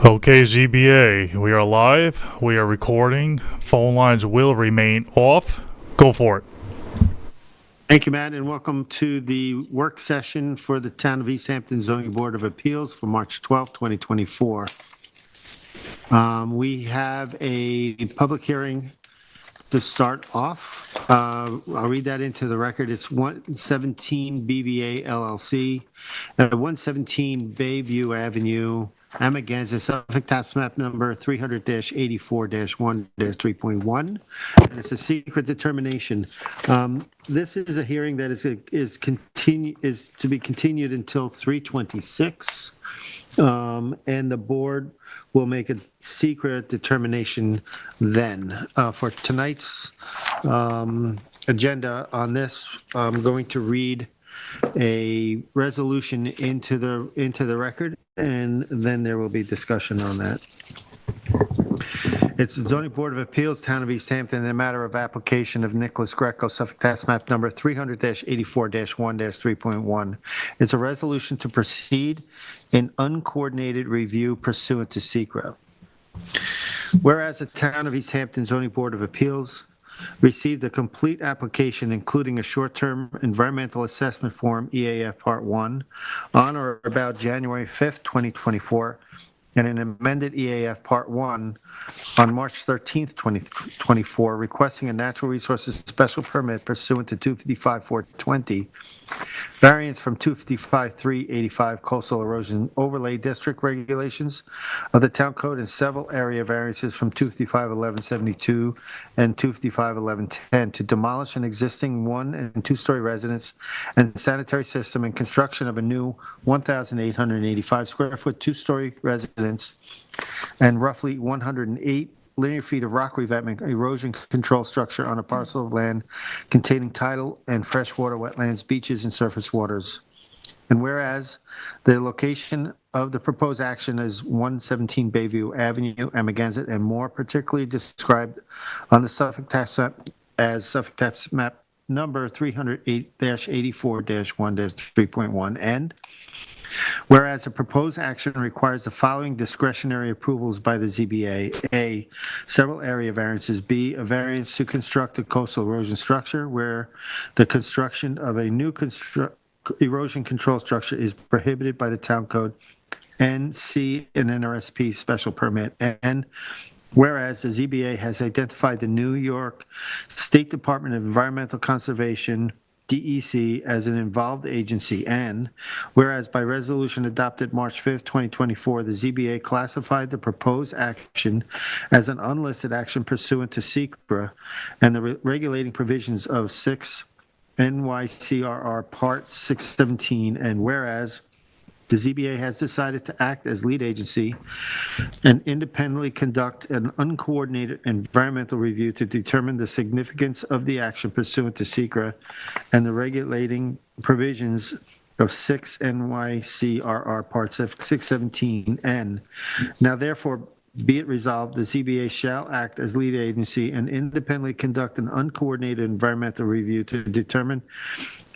Okay, ZBA, we are live. We are recording. Phone lines will remain off. Go for it. Thank you, Matt, and welcome to the work session for the Town of East Hampton Zoning Board of Appeals for March 12th, 2024. We have a public hearing to start off. I'll read that into the record. It's 117 BVA LLC, 117 Bayview Avenue, Amagansett, Suffolk Tax Map Number 300-84-1-3.1, and it's a secret determination. This is a hearing that is to be continued until 3/26. And the board will make a secret determination then. For tonight's agenda on this, I'm going to read a resolution into the record, and then there will be discussion on that. It's the Zoning Board of Appeals, Town of East Hampton, in a matter of application of Nicholas Greco, Suffolk Tax Map Number 300-84-1-3.1. It's a resolution to proceed in uncoordinated review pursuant to SECRA. Whereas the Town of East Hampton Zoning Board of Appeals received a complete application, including a short-term environmental assessment form, EAF Part 1, on or about January 5th, 2024, and an amended EAF Part 1 on March 13th, 2024, requesting a natural resources special permit pursuant to 255-420, variance from 255-385 coastal erosion overlay district regulations of the town code, and several area variances from 255-1172 and 255-1110 to demolish an existing 1- and 2-story residence and sanitary system and construction of a new 1,885 square foot 2-story residence and roughly 108 linear feet of rock revetment erosion control structure on a parcel of land containing tidal and freshwater wetlands, beaches, and surface waters. And whereas the location of the proposed action is 117 Bayview Avenue, Amagansett, and more particularly described on the Suffolk Tax Map as Suffolk Tax Map Number 300-84-1-3.1, and whereas the proposed action requires the following discretionary approvals by the ZBA: A, several area variances; B, a variance to construct a coastal erosion structure where the construction of a new erosion control structure is prohibited by the town code; and C, an NRSP special permit. And whereas the ZBA has identified the New York State Department of Environmental Conservation, DEC, as an involved agency, and whereas by resolution adopted March 5th, 2024, the ZBA classified the proposed action as an unlisted action pursuant to SECRA and the regulating provisions of 6 NYCRR Part 617, and whereas the ZBA has decided to act as lead agency and independently conduct an uncoordinated environmental review to determine the significance of the action pursuant to SECRA and the regulating provisions of 6 NYCRR Part 617N. Now, therefore, be it resolved, the ZBA shall act as lead agency and independently conduct an uncoordinated environmental review to determine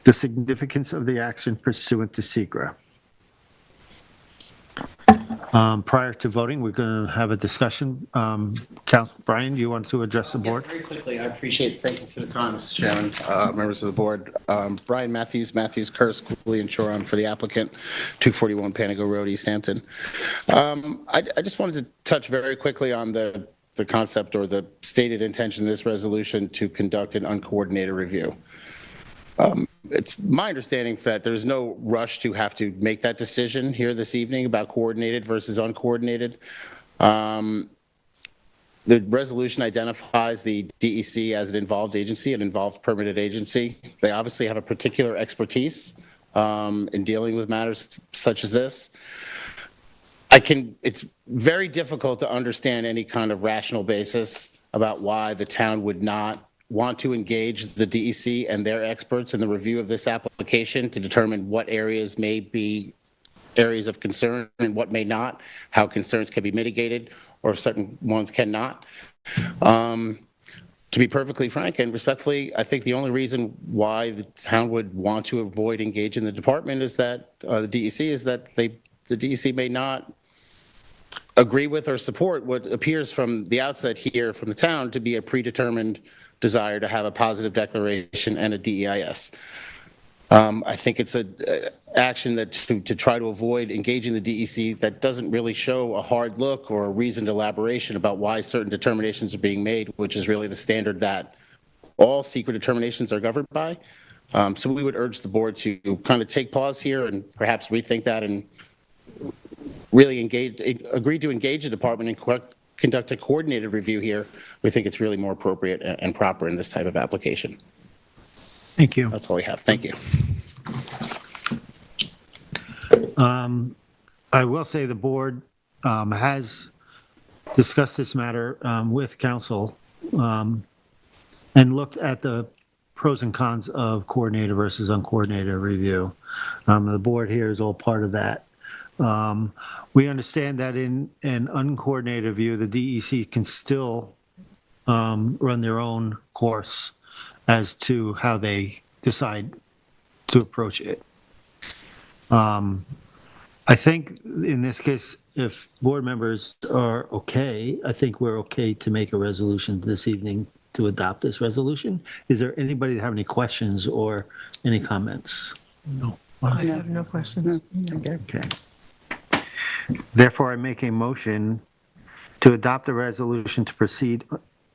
the significance of the action pursuant to SECRA. Prior to voting, we're going to have a discussion. Council Brian, do you want to address the board? Very quickly, I appreciate it. Thank you for the time, Mr. Chairman, members of the board. Brian Matthews, Curtis, Cooley, and Choron for the applicant, 241 Panago Road, East Hampton. I just wanted to touch very quickly on the concept or the stated intention of this resolution to conduct an uncoordinated review. It's my understanding that there's no rush to have to make that decision here this evening about coordinated versus uncoordinated. The resolution identifies the DEC as an involved agency, an involved permitted agency. They obviously have a particular expertise in dealing with matters such as this. It's very difficult to understand any kind of rational basis about why the town would not want to engage the DEC and their experts in the review of this application to determine what areas may be areas of concern and what may not, how concerns can be mitigated or certain ones cannot. To be perfectly frank and respectfully, I think the only reason why the town would want to avoid engaging the department is that the DEC is that the DEC may not agree with or support what appears from the outset here from the town to be a predetermined desire to have a positive declaration and a DEIS. I think it's an action that to try to avoid engaging the DEC that doesn't really show a hard look or a reasoned elaboration about why certain determinations are being made, which is really the standard that all secret determinations are governed by. So we would urge the board to kind of take pause here and perhaps rethink that and really agree to engage the department and conduct a coordinated review here. We think it's really more appropriate and proper in this type of application. Thank you. That's all we have. Thank you. I will say the board has discussed this matter with council and looked at the pros and cons of coordinated versus uncoordinated review. The board here is all part of that. We understand that in an uncoordinated review, the DEC can still run their own course as to how they decide to approach it. I think in this case, if board members are okay, I think we're okay to make a resolution this evening to adopt this resolution. Is there anybody that have any questions or any comments? No. I have no questions. Okay. Therefore, I make a motion to adopt a resolution to proceed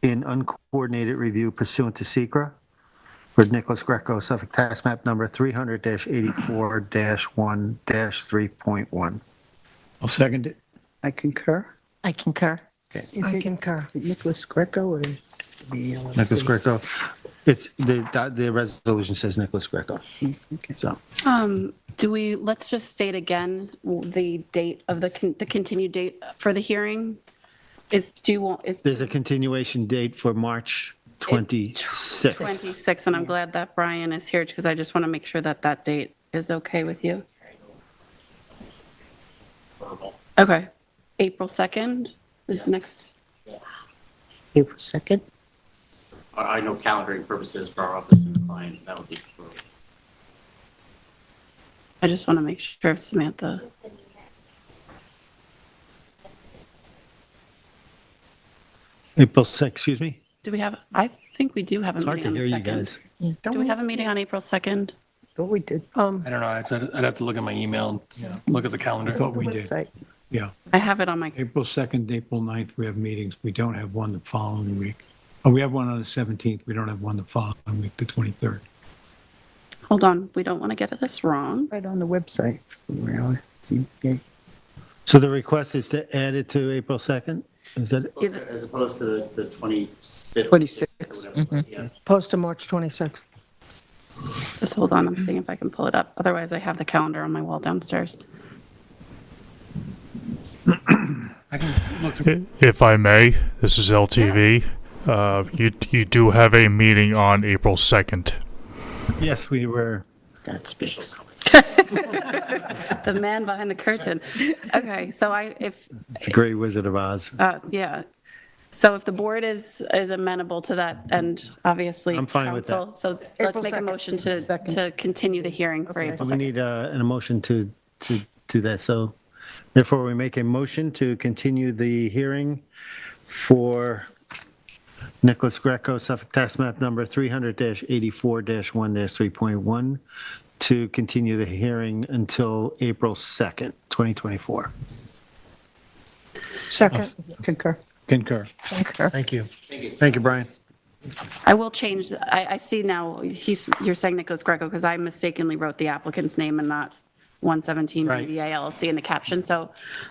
in uncoordinated review pursuant to SECRA for Nicholas Greco, Suffolk Tax Map Number 300-84-1-3.1. I'll second it. I concur. I concur. I concur. Is it Nicholas Greco or is the Nicholas Greco. It's, the resolution says Nicholas Greco. Okay. So, Let's just state again the date of the continued date for the hearing? there's a continuation date for March 26th. 26, and I'm glad that Brian is here because I just want to make sure that that date is okay with you. Okay, April 2nd is the next. April 2nd? I know calendaring purposes for our office and the client, that would be preferred. I just want to make sure, Samantha. April 6th, excuse me? Do we have, I think we do have a It's hard meeting to on the hear you 2nd. guys. Do we have a meeting on April 2nd? Thought we did. I don't know. I'd have to look at my email and look at the calendar. I thought we did. Website. Yeah. I have it on my, April 2nd, April 9th, we have meetings. We don't have one the following week. Oh, we have one on the 17th. We don't have one the following week, the 23rd. hold on, we don't want to get this wrong. Right on the website. Really? ZBA. So the request is to add it to April 2nd? Is that, As opposed to the 25th. 26th. or whatever, yeah. Post to March 26th. Just hold on, I'm seeing if I can pull it up. Otherwise, I have the calendar on my wall downstairs. I can look through. If I may, this is LTV. You do have a meeting on April 2nd. yes, we were, That speaks. The man behind the curtain. Okay, so it's a great Wizard of Oz. yeah. So if the board is amenable to that, and obviously. I'm fine with that. council, So let's April make a 2nd. motion Second. to continue the hearing for Okay. April We 2nd. need an emotion to do that. So therefore, we make a motion to continue the hearing for Nicholas Greco, Suffolk Tax Map Number 300-84-1-3.1, to continue the hearing until April 2nd, 2024. Second. Concur. Concur. Concur. Thank you. Thank you, Brian. I will change, I see now, you're saying Nicholas Greco, because I mistakenly wrote the applicant's name and not 117 Right. BVA LLC in the caption, so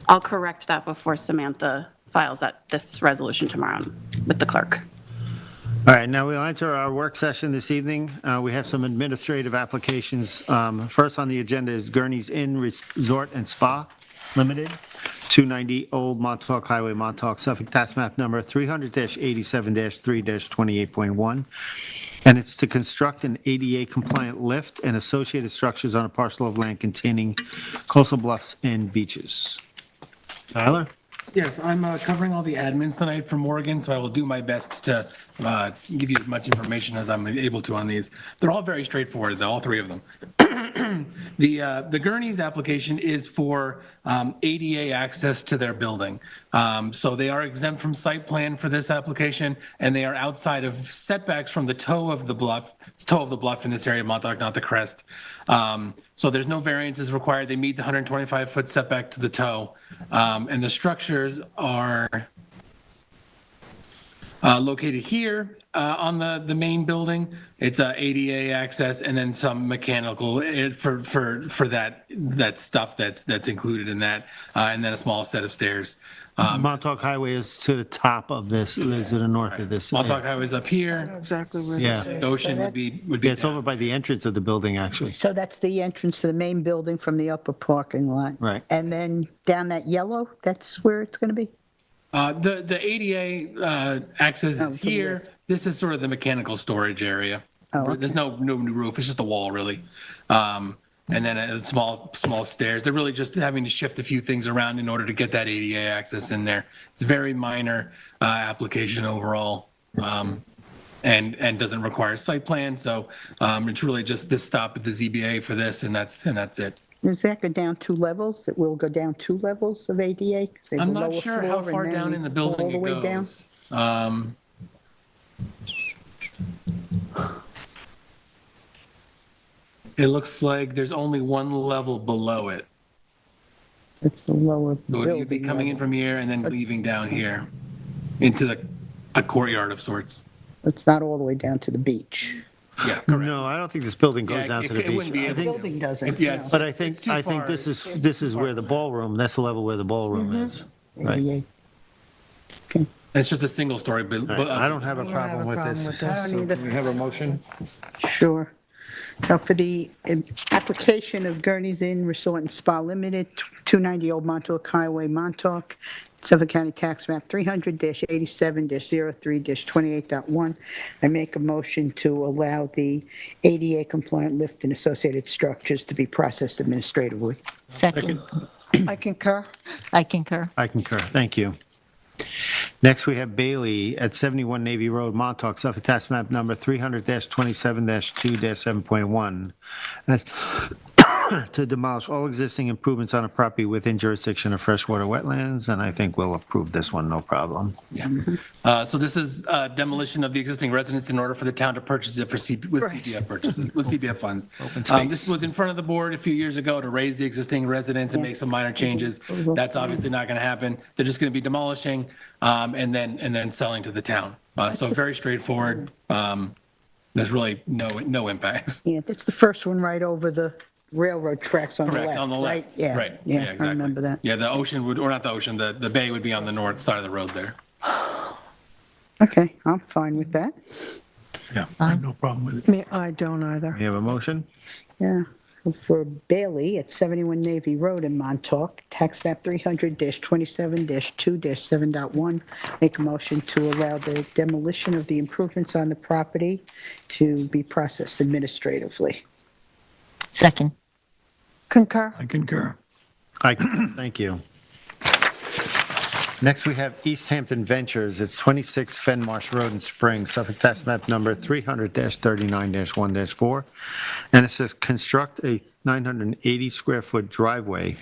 I'll correct that before Samantha files this resolution tomorrow with the clerk. All right, now we'll enter our work session this evening. We have some administrative applications. First on the agenda is Gurney's Inn Resort and Spa Limited, 290 Old Montauk Highway, Montauk, Suffolk, tax map number 300-87-3-28.1. And it's to construct an ADA compliant lift and associated structures on a parcel of land containing coastal bluffs and beaches. Tyler? Yes, I'm covering all the admins tonight for Morgan, so I will do my best to give you as much information as I'm able to on these. They're all very straightforward, all three of them. The Gurney's application is for ADA access to their building. So they are exempt from site plan for this application, and they are outside of setbacks from the toe of the bluff. It's toe of the bluff in this area of Montauk, not the crest. So there's no variances required. They meet the 125-foot setback to the toe. And the structures are located here on the main building. It's ADA access and then some mechanical for that stuff that's included in that, and then a small set of stairs. Montauk Highway is to the top of this, is to the north of this. Montauk Highway's up here. Exactly where Yeah. this is. The ocean would be Yeah, it's down. over by the entrance of the building, actually. So that's the entrance to the main building from the upper parking lot. Right. And then down that yellow, that's where it's going to be? The ADA access Oh, is to the here. left. This is sort of the mechanical storage area. Oh, okay. There's no roof. It's just a wall, really. And then a small stairs. They're really just having to shift a few things around in order to get that ADA access in there. It's a very minor application overall, and doesn't require site plan. So it's really just this stop at the ZBA for this, and that's it. Does that go down 2 levels? It will go down 2 levels of ADA? 'Cause they have I'm the not lower sure how floor and far then down in the all building the it way down? goes. It looks like there's only one level below it. It's the lower So building. you'd be coming in level. from here and then leaving down here into a courtyard of sorts. It's not all the way down to the beach. Yeah, correct. No, I don't think this building goes Yeah, down it- to the it beach. wouldn't be I able The think- to. building doesn't. Yeah, no. it's- But I it's think, too I think far. this is, It's this too is far where the to- ballroom, that's the level where the ballroom is. Right. ADA. And it's just a single story, but All right, I don't have a I don't have problem a with problem this. with this. I don't either. We have a motion? Sure. Now, for the application of Gurney's Inn Resort and Spa Limited, 290 Old Montauk Highway, Montauk, Suffolk County Tax Map 300-87-03-28.1, I make a motion to allow the ADA compliant lift and associated structures to be processed administratively. Second. I concur. I concur. I concur, thank you. Next, we have Bailey at 71 Navy Road, Montauk, Suffolk Tax Map Number 300-27-2-7.1. That's to demolish all existing improvements on a property within jurisdiction of freshwater wetlands, and I think we'll approve this one, no problem. Yeah. So this is demolition of the existing residence in order for the town to purchase it with CPF purchases, with CPF funds. This was in front of the board a few years ago to raise the existing residence and make some minor changes. That's obviously not going to happen. They're just going to be demolishing and then selling to the town. So very straightforward. There's really no impacts. Yeah, that's the first one right over the railroad tracks on the left, Correct, on the right? left. Yeah, Right. yeah, exactly. I remember that. Yeah, the ocean would, or not the ocean, the bay would be on the north side of the road there. Okay, I'm fine with that. Yeah, I have no problem with it. Me, I don't either. We have a motion? Yeah. For Bailey at 71 Navy Road in Montauk, tax map 300-27-2-7.1, make a motion to allow the demolition of the improvements on the property to be processed administratively. Second. Concur. I concur. Thank you. Next, we have East Hampton Ventures. It's 26 Fenmarsh Road in Spring, Suffolk Tax Map Number 300-39-1-4. And it says construct a 980 square foot driveway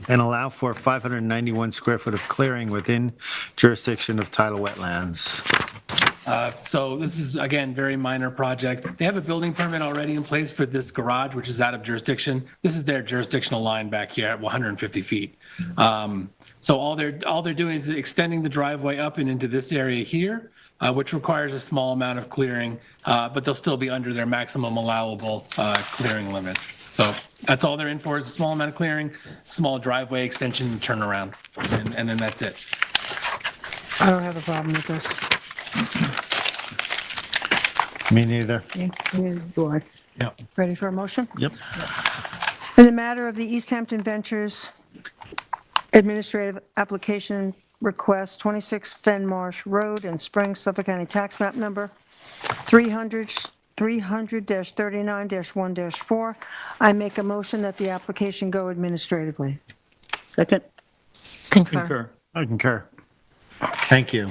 and allow for 591 square foot of clearing within jurisdiction of tidal wetlands. So this is, again, very minor project. They have a building permit already in place for this garage, which is out of jurisdiction. This is their jurisdictional line back here at 150 feet. So all they're doing is extending the driveway up and into this area here, which requires a small amount of clearing, but they'll still be under their maximum allowable clearing limits. So that's all they're in for, is a small amount of clearing, small driveway extension and turnaround, and then that's it. I don't have a problem with this. Me neither. Yeah, do I? Yeah. Ready for a motion? Yep. In the matter of the East Hampton Ventures Administrative Application Request, 26 Fenmarsh Road in Spring, Suffolk County Tax Map Number 300-39-1-4, I make a motion that the application go administratively. Second? Concur. Concur. I concur. Thank you.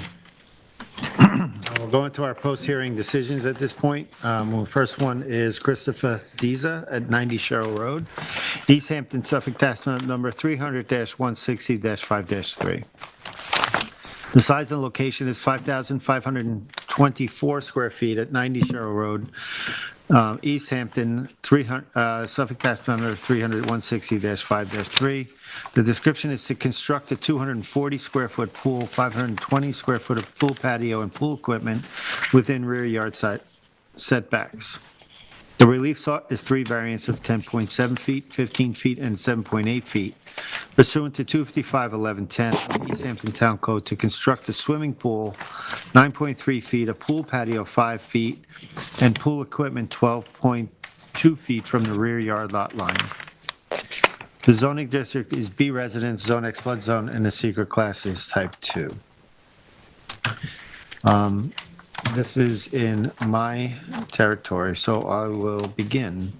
We'll go into our post-hearing decisions at this point. The first one is Christopher Diza at 90 Sherrill Road, East Hampton, Suffolk, tax map number 300-160-5-3. The size and location is 5,524 square feet at 90 Sherrill Road, East Hampton, Suffolk tax map number 300-160-5-3. The description is to construct a 240 square foot pool, 520 square foot of pool patio and pool equipment within rear yard side setbacks. The relief sought is three variants of 10.7 feet, 15 feet, and 7.8 feet pursuant to 255-1110 of the East Hampton Town Code to construct a swimming pool 9.3 feet, a pool patio 5 feet, and pool equipment 12.2 feet from the rear yard lot line. The zoning district is B residence, Zone X flood zone, and the secret class is type 2. This is in my territory, so I will begin.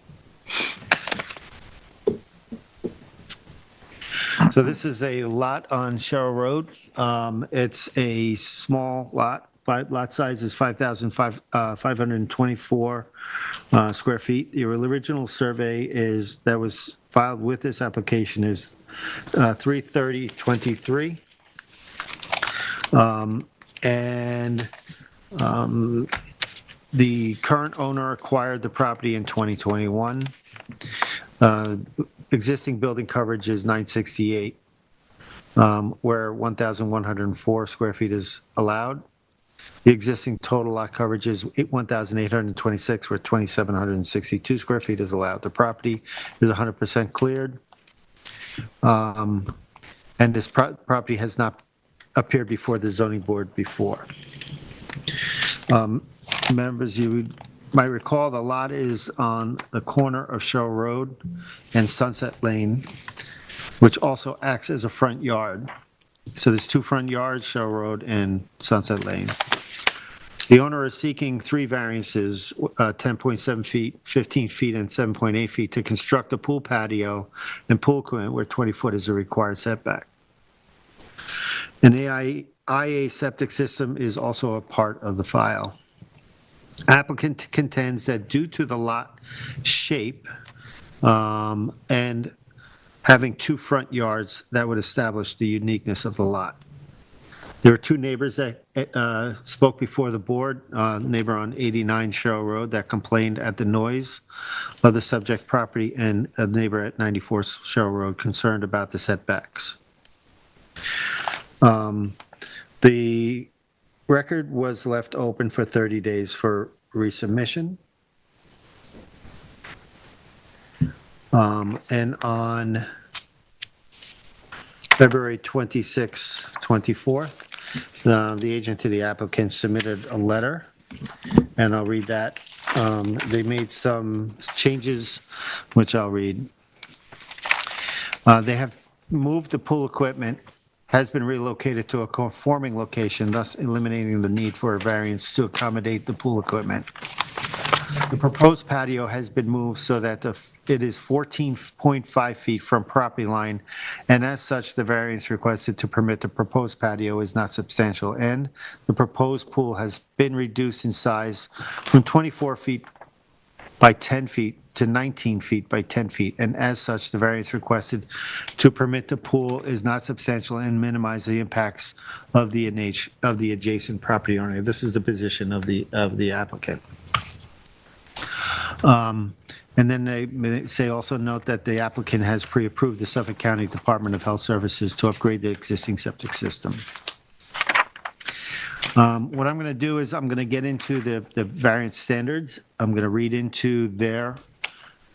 So this is a lot on Sherrill Road. It's a small lot. Lot size is 5,524 square feet. The original survey that was filed with this application is 3/30/23. The current owner acquired the property in 2021. Existing building coverage is 968, where 1,104 square feet is allowed. The existing total lot coverage is 1,826, where 2,762 square feet is allowed. The property is 100% cleared. And this property has not appeared before the zoning board before. Members, you might recall the lot is on the corner of Sherrill Road and Sunset Lane, which also acts as a front yard. So there's two front yards, Sherrill Road and Sunset Lane. The owner is seeking three variances, 10.7 feet, 15 feet, and 7.8 feet to construct a pool patio and pool equipment where 20 foot is a required setback. An IA septic system is also a part of the file. Applicant contends that due to the lot shape and having two front yards, that would establish the uniqueness of the lot. There were two neighbors that spoke before the board, neighbor on 89 Sherrill Road that complained at the noise of the subject property, and a neighbor at 94 Sherrill Road concerned about the setbacks. The record was left open for 30 days for resubmission. And on February 26, 24th, the agent to the applicant submitted a letter, and I'll read that. They made some changes, which I'll read. They have moved the pool equipment, has been relocated to a conforming location, thus eliminating the need for a variance to accommodate the pool equipment. The proposed patio has been moved so that it is 14.5 feet from property line, and as such, the variance requested to permit the proposed patio is not substantial, and the proposed pool has been reduced in size from 24 feet by 10 feet to 19 feet by 10 feet, and as such, the variance requested to permit the pool is not substantial and minimize the impacts of the adjacent property owner. This is the position of the applicant. And then they say also note that the applicant has pre-approved the Suffolk County Department of Health Services to upgrade the existing septic system. What I'm going to do is I'm going to get into the variance standards. I'm going to read into their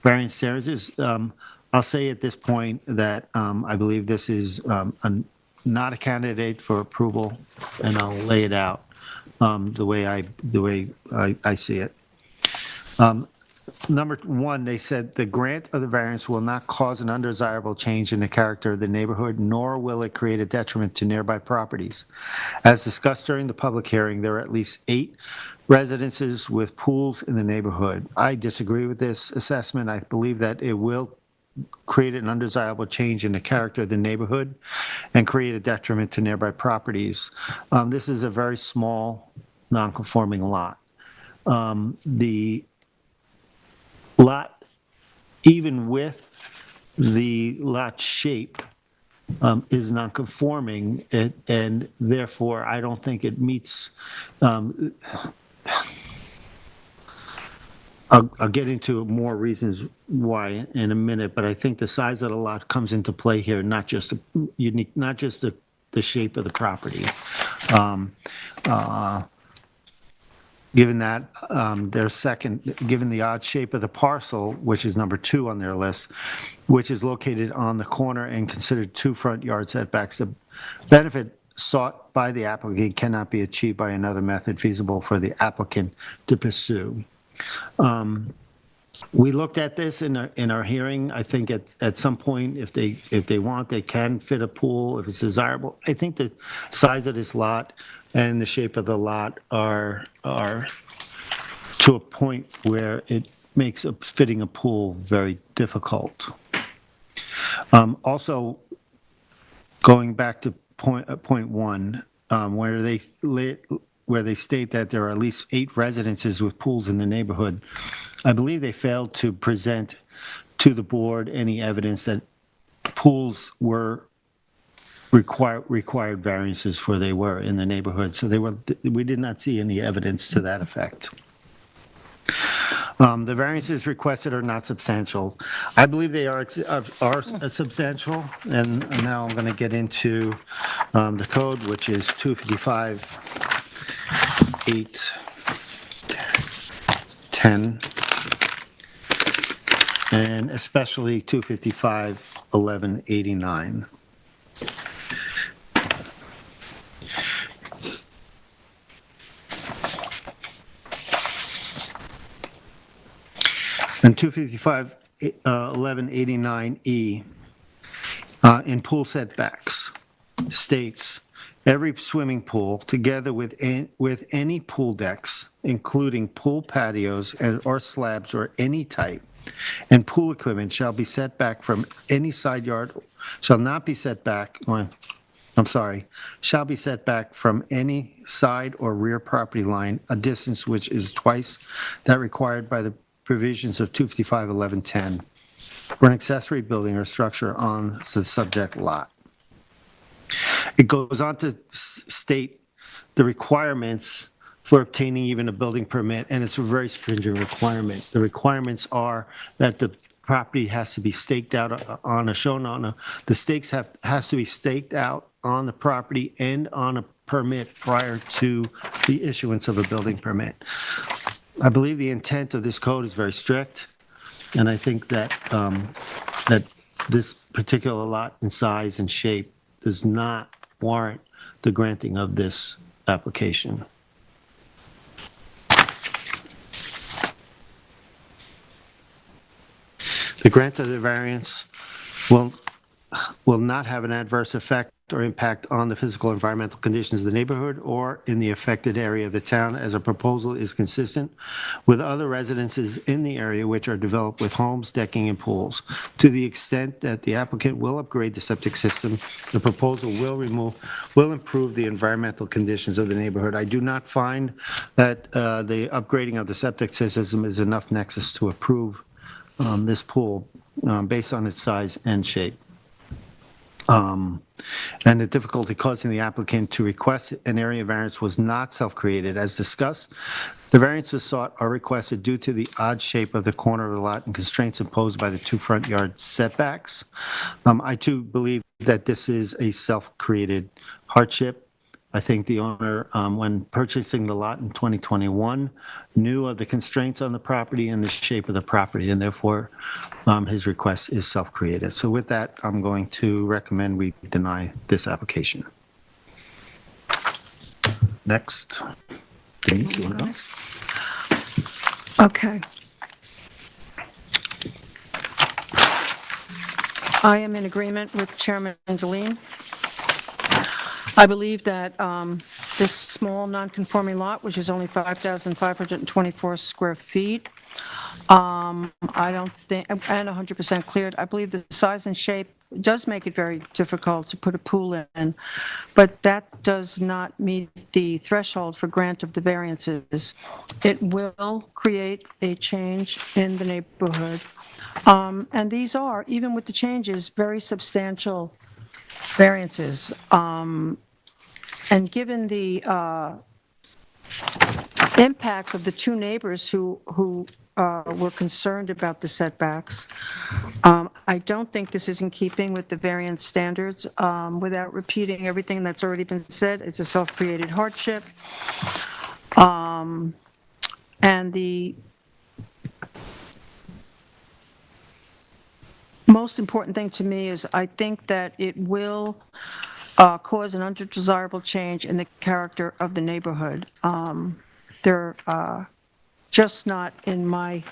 variance standards. I'll say at this point that I believe this is not a candidate for approval, and I'll lay it out the way I see it. Number one, they said the grant of the variance will not cause an undesirable change in the character of the neighborhood, nor will it create a detriment to nearby properties. As discussed during the public hearing, there are at least 8 residences with pools in the neighborhood. I disagree with this assessment. I believe that it will create an undesirable change in the character of the neighborhood and create a detriment to nearby properties. This is a very small non-conforming lot. The lot, even with the lot shape, is non-conforming, and therefore, I don't think it meets, I'll get into more reasons why in a minute, but I think the size of the lot comes into play here, not just the shape of the property. Given that, given the odd shape of the parcel, which is number 2 on their list, which is located on the corner and considered 2 front yard setbacks, the benefit sought by the applicant cannot be achieved by another method feasible for the applicant to pursue. We looked at this in our hearing. I think at some point, if they want, they can fit a pool if it's desirable. I think the size of this lot and the shape of the lot are to a point where it makes fitting a pool very difficult. Also, going back to point 1, where they state that there are at least 8 residences with pools in the neighborhood, I believe they failed to present to the board any evidence that pools were required variances for they were in the neighborhood. So we did not see any evidence to that effect. The variances requested are not substantial. I believe they are substantial, and now I'm going to get into the code, which is 255-8-10, and especially 255-11-89. And 255-1189E, in pool setbacks, states, every swimming pool, together with any pool decks, including pool patios or slabs or any type, and pool equipment shall be set back from any side yard, shall be set back from any side or rear property line, a distance which is twice that required by the provisions of 255-1110 for an accessory building or structure on the subject lot. It goes on to state the requirements for obtaining even a building permit, and it's a very stringent requirement. The requirements are that the property has to be staked out the stakes has to be staked out on the property and on a permit prior to the issuance of a building permit. I believe the intent of this code is very strict, and I think that that this particular lot in size and shape does not warrant the granting of this application. The grant of the variance will not have an adverse effect or impact on the physical and environmental conditions of the neighborhood or in the affected area of the town, as a proposal is consistent with other residences in the area which are developed with homes, decking, and pools. To the extent that the applicant will upgrade the septic system, the proposal will improve the environmental conditions of the neighborhood. I do not find that the upgrading of the septic system is enough nexus to approve this pool based on its size and shape. And the difficulty causing the applicant to request an area variance was not self-created. As discussed, the variances sought are requested due to the odd shape of the corner of the lot and constraints imposed by the 2 front yard setbacks. I too believe that this is a self-created hardship. I think the owner, when purchasing the lot in 2021, knew of the constraints on the property and the shape of the property, and therefore his request is self-created. So with that, I'm going to recommend we deny this application. Next. Denise, you want to go? Okay. I am in agreement with Chairman Deline. I believe that this small non-conforming lot, which is only 5,524 square feet, I don't think, and 100% cleared. I believe the size and shape does make it very difficult to put a pool in, but that does not meet the threshold for grant of the variances. It will create a change in the neighborhood. And these are, even with the changes, very substantial variances. And given the impacts of the two neighbors who were concerned about the setbacks, I don't think this is in keeping with the variance standards. Without repeating everything that's already been said, it's a self-created hardship. And the most important thing to me is I think that it will cause an undesirable change in the character of the neighborhood. They're just not, in my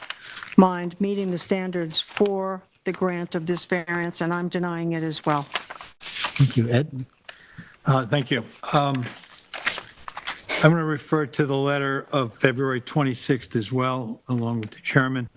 mind, meeting the standards for the grant of this variance, and I'm denying it as well. Thank you. Ed? Thank you. I'm going to refer to the letter of February 26th as well, along with the chairman.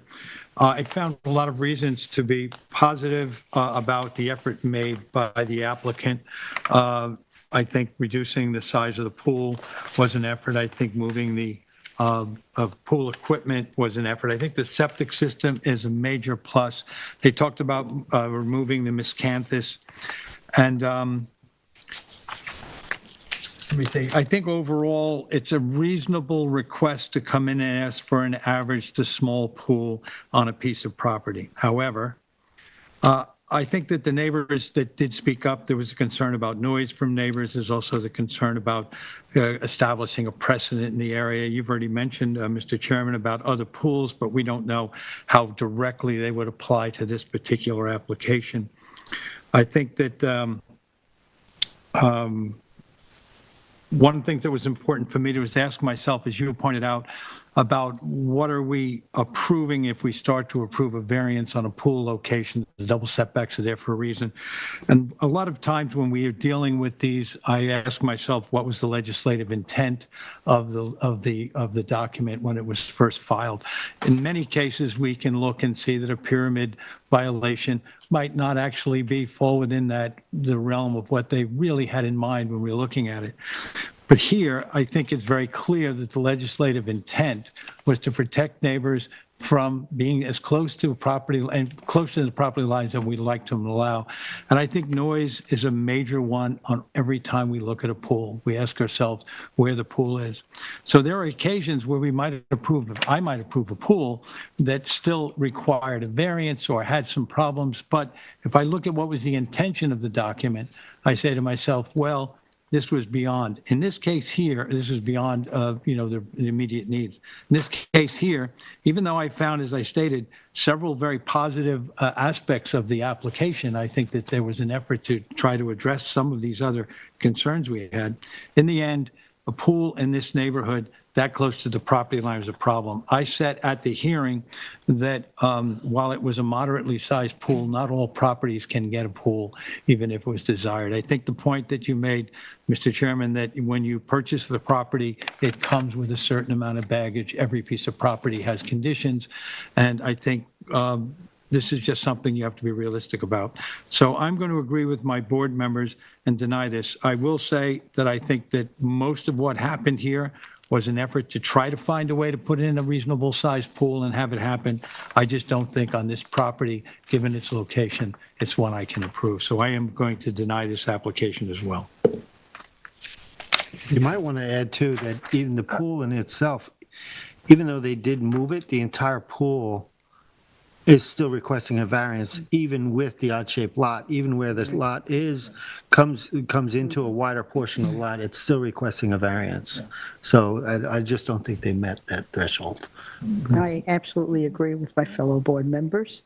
I found a lot of reasons to be positive about the effort made by the applicant. I think reducing the size of the pool was an effort. I think moving the of pool equipment was an effort. I think the septic system is a major plus. They talked about removing the miscanthus. And let me say, I think overall, it's a reasonable request to come in and ask for an average to small pool on a piece of property. However, I think that the neighbors that did speak up, there was a concern about noise from neighbors. There's also the concern about establishing a precedent in the area. You've already mentioned, Mr. Chairman, about other pools, but we don't know how directly they would apply to this particular application. I think that one of the things that was important for me to was to ask myself, as you pointed out, about what are we approving if we start to approve a variance on a pool location. The double setbacks are there for a reason. And a lot of times when we are dealing with these, I ask myself, what was the legislative intent of the document when it was first filed? In many cases, we can look and see that a pyramid violation might not actually fall within the realm of what they really had in mind when we were looking at it. But here, I think it's very clear that the legislative intent was to protect neighbors from being as close to property and close to the property lines that we'd like to allow. And I think noise is a major one on every time we look at a pool. We ask ourselves where the pool is. So there are occasions where I might approve a pool that still required a variance or had some problems. But if I look at what was the intention of the document, I say to myself, well, this was beyond. In this case here, this is beyond, the immediate needs. In this case here, even though I found, as I stated, several very positive aspects of the application, I think that there was an effort to try to address some of these other concerns we had. In the end, a pool in this neighborhood that close to the property line was a problem. I said at the hearing that while it was a moderately sized pool, not all properties can get a pool, even if it was desired. I think the point that you made, Mr. Chairman, that when you purchase the property, it comes with a certain amount of baggage. Every piece of property has conditions. And I think this is just something you have to be realistic about. So I'm going to agree with my board members and deny this. I will say that I think that most of what happened here was an effort to try to find a way to put in a reasonable sized pool and have it happen. I just don't think on this property, given its location, it's one I can approve. So I am going to deny this application as well. You might want to add, too, that even the pool in itself, even though they did move it, the entire pool is still requesting a variance, even with the odd-shaped lot, even where this lot comes into a wider portion of the lot, it's still requesting a variance. So I just don't think they met that threshold. I absolutely agree with my fellow board members.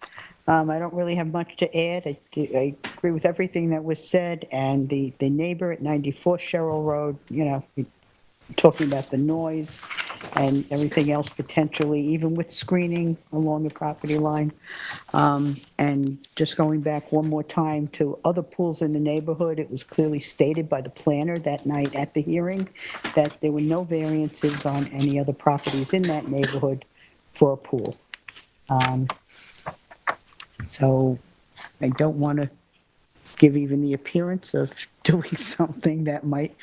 I don't really have much to add. I agree with everything that was said, and the neighbor at 94 Sherrill Road, talking about the noise and everything else potentially, even with screening along the property line. And just going back one more time to other pools in the neighborhood, it was clearly stated by the planner that night at the hearing that there were no variances on any other properties in that neighborhood for a pool. So I don't want to give even the appearance of doing something that might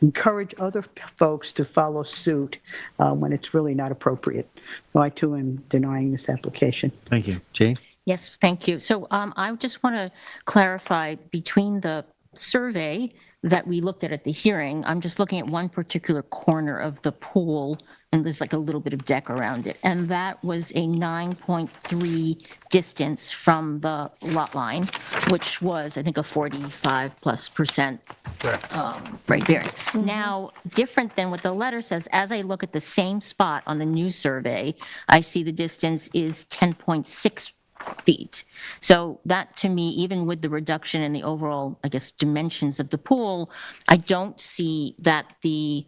encourage other folks to follow suit when it's really not appropriate. So I too am denying this application. Thank you. Jane? Yes, thank you. So I just want to clarify between the survey that we looked at the hearing, I'm just looking at one particular corner of the pool, and there's like a little bit of deck around it. And that was a 9.3 distance from the lot line, which was, I think, a 45+% right variance. Now, different than what the letter says, as I look at the same spot on the new survey, I see the distance is 10.6 feet. So that, to me, even with the reduction in the overall, I guess, dimensions of the pool, I don't see that the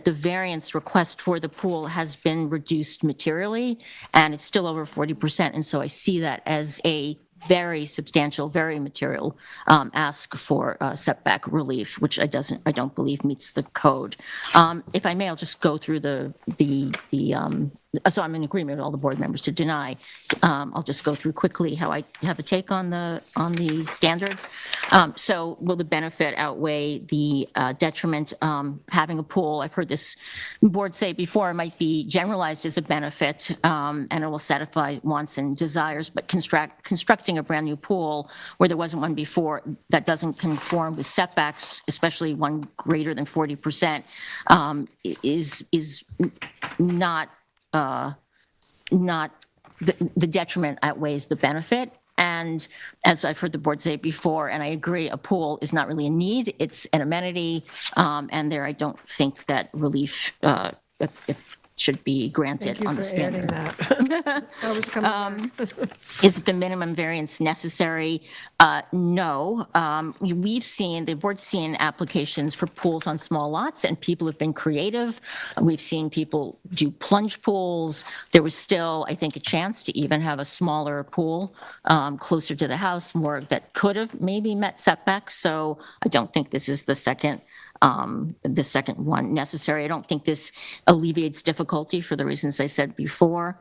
variance request for the pool has been reduced materially, and it's still over 40%. And so I see that as a very substantial, very material ask for setback relief, which I don't believe meets the code. If I may, I'll just go through so I'm in agreement with all the board members to deny. I'll just go through quickly how I have a take on the standards. So will the benefit outweigh the detriment? Having a pool, I've heard this board say before, might be generalized as a benefit, and it will satisfy wants and desires, but constructing a brand new pool where there wasn't one before that doesn't conform with setbacks, especially one greater than 40%, is not the detriment outweighs the benefit. And as I've heard the board say before, and I agree, a pool is not really a need, it's an amenity, and there I don't think that relief it should be granted on the standard. Is the minimum variance necessary? No. The board's seen applications for pools on small lots, and people have been creative. We've seen people do plunge pools. There was still, I think, a chance to even have a smaller pool closer to the house, more that could have maybe met setbacks. So I don't think this is the second one necessary. I don't think this alleviates difficulty for the reasons I said before.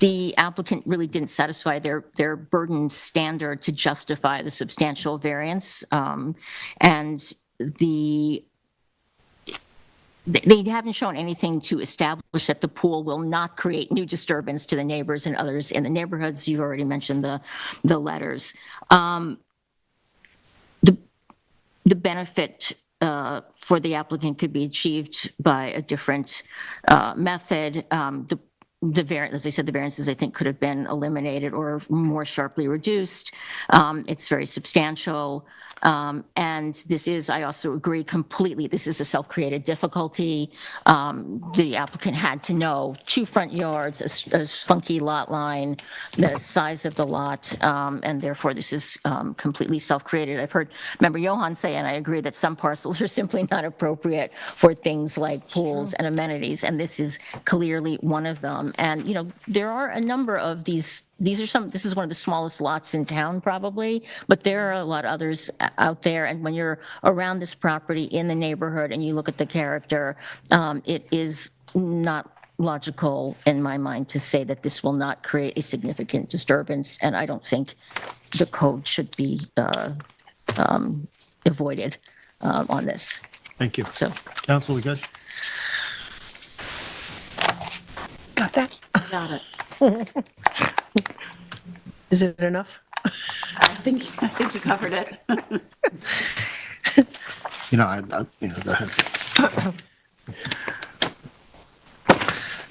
The applicant really didn't satisfy their burden standard to justify the substantial variance, and they haven't shown anything to establish that the pool will not create new disturbance to the neighbors and others in the neighborhoods. You've already mentioned the letters. The benefit for the applicant could be achieved by a different method. As I said, the variances, I think, could have been eliminated or more sharply reduced. It's very substantial. And this is, I also agree completely, this is a self-created difficulty. The applicant had to know 2 front yards, a funky lot line, the size of the lot, and therefore this is completely self-created. I've heard Member Johan say, and I agree, that some parcels are simply not appropriate for things like pools and amenities, and this is clearly one of them. And, there are a number of these is one of the smallest lots in town probably, but there are a lot of others out there. And when you're around this property in the neighborhood and you look at the character, it is not logical in my mind to say that this will not create a significant disturbance. And I don't think the code should be avoided on this. Thank you. So, Counsel, we good? Got that? Got it. Is it enough? I think you covered it. Go ahead.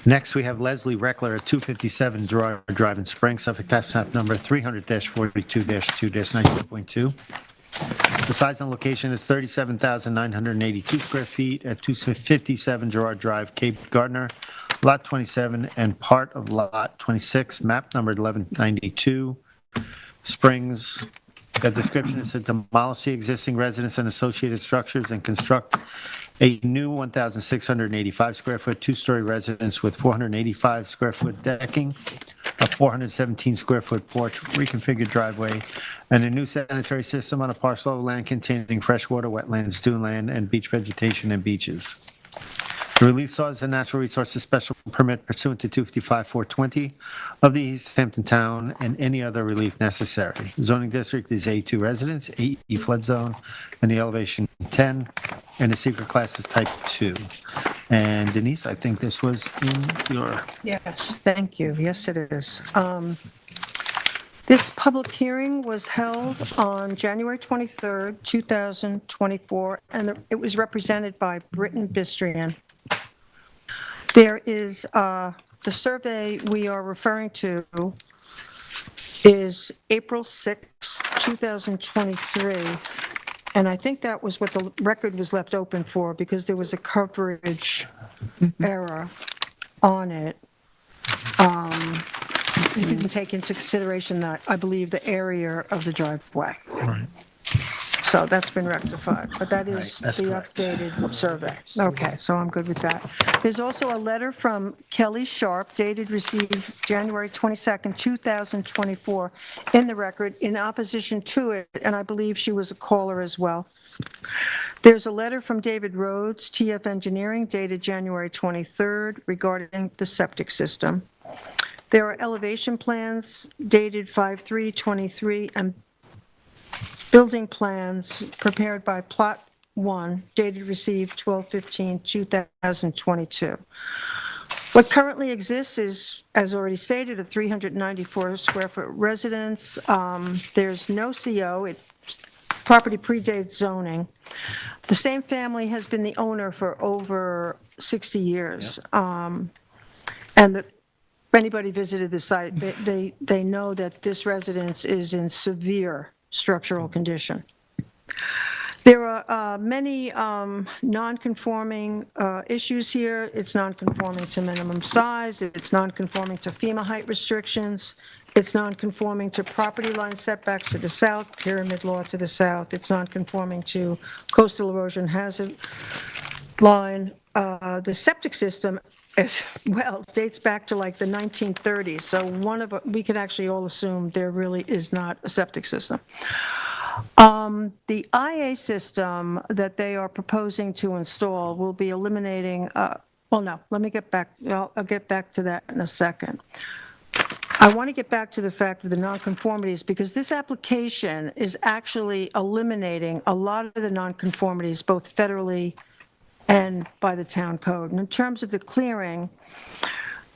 Next, we have Leslie Reckler at 257 Gerard Drive in Spring, Suffolk, tax map number 300-42-2-19.2. The size and location is 37,982 square feet at 257 Gerard Drive, Cape Gardner, Lot 27 and part of Lot 26, map number 1192, Springs. The description is to demolish the existing residence and associated structures and construct a new 1,685 square foot, 2-story residence with 485 square foot decking, a 417 square foot porch, reconfigured driveway, and a new sanitary system on a parcel of land containing freshwater, wetlands, dune land, and beach vegetation and beaches. The relief sought is a natural resources special permit pursuant to 255-420 of the East Hampton Town and any other relief necessary. Zoning district is A2 residence, AE flood zone, and the elevation 10, and the secret class is type 2. And Denise, I think this was in your... Yes, thank you. Yes, it is. This public hearing was held on January 23rd, 2024, and it was represented by Britton Bistrian. There is, the survey we are referring to is April 6, 2023, and I think that was what the record was left open for, because there was a coverage error on it. It didn't take into consideration that, I believe, the area of the driveway. Right. So that's been rectified, but that is Right, that's the correct. updated survey. Okay, so I'm good with that. There's also a letter from Kelly Sharp dated received January 22nd, 2024, in the record in opposition to it, and I believe she was a caller as well. There's a letter from David Rhodes, TF Engineering, dated January 23rd regarding the septic system. There are elevation plans dated 5/3/23 and building plans prepared by Plot 1 dated received 12/15/2022. What currently exists is, as already stated, a 394 square foot residence. There's no CO. Property predates zoning. The same family has been the owner for over 60 years. And if anybody visited the site, they know that this residence is in severe structural condition. There are many non-conforming issues here. It's non-conforming to minimum size, it's non-conforming to FEMA height restrictions, it's non-conforming to property line setbacks to the south, pyramid law to the south, it's non-conforming to coastal erosion hazard line. The septic system as well dates back to like the 1930s, so we can actually all assume there really is not a septic system. The IA system that they are proposing to install will be eliminating, well, no, let me get back, I'll get back to that in a second. I want to get back to the fact of the nonconformities, because this application is actually eliminating a lot of the nonconformities, both federally and by the town code. And in terms of the clearing,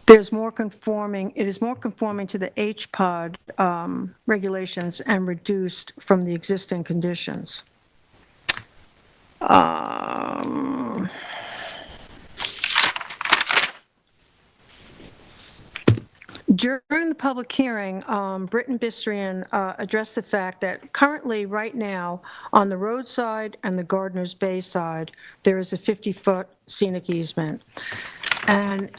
it is more conforming to the HPOD regulations and reduced from the existing conditions. During the public hearing, Britton Bistrian addressed the fact that currently, right now, on the roadside and the Gardner's Bay side, there is a 50-foot scenic easement. And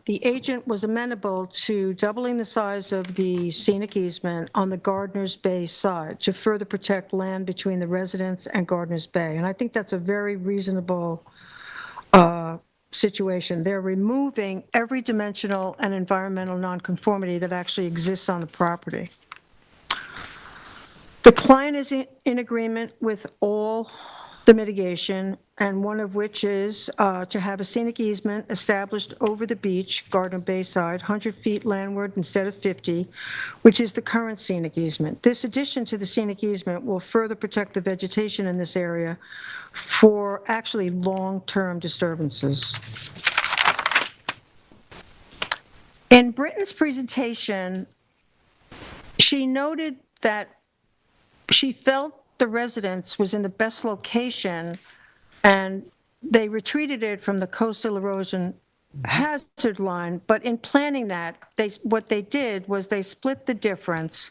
the agent was amenable to doubling the size of the scenic easement on the Gardner's Bay side to further protect land between the residents and Gardner's Bay. And I think that's a very reasonable situation. They're removing every dimensional and environmental nonconformity that actually exists on the property. The client is in agreement with all the mitigation, and one of which is to have a scenic easement established over the beach, Gardner Bay side, 100 feet landward instead of 50, which is the current scenic easement. This addition to the scenic easement will further protect the vegetation in this area for actually long-term disturbances. In Britton's presentation, she noted that she felt the residence was in the best location, and they retreated it from the coastal erosion hazard line. But in planning that, what they did was they split the difference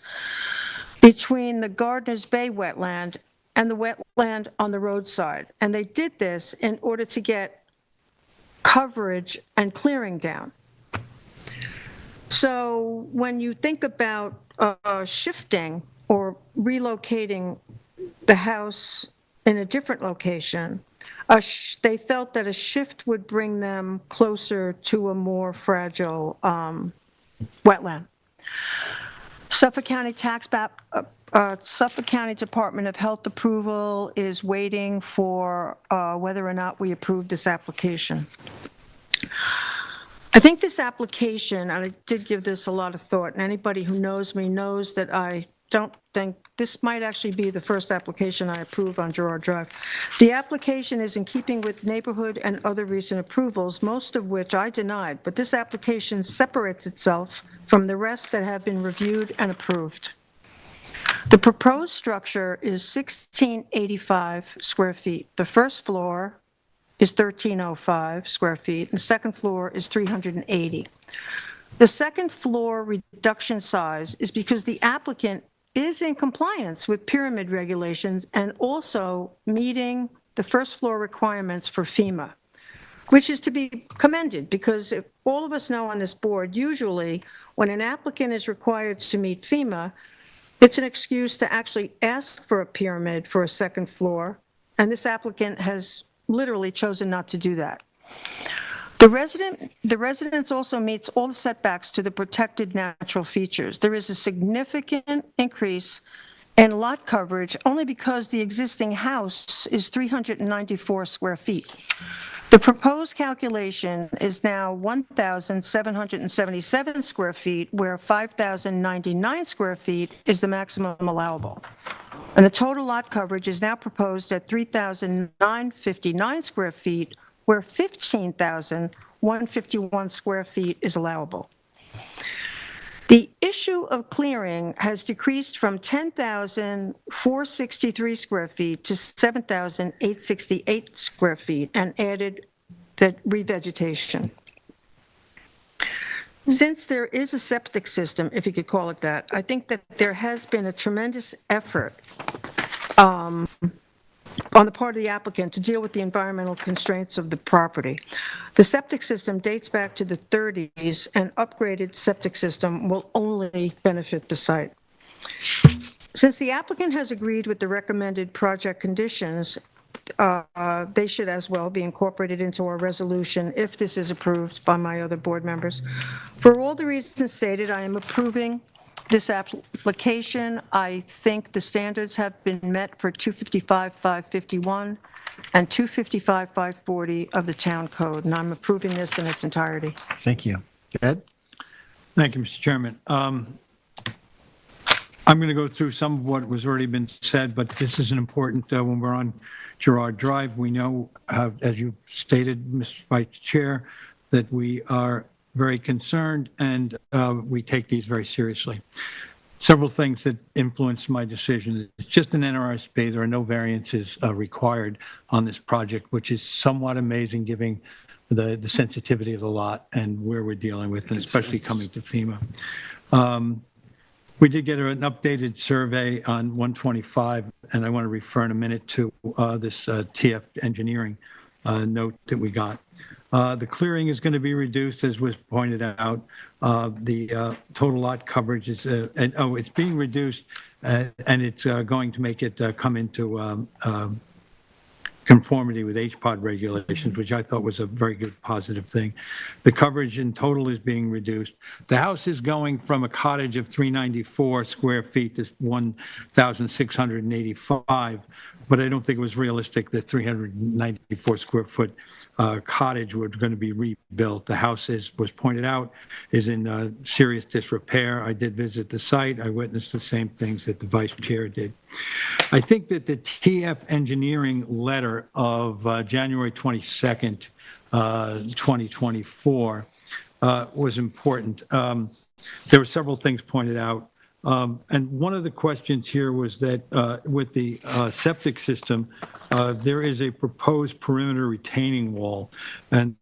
between the Gardner's Bay wetland and the wetland on the roadside. And they did this in order to get coverage and clearing down. So when you think about shifting or relocating the house in a different location, they felt that a shift would bring them closer to a more fragile wetland. Suffolk County tax map Suffolk County Department of Health approval is waiting for whether or not we approve this application. I think this application, and I did give this a lot of thought, and anybody who knows me knows that I don't think, this might actually be the first application I approve on Girard Drive. The application is in keeping with neighborhood and other recent approvals, most of which I denied, but this application separates itself from the rest that have been reviewed and approved. The proposed structure is 1,685 square feet. The first floor is 1,305 square feet, and the second floor is 380. The second floor reduction size is because the applicant is in compliance with pyramid regulations and also meeting the first floor requirements for FEMA, which is to be commended, because if all of us know on this board, usually when an applicant is required to meet FEMA, it's an excuse to actually ask for a pyramid for a second floor, and this applicant has literally chosen not to do that. The residence also meets all the setbacks to the protected natural features. There is a significant increase in lot coverage only because the existing house is 394 square feet. The proposed calculation is now 1,777 square feet, where 5,099 square feet is the maximum allowable. And the total lot coverage is now proposed at 3,959 square feet, where 15,151 square feet is allowable. The issue of clearing has decreased from 10,463 square feet to 7,868 square feet and added the revegetation. Since there is a septic system, if you could call it that, I think that there has been a tremendous effort on the part of the applicant to deal with the environmental constraints of the property. The septic system dates back to the 30s, and upgraded septic system will only benefit the site. Since the applicant has agreed with the recommended project conditions, they should as well be incorporated into our resolution if this is approved by my other board members. For all the reasons stated, I am approving this application. I think the standards have been met for 255-551 and 255-540 of the town code, and I'm approving this in its entirety. Thank you. Ed? Thank you, Mr. Chairman. I'm going to go through some of what was already been said, but this is an important, when we're on Girard Drive, we know, as you stated, Mr. Vice Chair, that we are very concerned and we take these very seriously. Several things that influenced my decision. It's just an NRSP. There are no variances required on this project, which is somewhat amazing given the sensitivity of the lot and where we're dealing with, and especially coming to FEMA. We did get an updated survey on 125, and I want to refer in a minute to this TF engineering note that we got. The clearing is going to be reduced, as was pointed out. The total lot coverage is, it's being reduced, and it's going to make it come into conformity with HPOD regulations, which I thought was a very good positive thing. The coverage in total is being reduced. The house is going from a cottage of 394 square feet to 1,685, but I don't think it was realistic that 394 square foot cottage was going to be rebuilt. The house, was pointed out, is in serious disrepair. I did visit the site. I witnessed the same things that the vice chair did. I think that the TF engineering letter of January 22nd, 2024 was important. There were several things pointed out. And one of the questions here was that with the septic system, there is a proposed perimeter retaining wall. And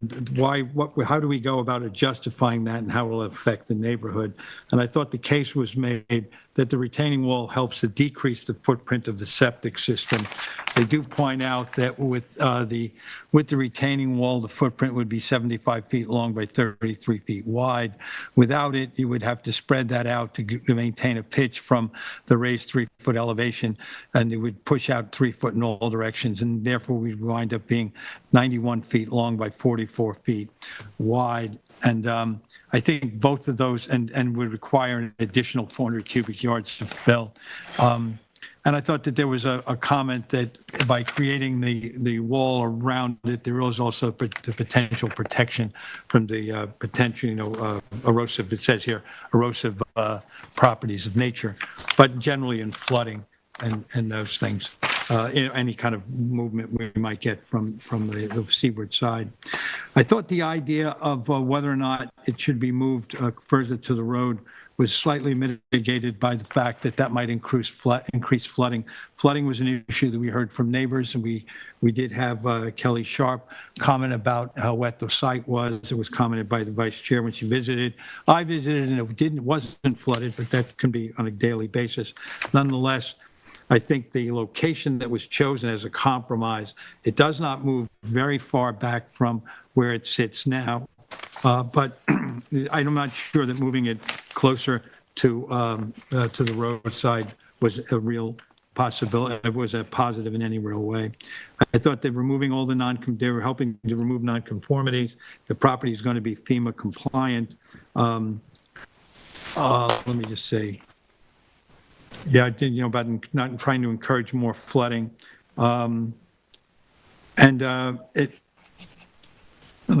how do we go about justifying that, and how will it affect the neighborhood? And I thought the case was made that the retaining wall helps to decrease the footprint of the septic system. They do point out that with the retaining wall, the footprint would be 75 feet long by 33 feet wide. Without it, you would have to spread that out to maintain a pitch from the raised 3-foot elevation, and it would push out 3 foot in all directions, and therefore we'd wind up being 91 feet long by 44 feet wide. And I think both of those and would require an additional 400 cubic yards of fill. And I thought that there was a comment that by creating the wall around it, there was also the potential protection from the potential, erosive, it says here, erosive properties of nature, but generally in flooding and those things, any kind of movement we might get from the seaward side. I thought the idea of whether or not it should be moved further to the road was slightly mitigated by the fact that that might increase flooding. Flooding was an issue that we heard from neighbors, and we did have Kelly Sharp comment about how wet the site was. It was commented by the vice chair when she visited. I visited, and it wasn't flooded, but that can be on a daily basis. Nonetheless, I think the location that was chosen as a compromise, it does not move very far back from where it sits now. But I'm not sure that moving it closer to the roadside was a real possibility. It was a positive in any real way. I thought they were removing all they were helping to remove nonconformities. The property is going to be FEMA compliant. Let me just say, yeah, I did, about not trying to encourage more flooding. Let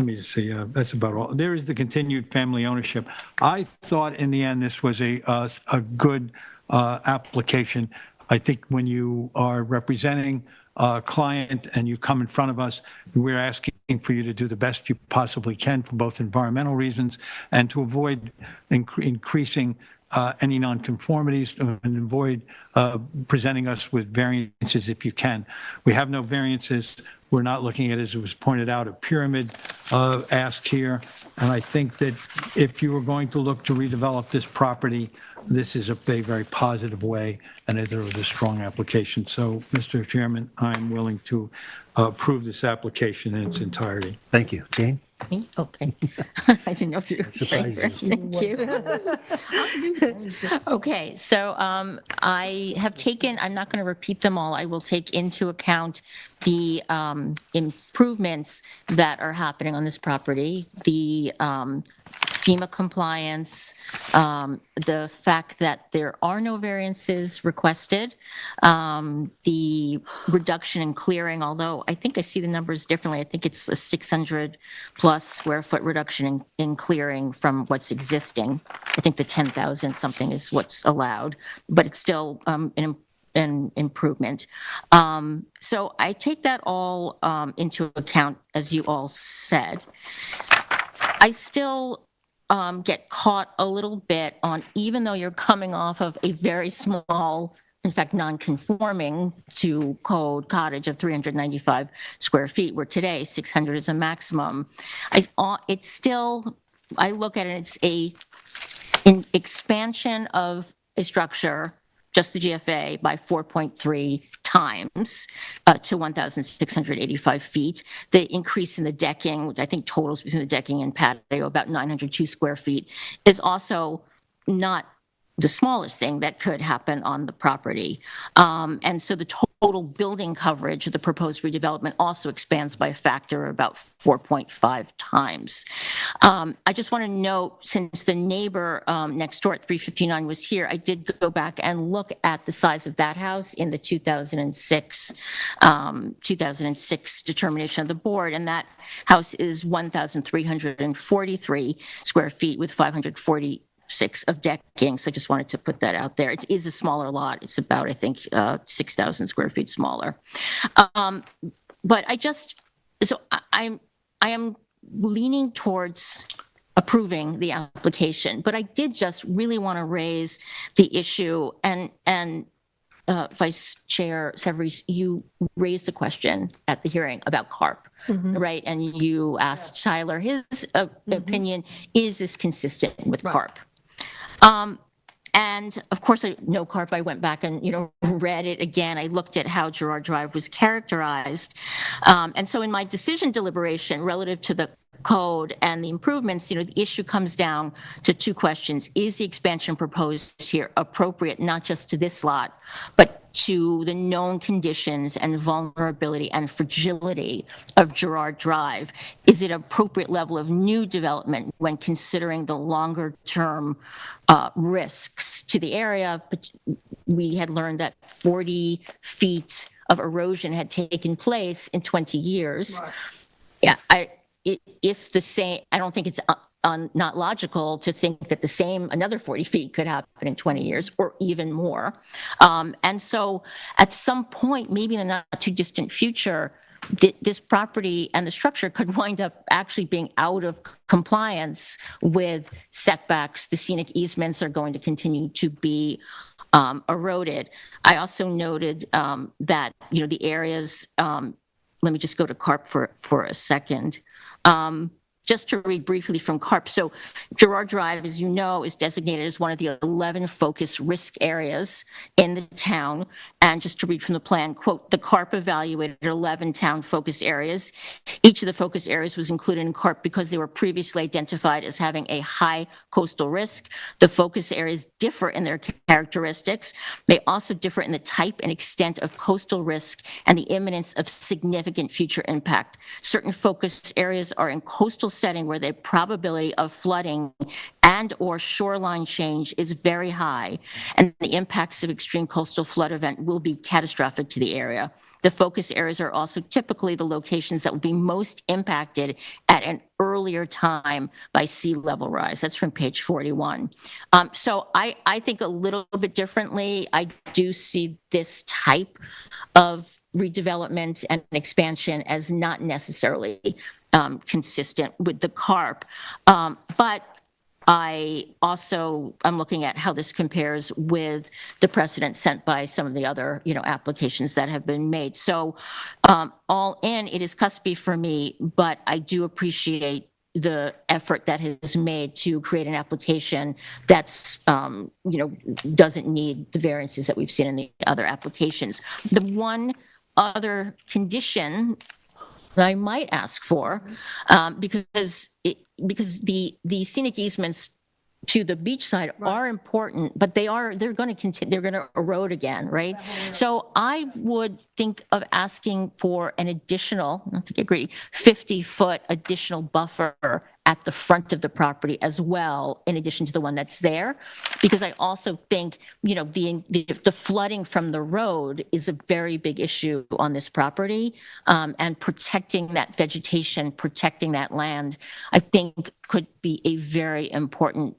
me just say, that's about all. There is the continued family ownership. I thought in the end this was a good application. I think when you are representing a client and you come in front of us, we're asking for you to do the best you possibly can for both environmental reasons and to avoid increasing any nonconformities and avoid presenting us with variances if you can. We have no variances. We're not looking at, as it was pointed out, a pyramid ask here. And I think that if you were going to look to redevelop this property, this is a very positive way, and it was a strong application. So, Mr. Chairman, I'm willing to approve this application in its entirety. Thank you. Jane? Me? Okay. I didn't know if you were Surprised you. Thank you. Okay, so I have taken, I'm not going to repeat them all. I will take into account the improvements that are happening on this property, the FEMA compliance, the fact that there are no variances requested, the reduction in clearing, although I think I see the numbers differently. I think it's a 600 plus square foot reduction in clearing from what's existing. I think the 10,000 something is what's allowed, but it's still an improvement. So I take that all into account, as you all said. I still get caught a little bit on, even though you're coming off of a very small, in fact, non-conforming to code cottage of 395 square feet, where today 600 is a maximum. It's still, I look at it, it's an expansion of a structure, just the GFA, by 4.3 times to 1,685 feet. The increase in the decking, which I think totals between the decking and patio about 902 square feet, is also not the smallest thing that could happen on the property. And so the total building coverage of the proposed redevelopment also expands by a factor of about 4.5 times. I just want to note, since the neighbor next door at 359 was here, I did go back and look at the size of that house in the 2006 determination of the board, and that house is 1,343 square feet with 546 of decking. So I just wanted to put that out there. It is a smaller lot. It's about, I think, 6,000 square feet smaller. But I am leaning towards approving the application, but I did just really want to raise the issue, and Vice Chair Severies, you raised the question at the hearing about carp, right? And you asked Tyler his opinion, is this consistent with carp? And of course, no carp. I went back and, read it again. I looked at how Girard Drive was characterized. And so in my decision deliberation relative to the code and the improvements, the issue comes down to two questions. Is the expansion proposed here appropriate, not just to this lot, but to the known conditions and vulnerability and fragility of Girard Drive? Is it appropriate level of new development when considering the longer-term risks to the area? But we had learned that 40 feet of erosion had taken place in 20 years. Yeah, I don't think it's not logical to think that the same, another 40 feet could happen in 20 years or even more. And so at some point, maybe in the not too distant future, this property and the structure could wind up actually being out of compliance with setbacks. The scenic easements are going to continue to be eroded. I also noted that, the areas, let me just go to CARP for a second. Just to read briefly from CARP. So Girard Drive, as you know, is designated as one of the 11 focus risk areas in the town. And just to read from the plan, quote, the CARP evaluated 11 town focus areas. Each of the focus areas was included in CARP because they were previously identified as having a high coastal risk. The focus areas differ in their characteristics. They also differ in the type and extent of coastal risk and the imminence of significant future impact. Certain focus areas are in coastal setting where the probability of flooding and or shoreline change is very high, and the impacts of extreme coastal flood event will be catastrophic to the area. The focus areas are also typically the locations that will be most impacted at an earlier time by sea level rise. That's from page 41. So I think a little bit differently. I do see this type of redevelopment and expansion as not necessarily consistent with the CARP. But I'm looking at how this compares with the precedent set by some of the other, applications that have been made. So all in, it is cuspy for me, but I do appreciate the effort that has made to create an application that's, doesn't need the variances that we've seen in the other applications. The one other condition that I might ask for, because the scenic easements to the beach side are important, but they're going to continue, they're going to erode again, right? So I would think of asking for an additional, not to get greedy, 50-foot additional buffer at the front of the property as well, in addition to the one that's there, because I also think, the flooding from the road is a very big issue on this property, and protecting that vegetation, protecting that land, I think could be a very important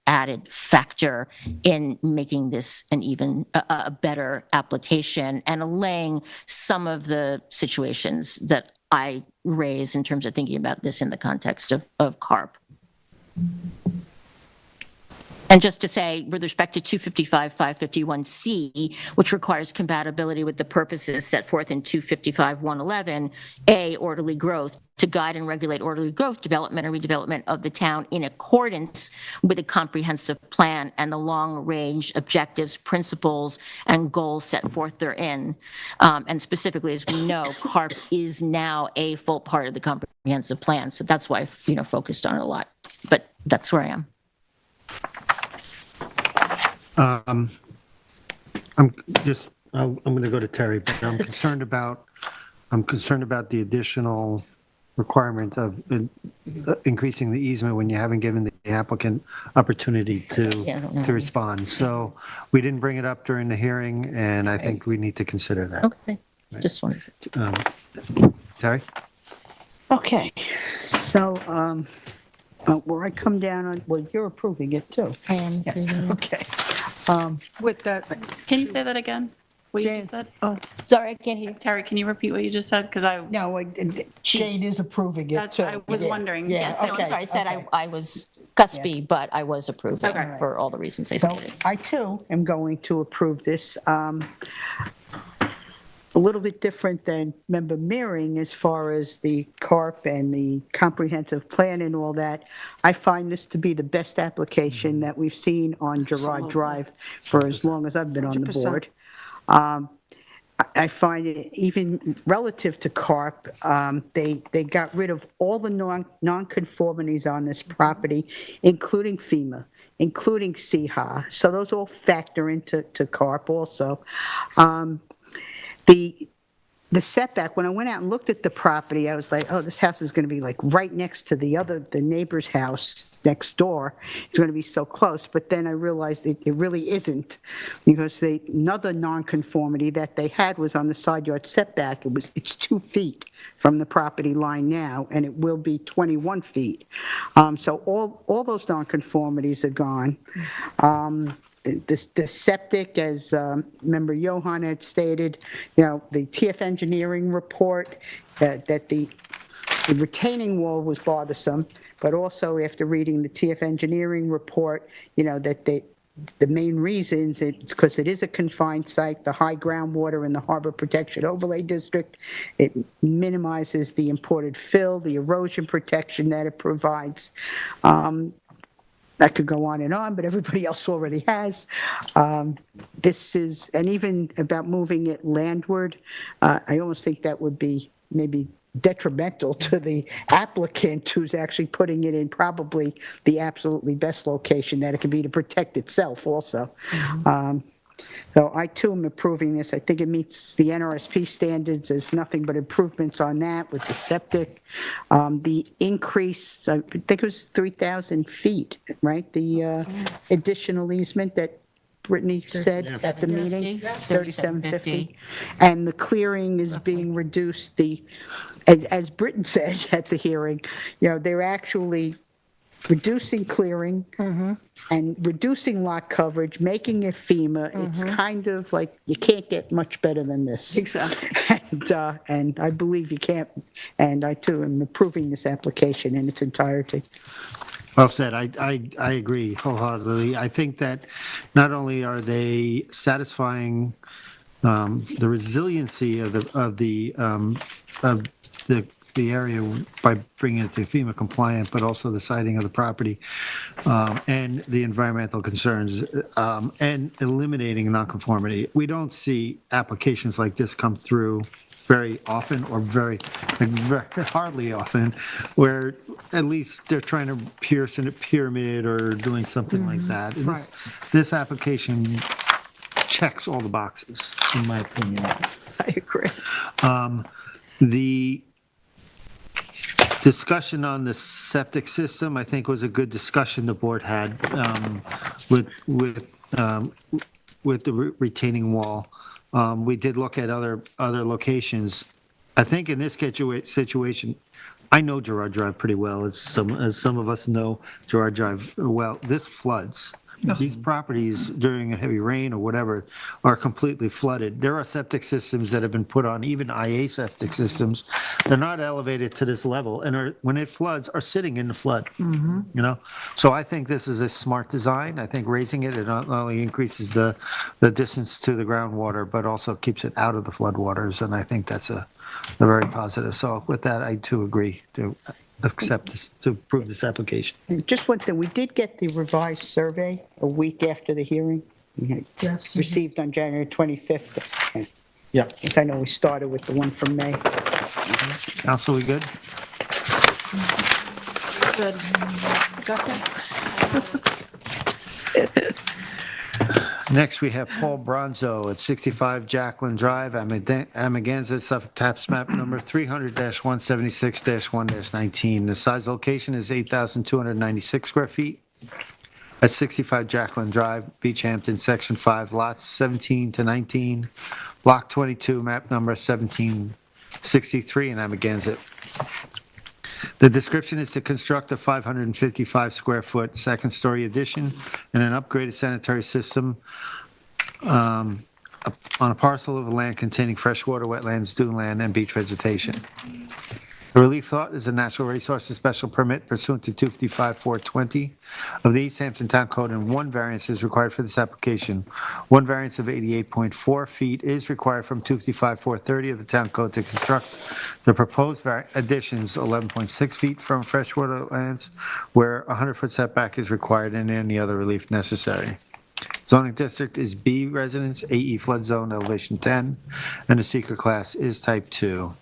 added factor in making this an even a better application and allaying some of the situations that I raise in terms of thinking about this in the context of CARP. And just to say, with respect to 255-551C, which requires compatibility with the purposes set forth in 255-111, A, orderly growth, to guide and regulate orderly growth, development, and redevelopment of the town in accordance with a comprehensive plan and the long-range objectives, principles, and goals set forth therein. And specifically, as we know, CARP is now a full part of the comprehensive plan. So that's why I've, focused on it a lot. But that's where I am. I'm going to go to Terry, but I'm concerned about the additional requirement of increasing the easement when you haven't given the applicant opportunity to respond. So we didn't bring it up during the hearing, and I think we need to consider that. Okay, just wanted. Terry? Okay, so where I come down on, well, you're approving it too. I am. Okay. With that, Can you say that again? What you just said? oh, Sorry, I can't hear. Terry, can you repeat what you just said? Because I, No, Jane is approving it that's, too. I was wondering. Yeah. Yes, no, okay, I'm sorry, I said okay. I was cuspy, but I was approving Okay. for all the reasons I So stated. I too am going to approve this. A little bit different than Member Meering as far as the CARP and the comprehensive plan and all that. I find this to be the best application that we've seen on Girard Drive for as long as I've been on the 100%. board. I find it even relative to carp, they got rid of all the nonconformities on this property, including FEMA, including CHA. So those all factor into carp also. The setback, when I went out and looked at the property, I was like, oh, this house is going to be like right next to the neighbor's house next door. It's going to be so close. But then I realized it really isn't, because another nonconformity that they had was on the side yard setback. It's 2 feet from the property line now, and it will be 21 feet. So all those nonconformities are gone. The septic, as Member Johan had stated, the TF engineering report, that the retaining wall was bothersome, but also after reading the TF engineering report, that the main reasons, it's because it is a confined site, the high groundwater in the Harbor Protection Overlay District. It minimizes the imported fill, the erosion protection that it provides. That could go on, but everybody else already has. This is, and even about moving it landward, I almost think that would be maybe detrimental to the applicant who's actually putting it in probably the absolutely best location that it can be to protect itself also. So I too am approving this. I think it meets the NRSP standards. There's nothing but improvements on that with the septic. The increase, I think it was 3,000 feet, right? The additional easement that Brittany said at the meeting, 3750. And the clearing is being reduced. As Britton said at the hearing, they're actually reducing clearing and reducing lot coverage, making it FEMA. It's kind of like you can't get much better than this. Exactly. And I believe you can't, and I too am approving this application in its entirety. Well said. I agree wholeheartedly. I think that not only are they satisfying the resiliency of the area by bringing it to FEMA compliant, but also the siting of the property and the environmental concerns and eliminating nonconformity. We don't see applications like this come through very often, or very hardly often, where at least they're trying to pierce in a pyramid or doing something like that. And this application checks all the boxes, in my opinion. I agree. The discussion on the septic system, I think, was a good discussion the board had with the retaining wall. We did look at other locations. I think in this situation, I know Gerard Drive pretty well, as some of us know Gerard Drive well. This floods. These properties during a heavy rain or whatever are completely flooded. There are septic systems that have been put on, even IA septic systems. They're not elevated to this level, and when it floods, are sitting in the flood. So I think this is a smart design. I think raising it not only increases the distance to the groundwater, but also keeps it out of the floodwaters, and I think that's a very positive. So with that, I too agree to accept this, to approve this application. Just one thing, we did get the revised survey a week after the hearing. It's received on January 25th. Yeah. Yes, I know we started with the one from May. Council, we good? Good. Got that? Next, we have Paul Bronzo at 65 Jacqueline Drive, Amagansett, Suffolk Tax Map number 300-176-1-19. The size location is 8,296 square feet at 65 Jacqueline Drive, Beach Hampton, Section 5, lots 17 to 19, Block 22, map number 1763 in Amagansett. The description is to construct a 555 square foot second story addition and an upgraded sanitary system on a parcel of land containing freshwater, wetlands, duneland, and beach vegetation. The relief sought is a natural resources special permit pursuant to 255-420 of the East Hampton Town Code, and one variance is required for this application. One variance of 88.4 feet is required from 255-430 of the Town Code to construct the proposed additions 11.6 feet from freshwater lands, where a 100-foot setback is required and any other relief necessary. Zoning district is B residence, AE flood zone, elevation 10, and the seeker class is type 2.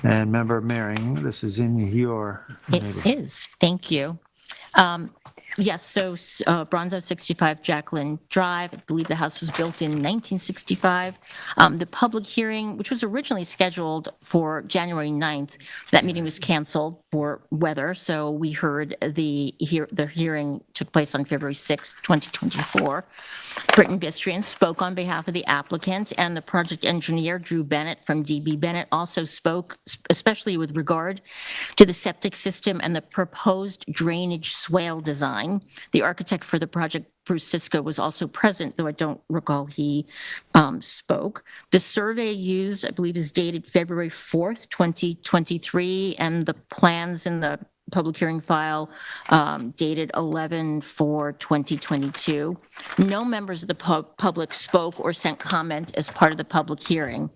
And Member Mehring, this is in your It is, thank you. Yes, so Bronzo 65 Jacqueline Drive, I believe the house was built in 1965. The public hearing, which was originally scheduled for January 9th, that meeting was canceled for weather, so we heard the hearing took place on February 6th, 2024. Britton Bistrian spoke on behalf of the applicant, and the project engineer, Drew Bennett from DB Bennett, also spoke, especially with regard to the septic system and the proposed drainage swale design. The architect for the project, Bruce Sisko, was also present, though I don't recall he spoke. The survey used, I believe, is dated February 4th, 2023, and the plans in the public hearing file dated 11/4/2022. No members of the public spoke or sent comment as part of the public hearing.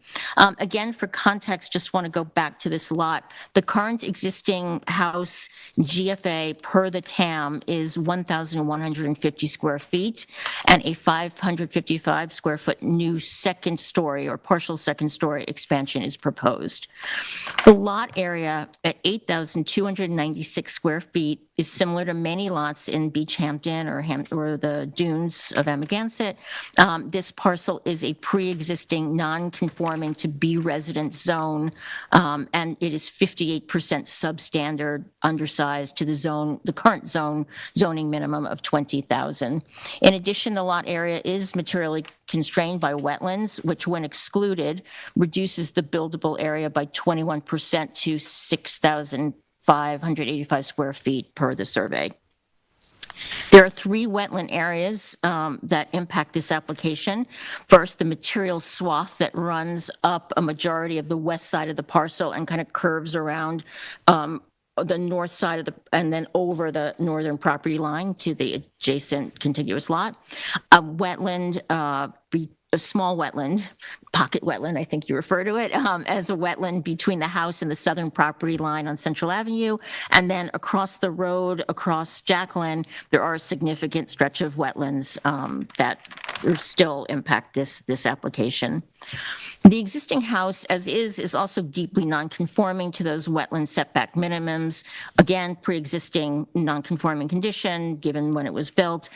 Again, for context, just want to go back to this lot. The current existing house GFA per the TAM is 1,150 square feet, and a 555 square foot new second story or partial second story expansion is proposed. The lot area at 8,296 square feet is similar to many lots in Beach Hampton or the dunes of Amagansett. This parcel is a pre-existing non-conforming to B residence zone, and it is 58% substandard, undersized to the current zoning minimum of 20,000. In addition, the lot area is materially constrained by wetlands, which when excluded, reduces the buildable area by 21% to 6,585 square feet per the survey. There are 3 wetland areas that impact this application. First, the material swath that runs up a majority of the west side of the parcel and kind of curves around the north side of and then over the northern property line to the adjacent contiguous lot. A wetland, a small wetland, pocket wetland, I think you refer to it, as a wetland between the house and the southern property line on Central Avenue. And then across the road, across Jacqueline, there are a significant stretch of wetlands that still impact this application. The existing house, as is also deeply non-conforming to those wetland setback minimums. Again, pre-existing non-conforming condition, given when it was built.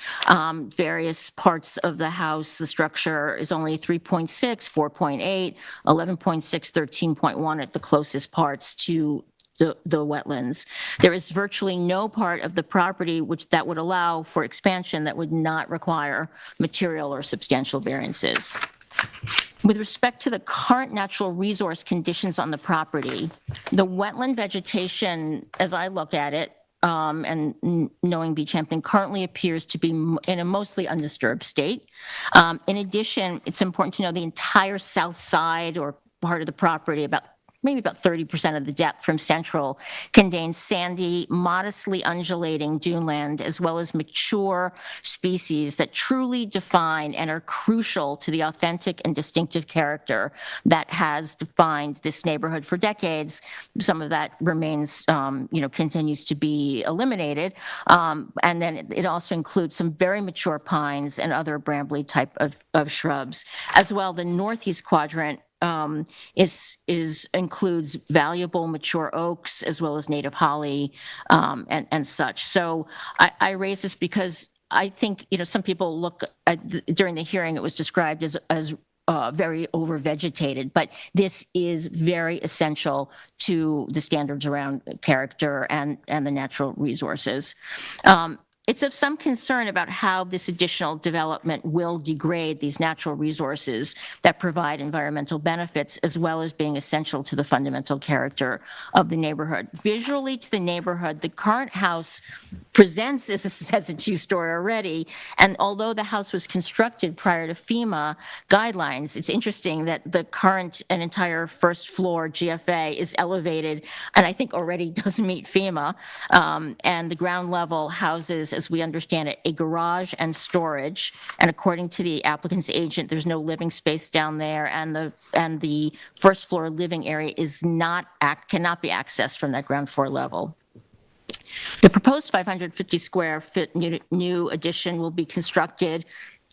Various parts of the house, the structure is only 3.6, 4.8, 11.6, 13.1 at the closest parts to the wetlands. There is virtually no part of the property that would allow for expansion that would not require material or substantial variances. With respect to the current natural resource conditions on the property, the wetland vegetation, as I look at it, and knowing Beach Hampton, currently appears to be in a mostly undisturbed state. In addition, it's important to know the entire south side or part of the property, maybe about 30% of the depth from central, contains sandy, modestly undulating duneland, as well as mature species that truly define and are crucial to the authentic and distinctive character that has defined this neighborhood for decades. Some of that remains, continues to be eliminated. And then it also includes some very mature pines and other brambly type of shrubs. As well, the northeast quadrant includes valuable mature oaks as well as native holly and such. So I raise this because I think some people look at during the hearing it was described as very overvegetated, but this is very essential to the standards around character and the natural resources. It's of some concern about how this additional development will degrade these natural resources that provide environmental benefits, as well as being essential to the fundamental character of the neighborhood. Visually to the neighborhood, the current house presents as a two-story already, and although the house was constructed prior to FEMA guidelines, it's interesting that the current and entire first floor GFA is elevated, and I think already does meet FEMA, and the ground level houses, as we understand it, a garage and storage. And according to the applicant's agent, there's no living space down there, and the first floor living area cannot be accessed from that ground floor level. The proposed 550 square foot new addition will be constructed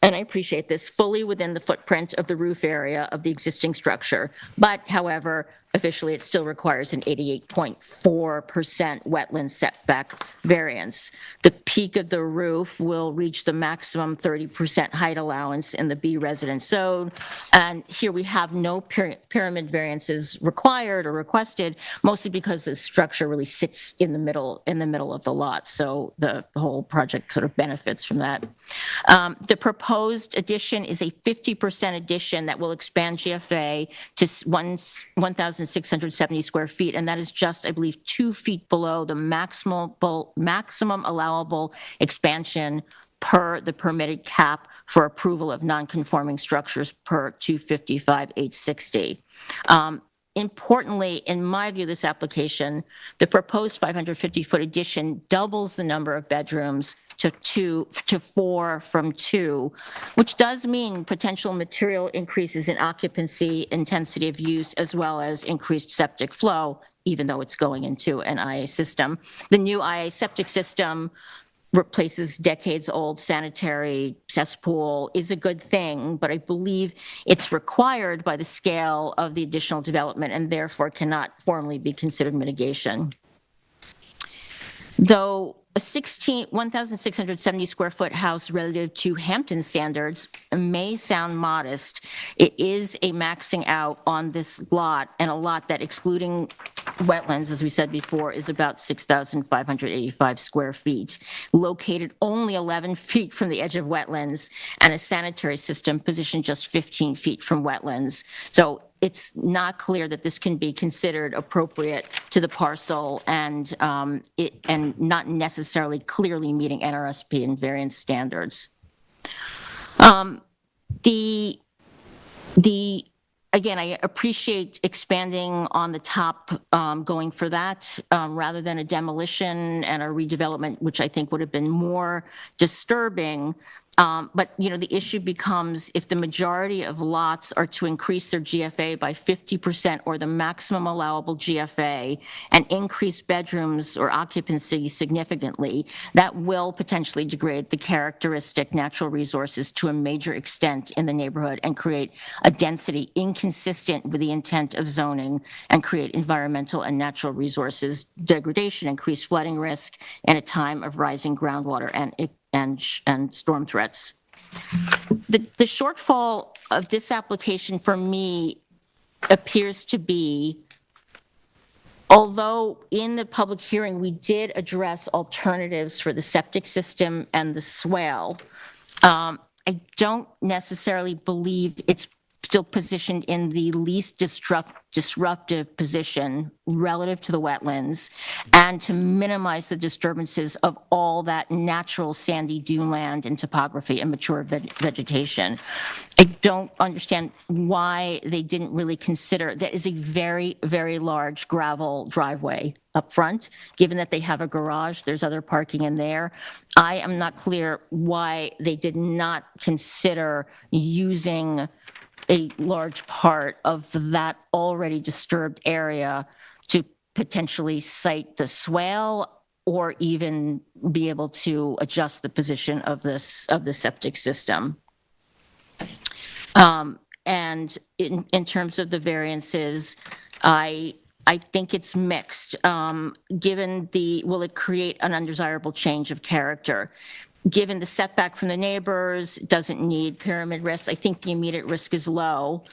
and I appreciate this, fully within the footprint of the roof area of the existing structure. But however, officially, it still requires an 88.4% wetland setback variance. The peak of the roof will reach the maximum 30% height allowance in the B residence zone. And here we have no pyramid variances required or requested, mostly because the structure really sits in the middle of the lot. So the whole project sort of benefits from that. The proposed addition is a 50% addition that will expand GFA to 1,670 square feet, and that is just, I believe, 2 feet below the maximum allowable expansion per the permitted cap for approval of non-conforming structures per 255-860. Importantly, in my view, this application, the proposed 550-foot addition doubles the number of bedrooms to 4 from 2, which does mean potential material increases in occupancy, intensity of use, as well as increased septic flow, even though it's going into an IA system. The new IA septic system replaces decades-old sanitary cesspool, is a good thing, but I believe it's required by the scale of the additional development and therefore cannot formally be considered mitigation. Though a 1,670 square foot house relative to Hampton standards may sound modest, it is a maxing out on this lot, and a lot that, excluding wetlands, as we said before, is about 6,585 square feet, located only 11 feet from the edge of wetlands, and a sanitary system positioned just 15 feet from wetlands. So it's not clear that this can be considered appropriate to the parcel, and not necessarily clearly meeting NRSP and variance standards. Again, I appreciate expanding on the top, going for that, rather than a demolition and a redevelopment, which I think would have been more disturbing. But, the issue becomes, if the majority of lots are to increase their GFA by 50% or the maximum allowable GFA and increase bedrooms or occupancy significantly, that will potentially degrade the characteristic natural resources to a major extent in the neighborhood and create a density inconsistent with the intent of zoning, and create environmental and natural resources degradation, increased flooding risk in a time of rising groundwater and storm threats. The shortfall of this application for me appears to be, although in the public hearing we did address alternatives for the septic system and the swale, I don't necessarily believe it's still positioned in the least disruptive position relative to the wetlands, and to minimize the disturbances of all that natural sandy dune land and topography and mature vegetation. I don't understand why they didn't really consider, that is a very, very large gravel driveway up front, given that they have a garage, there's other parking in there. I am not clear why they did not consider using a large part of that already disturbed area to potentially site the swale, or even be able to adjust the position of the septic system. And in terms of the variances, I think it's mixed. Given will it create an undesirable change of character? Given the setback from the neighbors, doesn't need pyramid risk, I think the immediate risk is low.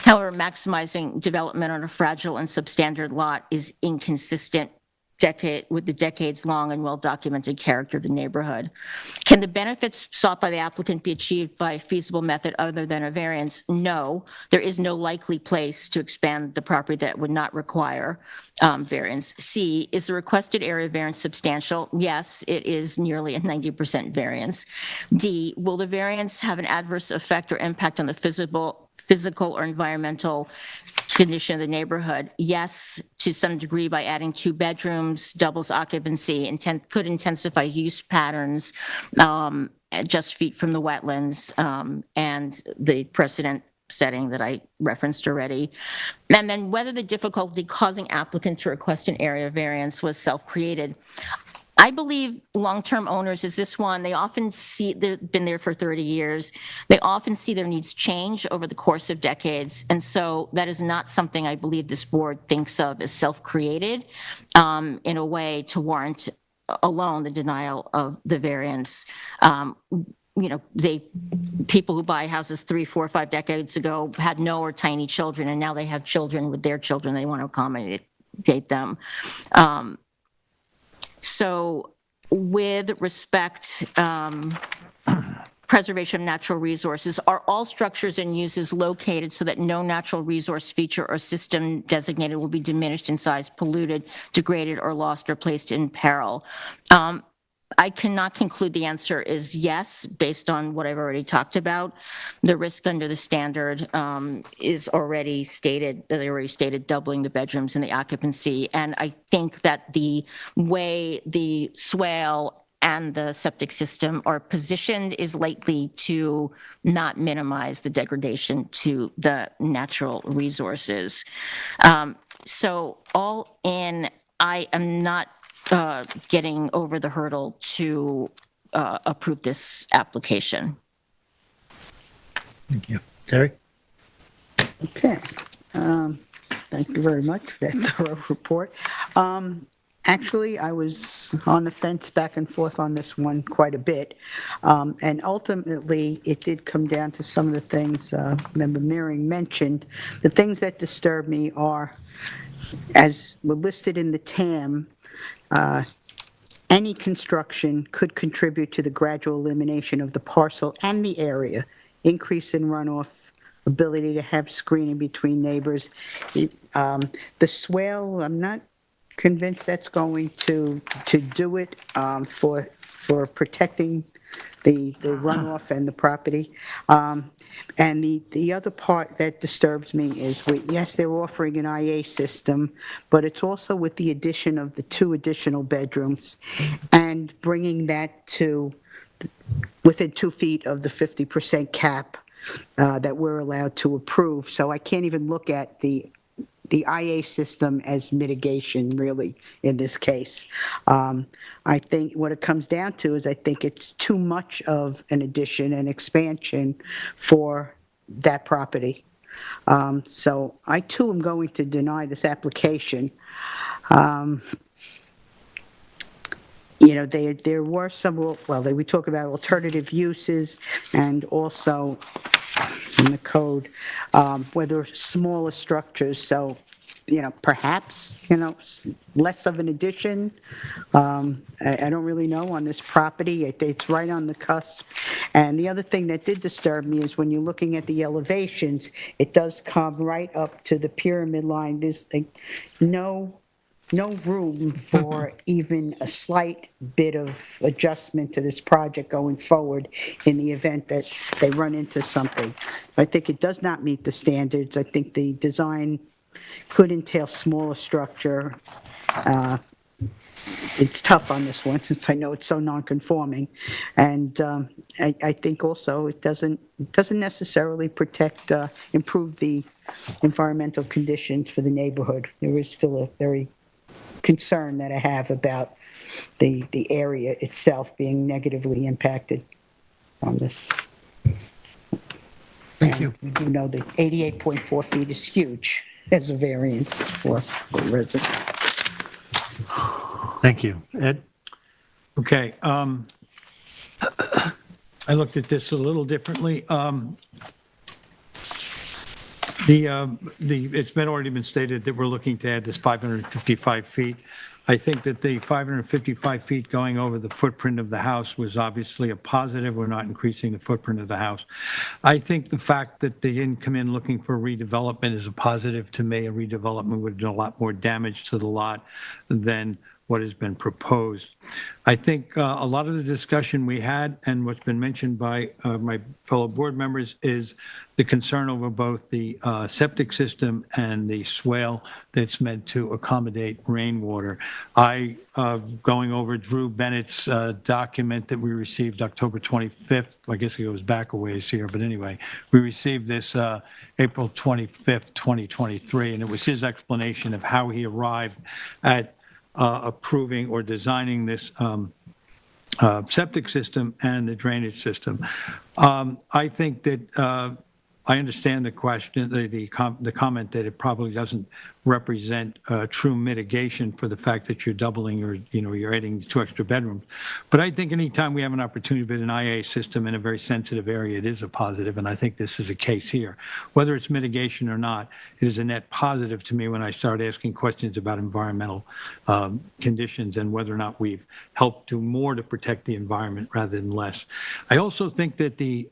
However, maximizing development on a fragile and substandard lot is inconsistent with the decades-long and well-documented character of the neighborhood. Can the benefits sought by the applicant be achieved by a feasible method other than a variance? No. There is no likely place to expand the property that would not require variance. C, is the requested area variance substantial? Yes, it is nearly a 90% variance. D, will the variance have an adverse effect or impact on the physical or environmental condition of the neighborhood? Yes, to some degree, by adding 2 bedrooms, doubles occupancy, could intensify use patterns just feet from the wetlands and the precedent setting that I referenced already. And then whether the difficulty causing applicant to request an area variance was self-created. I believe long-term owners is this one, they often see, they've been there for 30 years, they often see their needs change over the course of decades, and so that is not something I believe this board thinks of as self-created in a way to warrant alone the denial of the variance. You know, people who buy houses 3, 4, 5 decades ago had no or tiny children, and now they have children with their children. They want to accommodate them. So with respect, preservation of natural resources, are all structures and uses located so that no natural resource feature or system designated will be diminished in size, polluted, degraded, or lost or placed in peril? I cannot conclude the answer is yes, based on what I've already talked about. The risk under the standard is already stated, as I already stated, doubling the bedrooms and the occupancy. And I think that the way the swale and the septic system are positioned is likely to not minimize the degradation to the natural resources. So all in, I am not getting over the hurdle to approve this application. Thank you. Terry? Okay. Thank you very much for that thorough report. Actually, I was on the fence back and forth on this one quite a bit. And ultimately, it did come down to some of the things Member Meering mentioned. The things that disturb me are, as were listed in the TAM, any construction could contribute to the gradual elimination of the parcel and the area, increase in runoff, ability to have screening between neighbors. The swale, I'm not convinced that's going to do it for protecting the runoff and the property. And the other part that disturbs me is, yes, they're offering an IA system, but it's also with the addition of the 2 additional bedrooms and bringing that to within 2 feet of the 50% cap that we're allowed to approve. So I can't even look at the IA system as mitigation, really, in this case. I think what it comes down to is I think it's too much of an addition and expansion for that property. So I, too, am going to deny this application. You know, there were some, well, we talk about alternative uses and also in the code, whether smaller structures, so, you know, perhaps, you know, less of an addition. I don't really know on this property. It's right on the cusp. And the other thing that did disturb me is when you're looking at the elevations, it does come right up to the pyramid line. There's like no room for even a slight bit of adjustment to this project going forward in the event that they run into something. I think it does not meet the standards. I think the design could entail smaller structure. It's tough on this one since I know it's so non-conforming. And I think also it doesn't necessarily improve the environmental conditions for the neighborhood. There is still a very concern that I have about the area itself being negatively impacted on this. Thank you. We do know that 88.4 feet is huge as a variance for a resident. Thank you. Ed? Okay. I looked at this a little differently. It's already been stated that we're looking to add this 555 feet. I think that the 555 feet going over the footprint of the house was obviously a positive. We're not increasing the footprint of the house. I think the fact that they didn't come in looking for redevelopment is a positive to me. A redevelopment would do a lot more damage to the lot than what has been proposed. I think a lot of the discussion we had and what's been mentioned by my fellow board members is the concern over both the septic system and the swale that's meant to accommodate rainwater. Going over Drew Bennett's document that we received October 25th, I guess it goes back a ways here, but anyway, we received this April 25th, 2023, and it was his explanation of how he arrived at approving or designing this septic system and the drainage system. I think that I understand the question, the comment that it probably doesn't represent true mitigation for the fact that you're doubling or, you're adding 2 extra bedrooms. But I think anytime we have an opportunity to build an IA system in a very sensitive area, it is a positive, and I think this is a case here. Whether it's mitigation or not, it is a net positive to me when I start asking questions about environmental conditions and whether or not we've helped do more to protect the environment rather than less. I also think that the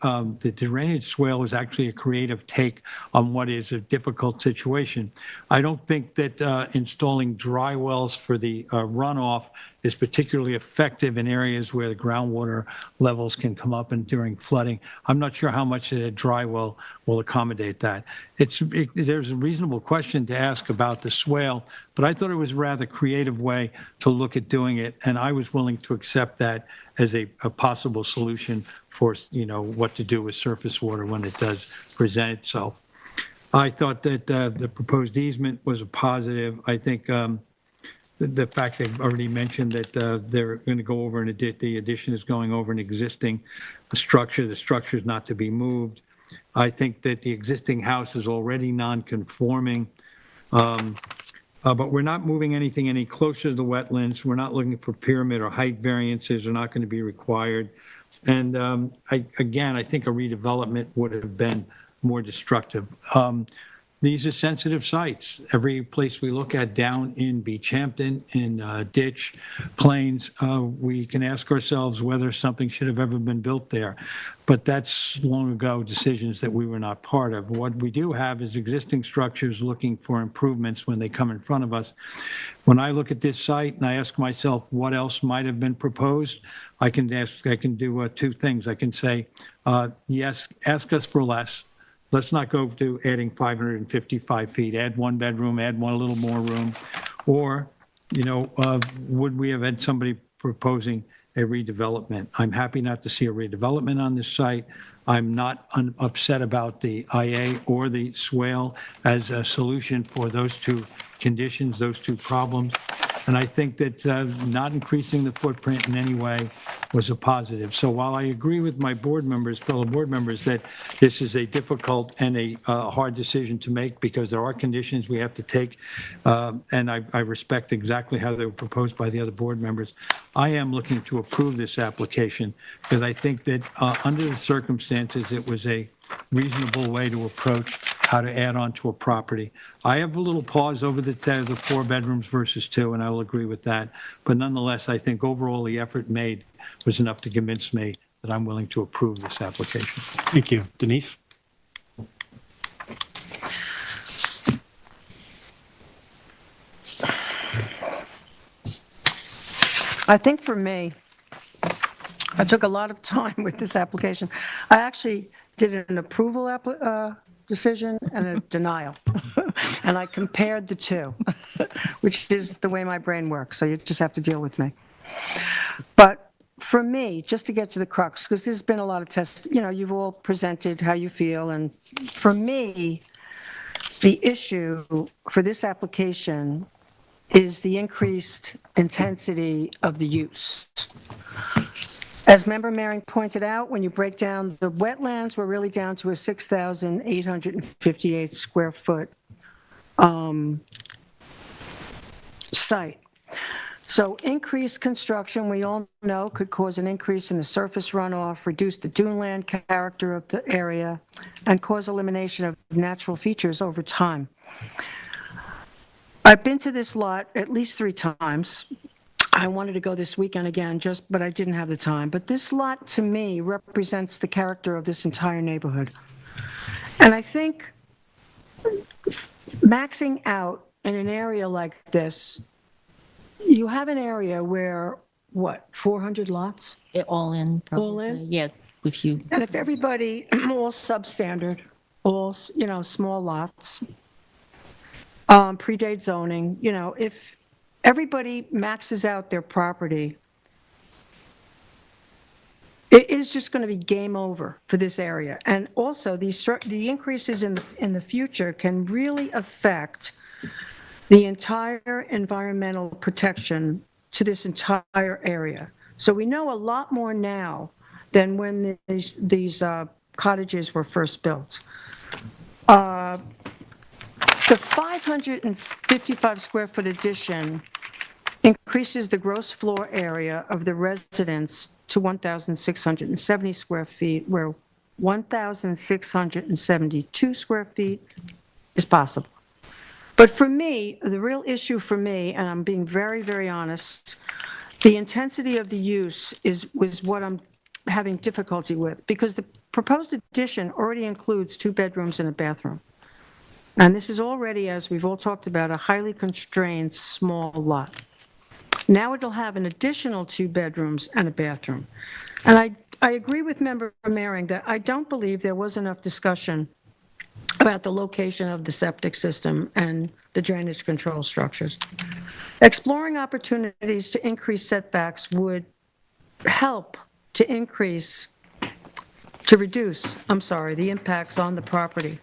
drainage swale is actually a creative take on what is a difficult situation. I don't think that installing dry wells for the runoff is particularly effective in areas where the groundwater levels can come up and during flooding. I'm not sure how much a dry well will accommodate that. There's a reasonable question to ask about the swale, but I thought it was a rather creative way to look at doing it, and I was willing to accept that as a possible solution for, what to do with surface water when it does present itself. I thought that the proposed easement was a positive. I think the fact I've already mentioned that they're going to go over and the addition is going over an existing structure. The structure is not to be moved. I think that the existing house is already non-conforming, but we're not moving anything any closer to the wetlands. We're not looking for pyramid or height variances are not going to be required. And I think a redevelopment would have been more destructive. These are sensitive sites. Every place we look at down in Beach Hampton, in Ditch, Plains, we can ask ourselves whether something should have ever been built there. But that's long ago decisions that we were not part of. What we do have is existing structures looking for improvements when they come in front of us. When I look at this site and I ask myself what else might have been proposed, I can do 2 things. I can say, yes, ask us for less. Let's not go to adding 555 feet, add 1 bedroom, add a little more room. Or, would we have had somebody proposing a redevelopment? I'm happy not to see a redevelopment on this site. I'm not upset about the IA or the swale as a solution for those 2 conditions, those 2 problems. And I think that not increasing the footprint in any way was a positive. So while I agree with my fellow board members, that this is a difficult and a hard decision to make because there are conditions we have to take, and I respect exactly how they were proposed by the other board members, I am looking to approve this application because I think that under the circumstances, it was a reasonable way to approach how to add on to a property. I have a little pause over the 4 bedrooms versus 2, and I will agree with that. But nonetheless, I think overall the effort made was enough to convince me that I'm willing to approve this application. Thank you. Denise? I think for me, I took a lot of time with this application. I actually did an approval decision and a denial. And I compared the 2, which is the way my brain works. So you just have to deal with me. But for me, just to get to the crux, because there's been a lot of tests, you've all presented how you feel. And for me, the issue for this application is the increased intensity of the use. As Member Mehring pointed out, when you break down the wetlands, we're really down to a 6,858 square foot site. So increased construction, we all know, could cause an increase in the surface runoff, reduce the duneland character of the area, and cause elimination of natural features over time. I've been to this lot at least 3 times. I wanted to go this weekend again, but I didn't have the time. But this lot, to me, represents the character of this entire neighborhood. And I think maxing out in an area like this, you have an area where, 400 lots? All in, probably. All in? Yeah, if you, And if everybody, all substandard, all, small lots, predate zoning, if everybody maxes out their property, it is just going to be game over for this area. And also, the increases in the future can really affect the entire environmental protection to this entire area. So we know a lot more now than when these cottages were first built. The 555 square foot addition increases the gross floor area of the residence to 1,670 square feet, where 1,672 square feet is possible. But for me, the real issue for me, and I'm being very, very honest, the intensity of the use was what I'm having difficulty with, because the proposed addition already includes 2 bedrooms and a bathroom. And this is already, as we've all talked about, a highly constrained small lot. Now it'll have an additional 2 bedrooms and a bathroom. And I agree with Member Mehring that I don't believe there was enough discussion about the location of the septic system and the drainage control structures. Exploring opportunities to increase setbacks would help to reduce the impacts on the property.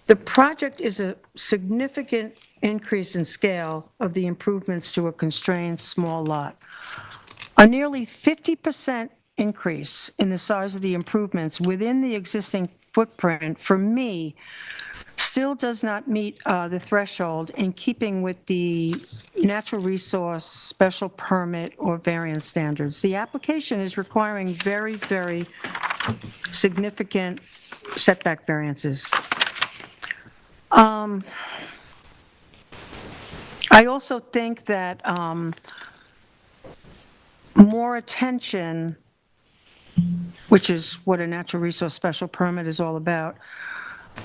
The project is a significant increase in scale of the improvements to a constrained small lot. A nearly 50% increase in the size of the improvements within the existing footprint, for me, still does not meet the threshold in keeping with the natural resource special permit or variance standards. The application is requiring very, very significant setback variances. I also think that more attention, which is what a natural resource special permit is all about,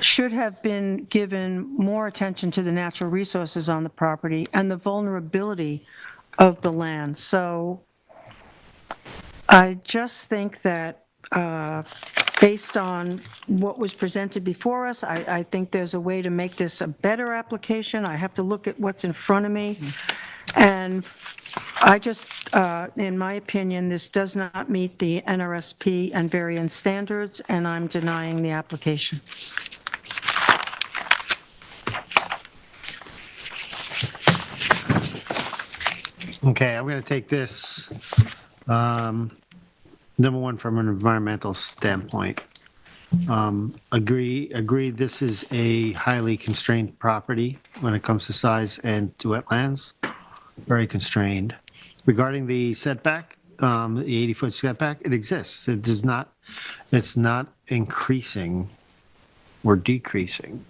should have been given more attention to the natural resources on the property and the vulnerability of the land. So I just think that based on what was presented before us, I think there's a way to make this a better application. I have to look at what's in front of me. And I just, in my opinion, this does not meet the NRSP and variance standards, and I'm denying the application. Okay, I'm going to take this, number one, from an environmental standpoint. Agree, this is a highly constrained property when it comes to size and to wetlands, very constrained. Regarding the setback, the 80-foot setback, it exists. It's not increasing or decreasing.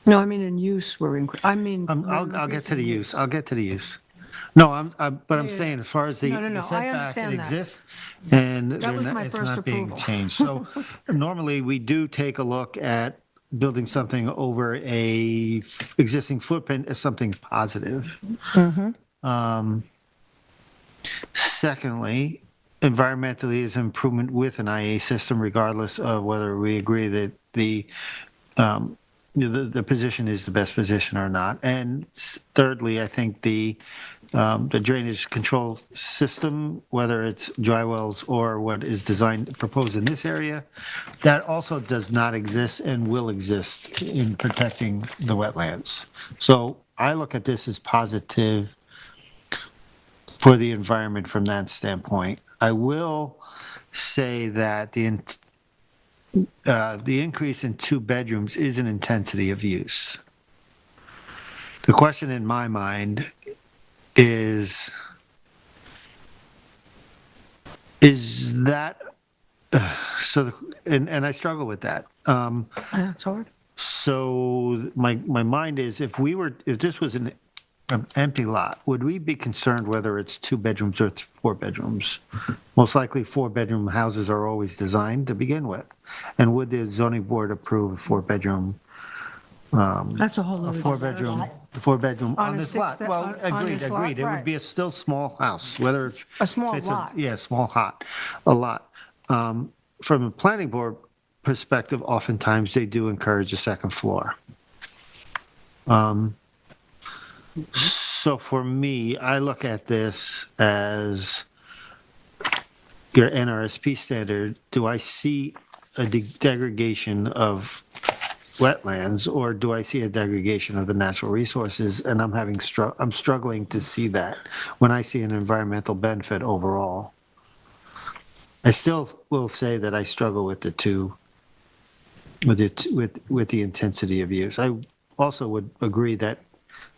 No, I mean in use, I'll get to the use. I'll get to the use. No, but I'm saying as far as the No, I setback, it understand that. exists, and was my it's first not being approval. changed. So normally, we do take a look at building something over a existing footprint as something positive. Secondly, environmentally is improvement with an IA system, regardless of whether we agree that the position is the best position or not. And thirdly, I think the drainage control system, whether it's dry wells or what is proposed in this area, that also does not exist and will exist in protecting the wetlands. So I look at this as positive for the environment from that standpoint. I will say that the increase in 2 bedrooms is an intensity of use. The question in my mind is that and I struggle with that. That's hard. So my mind is, if this was an empty lot, would we be concerned whether it's 2 bedrooms or 4 bedrooms? Most likely 4-bedroom houses are always designed to begin with. And would the zoning board approve a 4-bedroom? That's a whole other Four-bedroom On on a this lot? six- Well, on this lot, agreed. It would right. be a still small house, whether it's. A small it's lot. Yeah, a lot. From a planning board perspective, oftentimes they do encourage a second floor. So for me, I look at this as your NRSP standard. Do I see a degradation of wetlands, or do I see a degradation of the natural resources? And I'm struggling to see that when I see an environmental benefit overall. I still will say that I struggle with the two, with the intensity of use. I also would agree that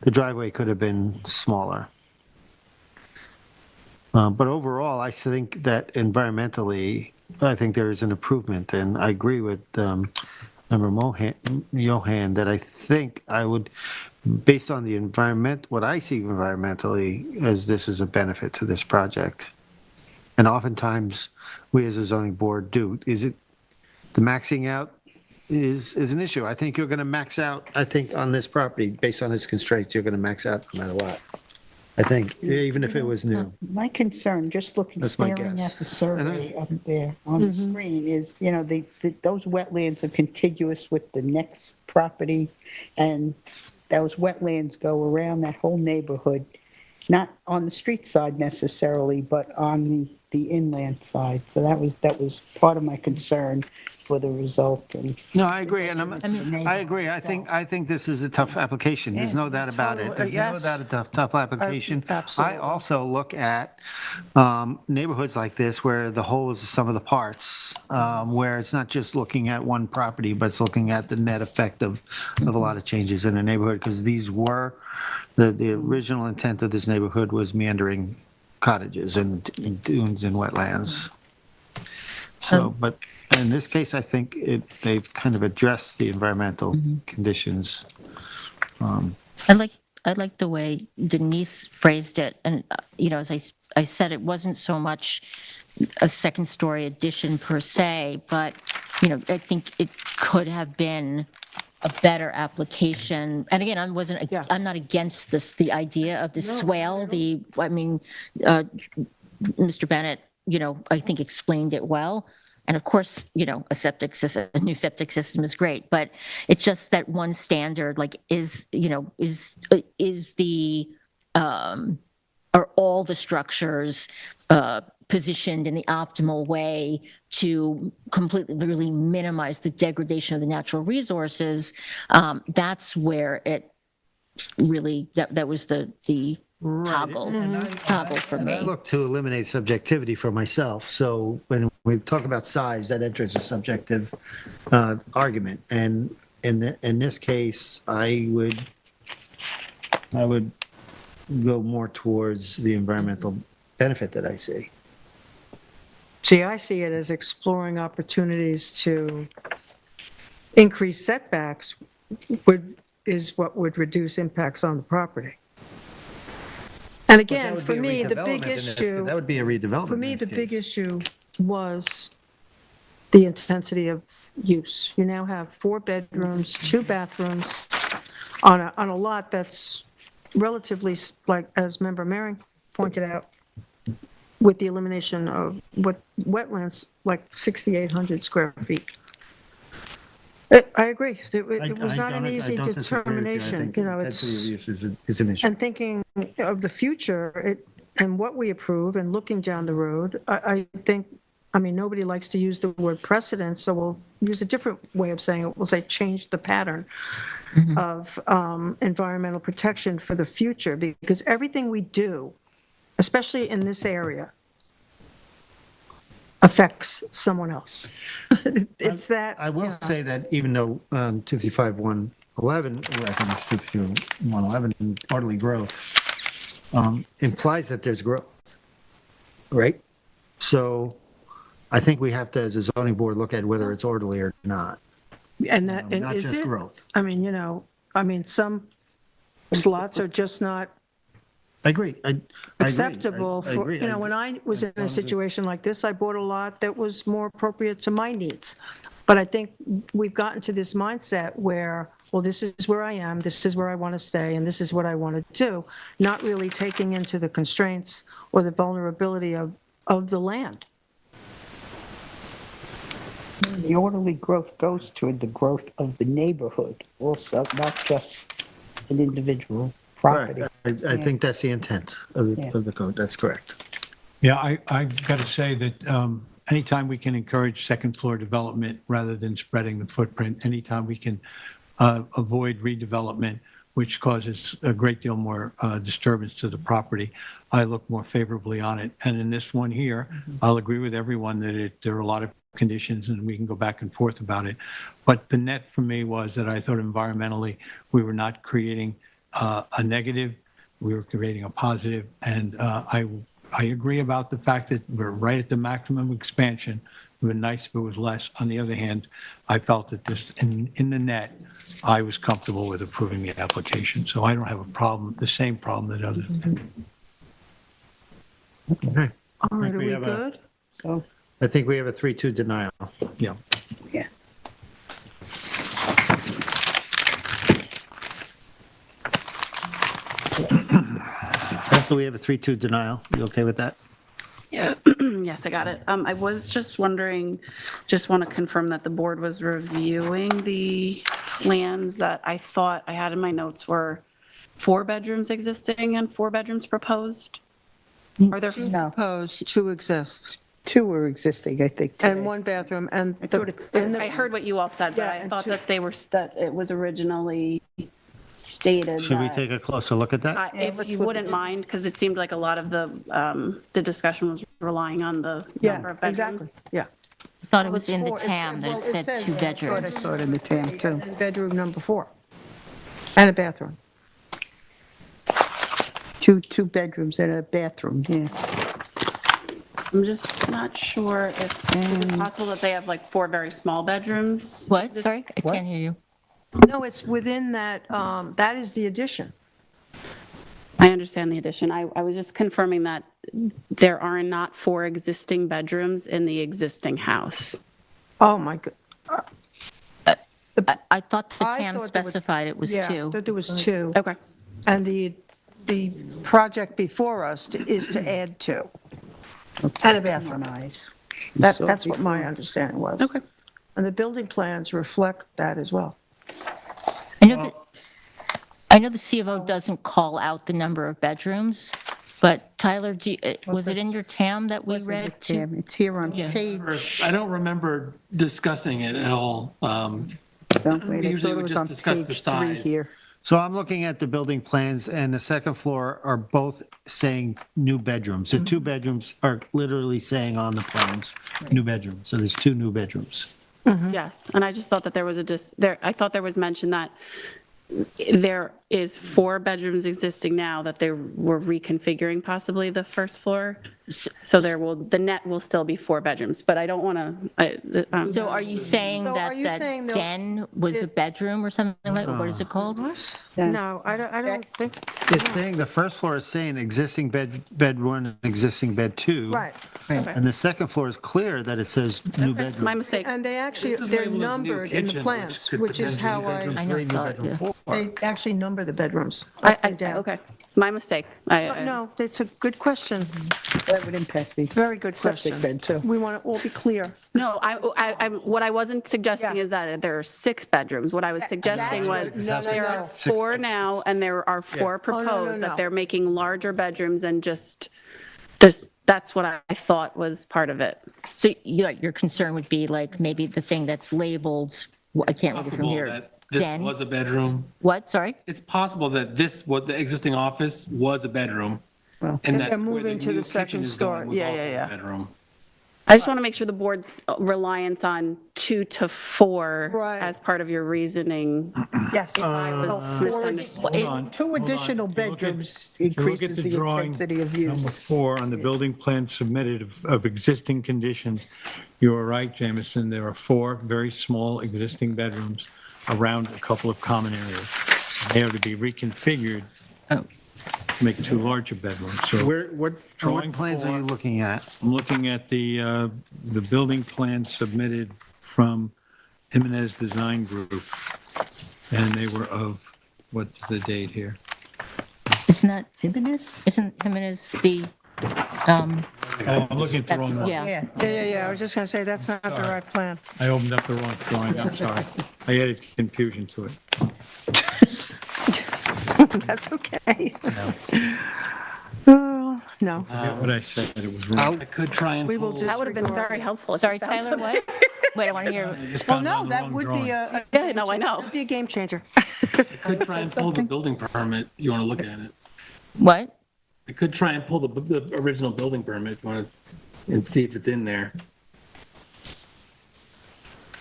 the driveway could have been smaller. But overall, I think that environmentally, I think there is an improvement, and I agree with Member Johan that I think I would, based on the environment, what I see environmentally, as this is a benefit to this project. And oftentimes, we as a zoning board do. Is it, the maxing out is an issue. I think you're going to max out, I think on this property, based on its constraints, you're going to max out no matter what. I think, even if it was new. My concern, just looking, That's my staring guess. at the survey up there on the screen is, those wetlands are contiguous with the next property, and those wetlands go around that whole neighborhood, not on the street side necessarily, but on the inland side. So that was part of my concern for the result. And No, I agree, and I agree. I think this is a tough application. There's no doubt about it. There's no Yes. doubt a tough application. Absolutely. I also look at neighborhoods like this where the whole is the sum of the parts, where it's not just looking at one property, but it's looking at the net effect of a lot of changes in the neighborhood, because these were, the original intent of this neighborhood was meandering cottages and dunes and wetlands. So, but in this case, I think they've kind of addressed the environmental conditions. I like the way Denise phrased it, and, as I said, it wasn't so much a second-story addition per se, but, I think it could have been a better application. And again, I'm not against this, the idea of the swale, Mr. Bennett, I think explained it well. And of course, a new septic system is great, but it's just that one standard, are all the structures positioned in the optimal way to completely really minimize the degradation of the natural resources? That's where it really, that was the toggle for me. I look to eliminate subjectivity for myself. So when we talk about size, that enters a subjective argument. And in this case, I would go more towards the environmental benefit that I see. See, I see it as exploring opportunities to increase setbacks is what would reduce impacts on the property. And again, for me, the big issue, That would be a redevelopment. for me, in the this big case. issue was the intensity of use. You now have 4 bedrooms, 2 bathrooms on a lot that's relatively, like, as Member Mering pointed out, with the elimination of wetlands, like 6,800 square feet. I agree. It was not an easy determination, Intensity of use is an issue. and thinking of the future, and what we approve, and looking down the road, I think, nobody likes to use the word precedent, so we'll use a different way of saying it. We'll say change the pattern of environmental protection for the future, because everything we do, especially in this area, affects someone else. It's that. I will say that even though 255-111, or I think it's 25111, orderly growth, implies that there's growth, right? So I think we have to, as a zoning board, look at whether it's orderly or not. And that, and Not is just it? growth. Some slots are just not I agree. I agree. acceptable I for, agree. when I was in a situation like this, I bought a lot that was more appropriate to my needs. But I think we've gotten to this mindset where, well, this is where I am, this is where I want to stay, and this is what I want to do, not really taking into the constraints or the vulnerability of the land. the orderly growth goes toward the growth of the neighborhood also, not just an individual property. Right. I think that's the intent of Yeah. the code. That's correct. Yeah, I've got to say that anytime we can encourage second floor development rather than spreading the footprint, anytime we can avoid redevelopment, which causes a great deal more disturbance to the property, I look more favorably on it. And in this one here, I'll agree with everyone that there are a lot of conditions and we can go back and forth about it. But the net for me was that I thought environmentally, we were not creating a negative, we were creating a positive. And I agree about the fact that we're right at the maximum expansion. It would be nice if it was less. On the other hand, I felt that this, in the net, I was comfortable with approving the application. So I don't have a problem, the same problem that others did. Okay. All right, are we we have a- good? So, I think we have a 3-2 denial. Yeah. yeah. So we have a 3-2 denial. You okay with that? Yeah, yes, I got it. I was just wondering, just want to confirm that the board was reviewing the plans that I thought I had in my notes were 4 bedrooms existing and 4 bedrooms proposed? Are there, No, Proposed to exist, 2 were existing, I think, today. and 1 bathroom, and thought it and the- I heard what you all said, but Yeah, I and thought two- that that it was originally stated Should we that. take a closer look at that? If let's you look wouldn't at it. mind, because it seemed like a lot of the discussion was relying on the number yeah, of bedrooms. exactly, yeah. I thought it Well, was it's in the four- it's- TAM that well, it it said says 2 that. I thought I bedrooms. saw it in the TAM, too. And bedroom number 4, and a bathroom. 2 bedrooms and a bathroom, yeah. I'm just not sure if, is it possible that they have like 4 very small bedrooms? What? Sorry, I can't hear you. No, it's within that, that is the addition. I understand the addition. I was just confirming that there are not 4 existing bedrooms in the existing house. Oh, my God. I thought the I TAM thought there was- specified it was Yeah, 2. that there was 2. Okay. And the project before us is to add 2. And a bathroom. Eyes. That's what my understanding was. Okay. And the building plans reflect that as well. I know the C of O doesn't call out the number of bedrooms, but Tyler, was it in your TAM that we read? TAM, it's here on Yeah. page, I don't remember discussing it at all. don't wait, I Usually thought we it was just on discuss the page 3 size. here. So I'm looking at the building plans, and the second floor are both saying new bedrooms. The 2 bedrooms are literally saying on the plans, new bedrooms. So there's 2 new bedrooms. Yes, and I just thought that there was I thought there was mention that there is 4 bedrooms existing now that they were reconfiguring possibly the first floor. So the net will still be 4 bedrooms, but I don't want to. So are you saying So are that you saying that the- den was a bedroom or something like, what is it called? No, I don't think, It's saying, the first floor is saying existing bed 1 and existing bed 2. right. And the second floor is clear that it says new bedroom. My mistake. And they actually, This is they're labeled as new numbered in the kitchen, plans, which which could is how I I, know, saw it, yeah. they actually number the bedrooms. up and down. Okay, my mistake. No, it's a good question, That would impact me. very good Septic question. bed, too. We want to all be clear. No, what I wasn't suggesting Yeah. is that there are 6 bedrooms. What I was suggesting was No, no, there no. are 4 now, and there are 4 no, proposed, no. that they're making larger bedrooms and just, this, that's what I thought was part of it. So your concern would be like maybe the thing that's labeled, I can't read it from Possible here. that this Den? was a bedroom. What, sorry? It's possible that what the existing office was a bedroom. And And that they're where moving to new the second kitchen is story. going was Yeah, also yeah, a yeah. bedroom. I just want to make sure the board's reliance on 2 to 4 Right. as part of your reasoning. Yes. I was misunderstanding. Hold on, 2 hold on. additional If you look at- bedrooms if you look at increases the drawing intensity of Number use. 4 on the building plan submitted of existing conditions, you are right, Jameson, there are 4 very small existing bedrooms around a couple of common areas. They are to be reconfigured Oh. to make 2 larger bedrooms. So What Drawing plans are you 4. looking at? I'm looking at the building plan submitted from Jimenez Design Group, and they were of, what's the date here? Isn't Jimenez? Jimenez the, Oh, I'm looking at the that's, wrong one. yeah. Yeah, I was just going to say, that's not the right plan. I opened up the wrong drawing, I'm sorry. I added confusion to it. That's okay. Oh, no. What I said, it was wrong. I could try and We will pull, That would have been disregard very it. helpful. if Sorry, you found Tyler, what? Wait, I want to hear. Well, no, that would be Yeah, no, I know. that'd be a game changer. I could try and pull the building permit. You want to look at it? What? I could try and pull the original building permit if you want to, and see if it's in there.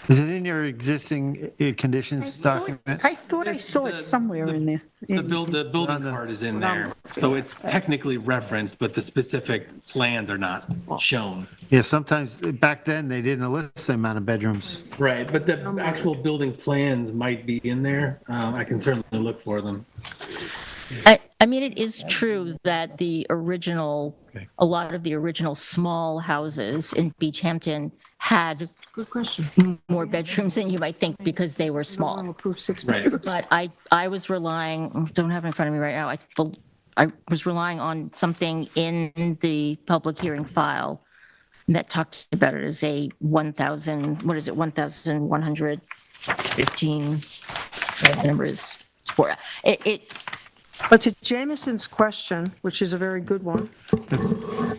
Is it in your existing conditions document? I thought I saw it somewhere in there. The building part is in there, so it's technically referenced, but the specific plans are not shown. Yeah, sometimes, back then, they didn't list the amount of bedrooms. Right, but the actual building plans might be in there. I can certainly look for them. I mean, it is true that the original, a lot of the original small houses in Beach Hampton had Good question. more bedrooms than you might think because they were small. Approve 6 Right. bedrooms. But I was relying, don't have it in front of me right now, I was relying on something in the public hearing file that talked about it as a 1,000, what is it, 1,115, whatever the number is for it. But to Jameson's question, which is a very good one,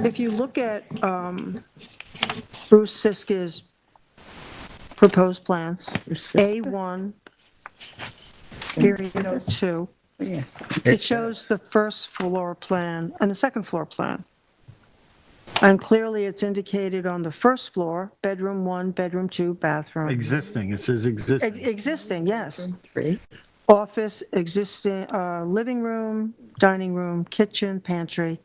if you look at Bruce Siska's proposed plans, A1, period 02, Yeah. it shows the first floor plan and the second floor plan. And clearly, it's indicated on the first floor, bedroom 1, bedroom 2, bathroom. Existing, it says existing. Existing, yes. 3. Office, existing, living room, dining room, kitchen, pantry.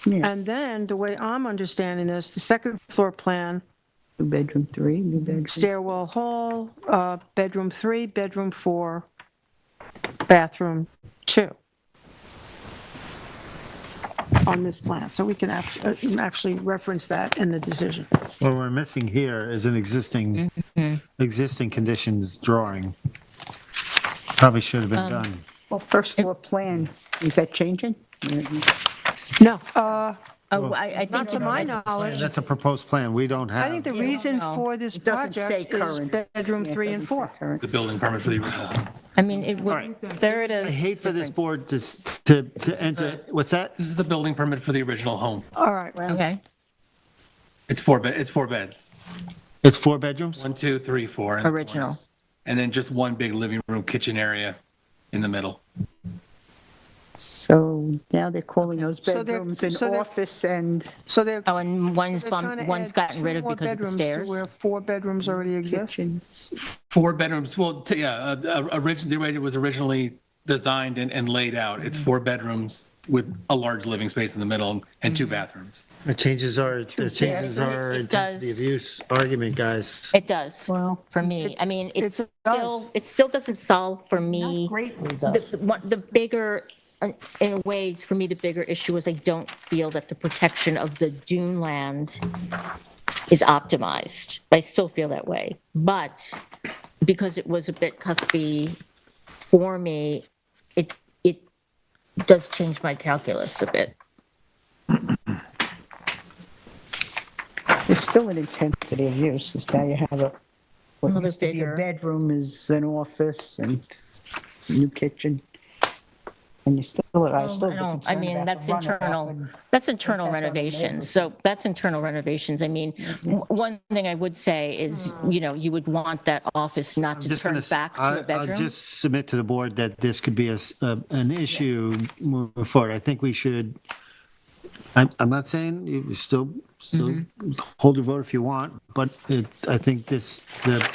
Yeah. And then, the way I'm understanding this, the second floor plan, 2 bedroom, 3, new bedroom. stairwell hall, bedroom 3, bedroom 4, bathroom 2. On this plan, so we can actually reference that in the decision. What we're missing here is an existing conditions drawing. Probably should have been done. Well, first floor plan, is that changing? No, Oh, I not to think, my knowledge. That's a proposed plan, we don't I think have. the reason for this It doesn't say project is current. bedroom Yeah, it 3 and doesn't say 4. current. The building permit for the original home. I mean, it All would, right, There it I is. hate for this board to enter, what's that? This is the building permit for the original home. All right, okay. It's four beds. It's 4 bedrooms? 1, 2, 3, 4. in the Original. corners. And then just one big living room, kitchen area in the middle. So now they're calling those So they're- bedrooms an so they're- office and, so they're. Oh, and one's they're trying bumped, to one's add gotten rid 2 of more because of the bedrooms to stairs. Where 4 bedrooms already exist. kitchens. 4 bedrooms, well, yeah, originally, the way it was originally designed and laid out, it's 4 bedrooms with a large living space in the middle and 2 bathrooms. It changes our intensity does. of use argument, guys. It does, Well, for me. I mean, it does. it still doesn't solve for me. greatly though. The bigger, in a way, for me, the bigger issue is I don't feel that the protection of the dune land is optimized. I still feel that way. But because it was a bit cuspy for me, it does change my calculus a bit. It's still an intensity of use, is now you have what Another used to be a bigger- bedroom is an office and new kitchen. And you still, I still. I don't, I mean, that's internal renovations. So that's internal renovations. I mean, one thing I would say is, you would want that office not to Just turn gonna- back to a I'll bedroom. just submit to the board that this could be an issue moving forward. I think we should, I'm not saying you still hold your vote if you want, but I think the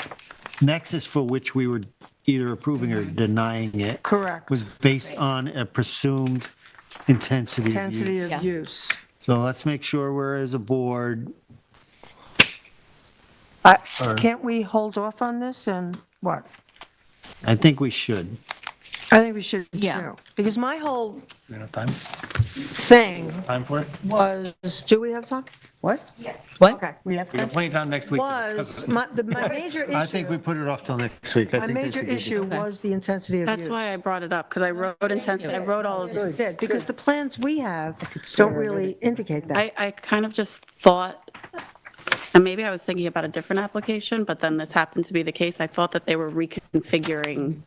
nexus for which we were either approving or denying it Correct. was based on a presumed intensity of Intensity use. of use. So let's make sure we're, as a board, Can't we hold off on this and what? I think we should. I think we should Yeah. too. Because my whole You have time? thing Time for it? was, do we have time? What? What? Okay. We have We have plenty of time next week. to discuss Was, it. my major issue. I think we put it off till next week. I My think they major should give issue you- was the intensity of use. That's why I brought it up, because I wrote intensity, I wrote all of It it. did, because the plans we have don't really indicate that. I kind of just thought, and maybe I was thinking about a different application, but then this happened to be the case. I thought that they were reconfiguring,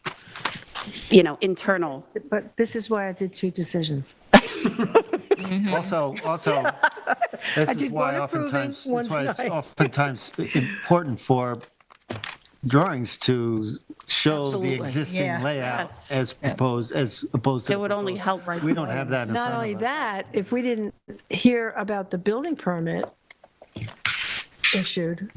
internal. But this is why I did 2 decisions. Also, this is did why one approving, oftentimes, one that's why it's denying. oftentimes important for drawings to show the Absolutely. existing Yeah. layout Yes. as opposed to. It would only help. We don't have that in Not front only of us. that, if we didn't hear about the building permit issued,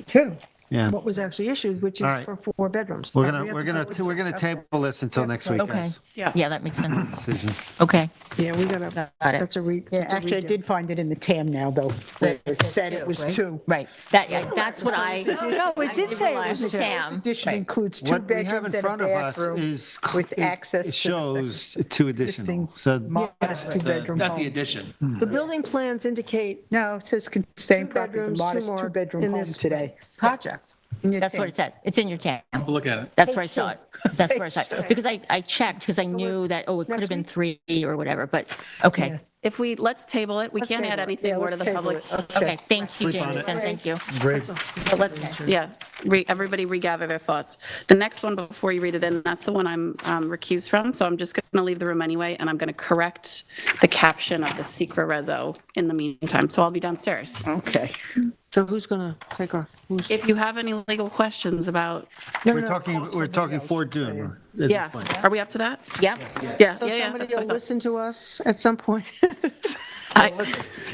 too, Yeah. what was actually issued, which All is right. for 4 bedrooms. We're We gonna, have we're to gonna, vote. we're gonna table this until next week, Okay. guys. Yeah, that makes sense. Decision. Okay. Yeah, we gotta, Got it. that's a read. Yeah, actually, I did find it in the TAM now, though, where it said it was Right? 2. Right. That, yeah, that's what I. No, it did say it was the 2. TAM. Addition Right. includes 2 What we have in bedrooms and a front of us bathroom is. with it- access It to the shows two additional, existing so. modest 2-bedroom That's the home. addition. The building plans indicate No, it says same 2 property, bedrooms, a 2 modest more 2-bedroom in home this today. project. In your That's what TAM. it said. It's in your TAM. Look at it. That's where I saw it. That's where I saw it. Because I checked, because I knew that, oh, it could have been 3 or whatever, but, okay. If let's table it. We can't add table it. anything Yeah, more to let's the table public. it. Okay, thank you, Sleep on it. Jameson, thank you. But let's, everybody regather their thoughts. The next one, before you read it in, that's the one I'm recused from, so I'm just going to leave the room anyway, and I'm going to correct the caption of the secret reso in the meantime, so I'll be downstairs. Okay. So who's gonna take our, who's? If you have any legal questions about, We're talking Fort Dune. at this yes, point. are we up to that? Yep. Yeah, So yeah, somebody that's what will I thought. listen to us at some point? I-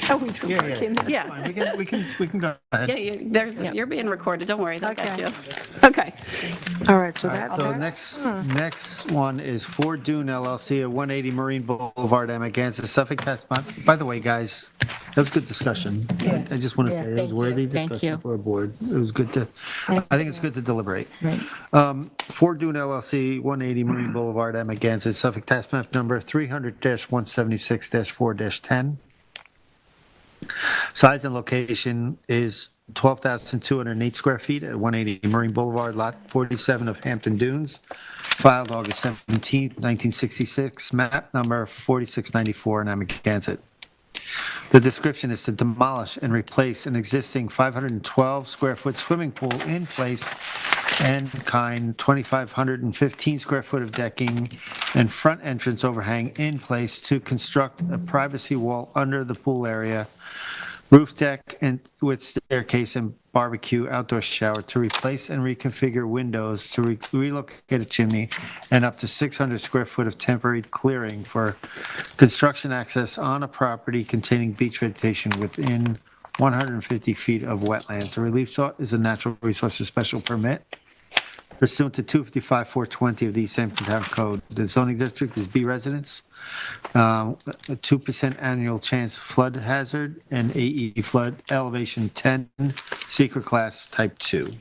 Are we doing Yeah, work in there? Yeah, Fine, we can go ahead. yeah, you're being recorded, don't worry, they'll catch Okay. you. Okay. All right, so All right, that, so next one is Fort Dune LLC at 180 Marine Boulevard, Amagansett, Suffolk. By the way, guys, that was good discussion. I just want to say it was Thank you. worthy Thank discussion you. for a board. It was good to, I think it's good to deliberate. Right. Fort Dune LLC, 180 Marine Boulevard, Amagansett, Suffolk, tax map number 300-176-4-10. Size and location is 12,208 square feet at 180 Marine Boulevard, Lot 47 of Hampton Dunes, filed August 17th, 1966, map number 4694 in Amagansett. The description is to demolish and replace an existing 512 square foot swimming pool in place and kind 2,515 square foot of decking and front entrance overhang in place to construct a privacy wall under the pool area, roof deck and with staircase and barbecue outdoor shower, to replace and reconfigure windows, to relocate a chimney, and up to 600 square foot of temporary clearing for construction access on a property containing beach vegetation within 150 feet of wetlands. The relief sought is a natural resources special permit pursuant to 255-420 of the East Hampton Town Code. The zoning district is B residence, a 2% annual chance of flood hazard, and AE flood elevation 10, secret class type 2.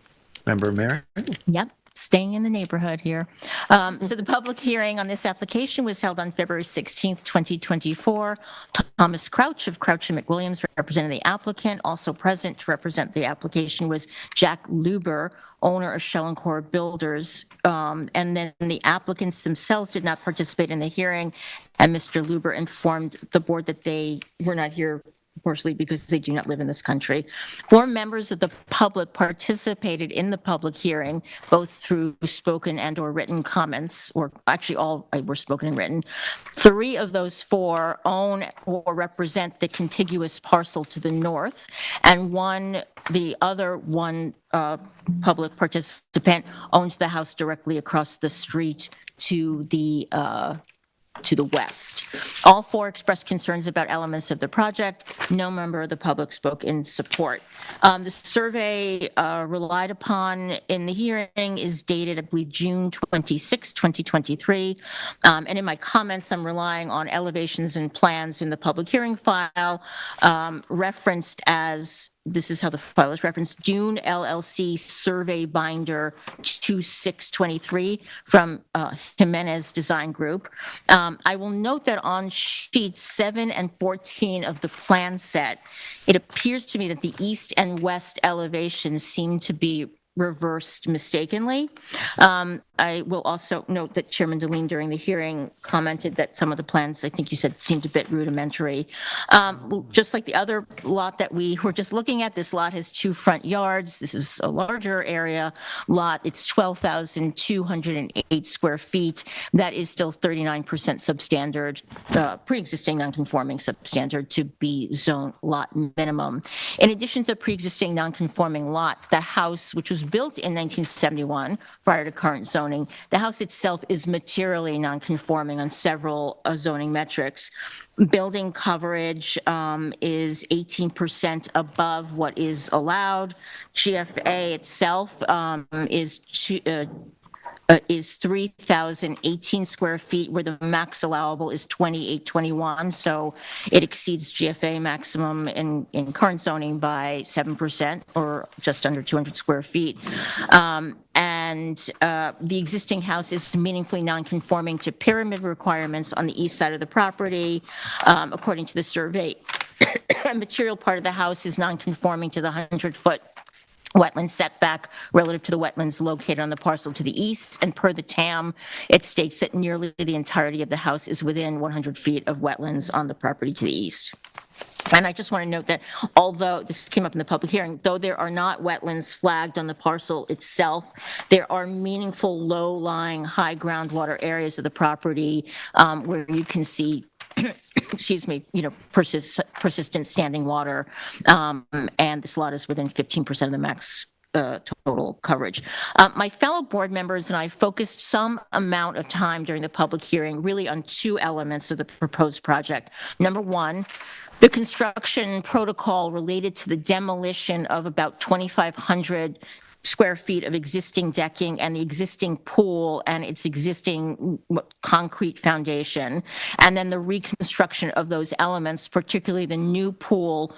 Member Mary? Yep, staying in the neighborhood here. So the public hearing on this application was held on February 16th, 2024. Thomas Crouch of Crouch and McWilliams represented the applicant. Also present to represent the application was Jack Luber, owner of Schellencore Builders. And then the applicants themselves did not participate in the hearing, and Mr. Luber informed the board that they were not here, unfortunately, because they do not live in this country. 4 members of the public participated in the public hearing, both through spoken and/or written comments, or actually all were spoken and written. 3 of those 4 own or represent the contiguous parcel to the north, and the other one public participant owns the house directly across the street to the west. All 4 expressed concerns about elements of the project. No member of the public spoke in support. The survey relied upon in the hearing is dated, I believe, June 26, 2023. And in my comments, I'm relying on elevations and plans in the public hearing file, referenced as, this is how the file is referenced, Dune LLC Survey Binder 2623 from Jimenez Design Group. I will note that on sheets 7 and 14 of the plan set, it appears to me that the east and west elevations seem to be reversed mistakenly. I will also note that Chairman Deline during the hearing commented that some of the plans, I think you said, seemed a bit rudimentary. Well, just like the other lot that we were just looking at, this lot has 2 front yards. This is a larger area lot. It's 12,208 square feet. That is still 39% substandard, pre-existing non-conforming substandard to be zone lot minimum. In addition to the pre-existing non-conforming lot, the house, which was built in 1971 prior to current zoning, the house itself is materially non-conforming on several zoning metrics. Building coverage is 18% above what is allowed. GFA itself is 3,018 square feet, where the max allowable is 2,821. So it exceeds GFA maximum in current zoning by 7%, or just under 200 square feet. The existing house is meaningfully non-conforming to pyramid requirements on the east side of the property, according to the survey. A material part of the house is non-conforming to the 100-foot wetland setback relative to the wetlands located on the parcel to the east, and per the TAM, it states that nearly the entirety of the house is within 100 feet of wetlands on the property to the east. And I just want to note that although this came up in the public hearing, though there are not wetlands flagged on the parcel itself, there are meaningful low-lying, high groundwater areas of the property where you can see excuse me, persistent standing water, and this lot is within 15% of the max total coverage. My fellow board members and I focused some amount of time during the public hearing really on 2 elements of the proposed project. Number 1, the construction protocol related to the demolition of about 2,500 square feet of existing decking and the existing pool and its existing concrete foundation, and then the reconstruction of those elements, particularly the new pool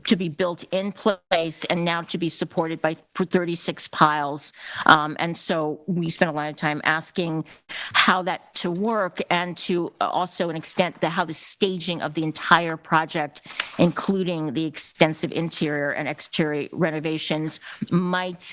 to be built in place and now to be supported by 36 piles. And so we spent a lot of time asking how that to work, and to also an extent how the staging of the entire project, including the extensive interior and exterior renovations, might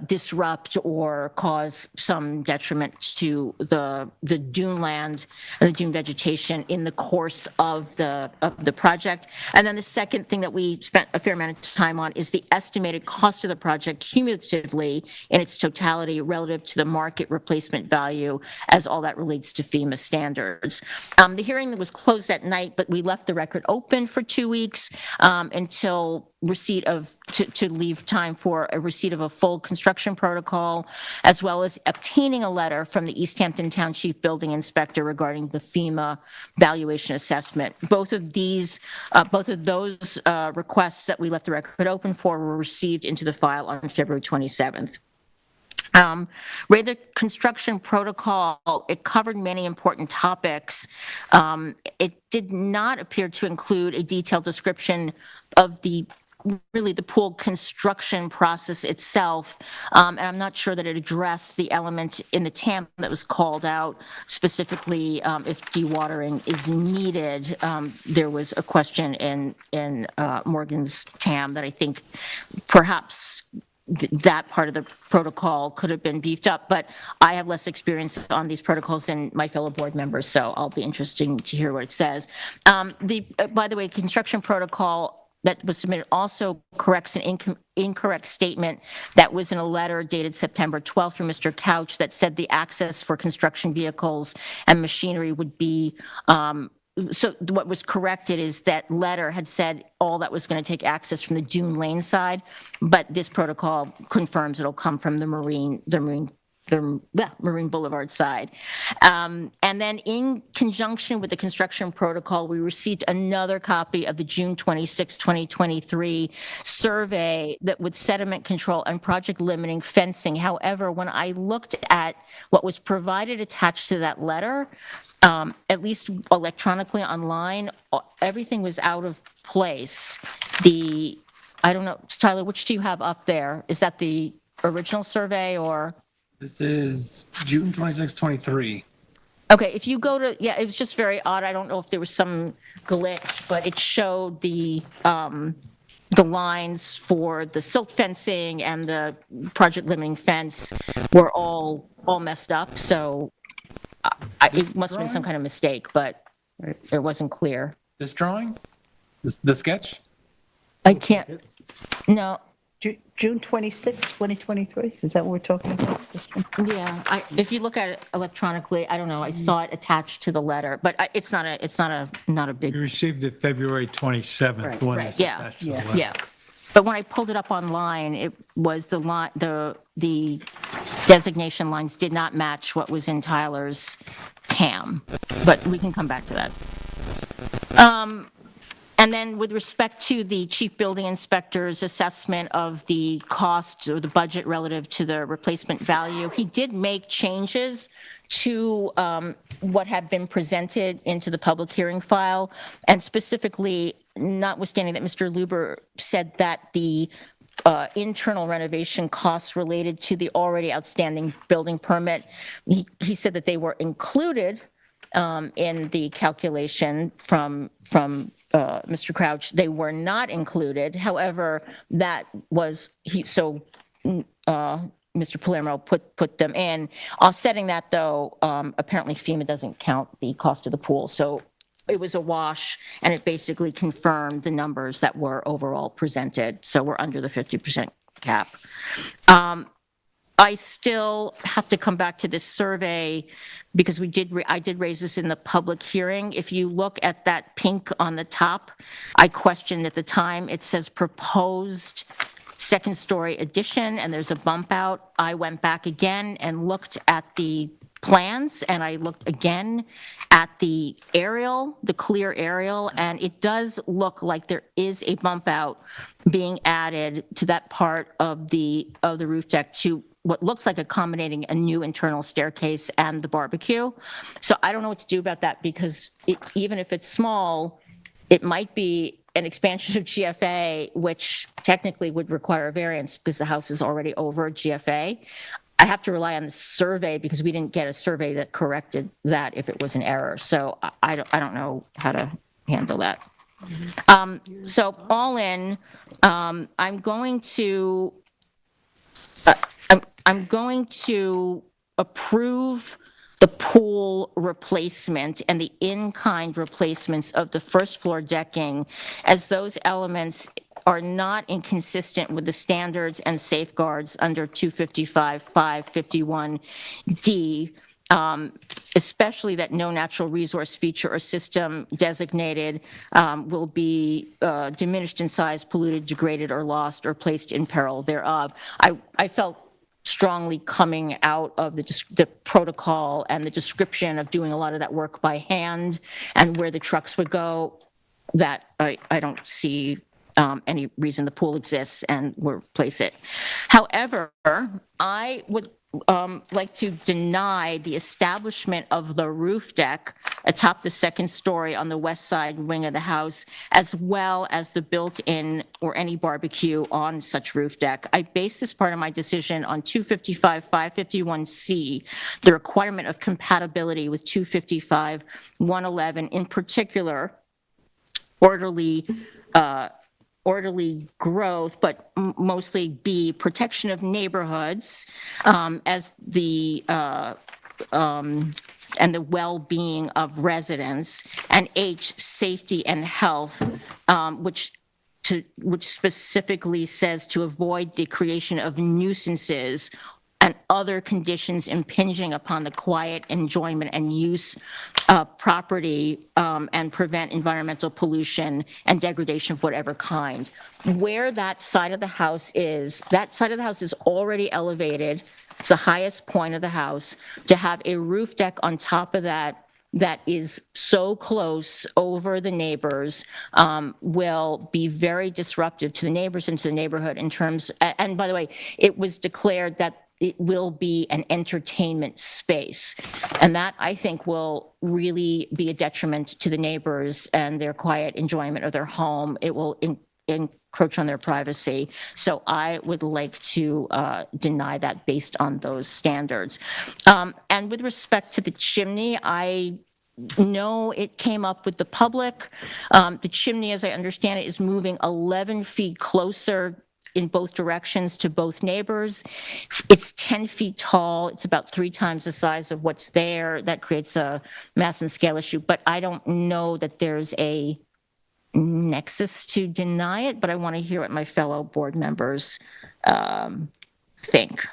disrupt or cause some detriment to the dune land and the dune vegetation in the course of the project. And then the second thing that we spent a fair amount of time on is the estimated cost of the project cumulatively in its totality relative to the market replacement value, as all that relates to FEMA standards. The hearing was closed that night, but we left the record open for 2 weeks until receipt of, to leave time for a receipt of a full construction protocol, as well as obtaining a letter from the East Hampton Town Chief Building Inspector regarding the FEMA valuation assessment. Both of those requests that we left the record open for were received into the file on February 27th. The construction protocol, it covered many important topics. It did not appear to include a detailed description of the pool construction process itself, and I'm not sure that it addressed the element in the TAM that was called out, specifically if dewatering is needed. There was a question in Morgan's TAM that I think perhaps that part of the protocol could have been beefed up, but I have less experience on these protocols than my fellow board members, so I'll be interested to hear what it says. By the way, construction protocol that was submitted also corrects an incorrect statement that was in a letter dated September 12th from Mr. Couch that said the access for construction vehicles and machinery would be, so what was corrected is that letter had said all that was going to take access from the Dune Lane side, but this protocol confirms it'll come from the Marine Boulevard side. And then in conjunction with the construction protocol, we received another copy of the June 26, 2023 survey that would sediment control and project limiting fencing. However, when I looked at what was provided attached to that letter, at least electronically online, everything was out of place. I don't know, Tyler, which do you have up there? Is that the original survey or? This is June 26, 23. Okay, if you go to, yeah, it was just very odd. I don't know if there was some glitch, but it showed the the lines for the silt fencing and the project limiting fence were all messed up, so it must have been some kind of mistake, but it wasn't clear. This drawing? The sketch? I can't, no, June 26, 2023, is that what we're talking about? This one? yeah, if you look at it electronically, I don't know, I saw it attached to the letter, but it's not a big. We received it February 27th. the one Right, that's yeah, attached to the letter. yeah. But when I pulled it up online, it was the designation lines did not match what was in Tyler's TAM, but we can come back to that. And then with respect to the chief building inspector's assessment of the costs or the budget relative to the replacement value, he did make changes to what had been presented into the public hearing file, and specifically, notwithstanding that Mr. Luber said that the internal renovation costs related to the already outstanding building permit, he said that they were included in the calculation from Mr. Crouch. They were not included. However, that was, Mr. Palermo put them in. Offsetting that, though, apparently FEMA doesn't count the cost of the pool. So it was a wash, and it basically confirmed the numbers that were overall presented. So we're under the 50% cap. I still have to come back to this survey because I did raise this in the public hearing. If you look at that pink on the top, I questioned at the time, it says proposed second story addition, and there's a bump out. I went back again and looked at the plans, and I looked again at the aerial, the clear aerial, and it does look like there is a bump out being added to that part of the roof deck to what looks like accommodating a new internal staircase and the barbecue. So I don't know what to do about that, because even if it's small, it might be an expansion of GFA, which technically would require a variance because the house is already over GFA. I have to rely on the survey because we didn't get a survey that corrected that if it was an error. So I don't know how to handle that. So all in, I'm going to approve the pool replacement and the in-kind replacements of the first floor decking, as those elements are not inconsistent with the standards and safeguards under 255-551D, especially that no natural resource feature or system designated will be diminished in size, polluted, degraded, or lost, or placed in peril thereof. I felt strongly coming out of the protocol and the description of doing a lot of that work by hand and where the trucks would go, that I don't see any reason the pool exists and we'll replace it. However, I would like to deny the establishment of the roof deck atop the second story on the west side wing of the house, as well as the built-in or any barbecue on such roof deck. I base this part of my decision on 255-551C, the requirement of compatibility with 255-111, in particular, orderly growth, but mostly B, protection of neighborhoods, as the and the well-being of residents, and H, safety and health, which specifically says to avoid the creation of nuisances and other conditions impinging upon the quiet enjoyment and use of property, and prevent environmental pollution and degradation of whatever kind. Where that side of the house is already elevated. It's the highest point of the house. To have a roof deck on top of that is so close over the neighbors will be very disruptive to the neighbors and to the neighborhood in terms, and by the way, it was declared that it will be an entertainment space. And that, I think, will really be a detriment to the neighbors and their quiet enjoyment of their home. It will encroach on their privacy. So I would like to deny that based on those standards. And with respect to the chimney, I no, it came up with the public. The chimney, as I understand it, is moving 11 feet closer in both directions to both neighbors. It's 10 feet tall. It's about 3 times the size of what's there. That creates a mass and scale issue, but I don't know that there's a nexus to deny it, but I want to hear what my fellow board members think.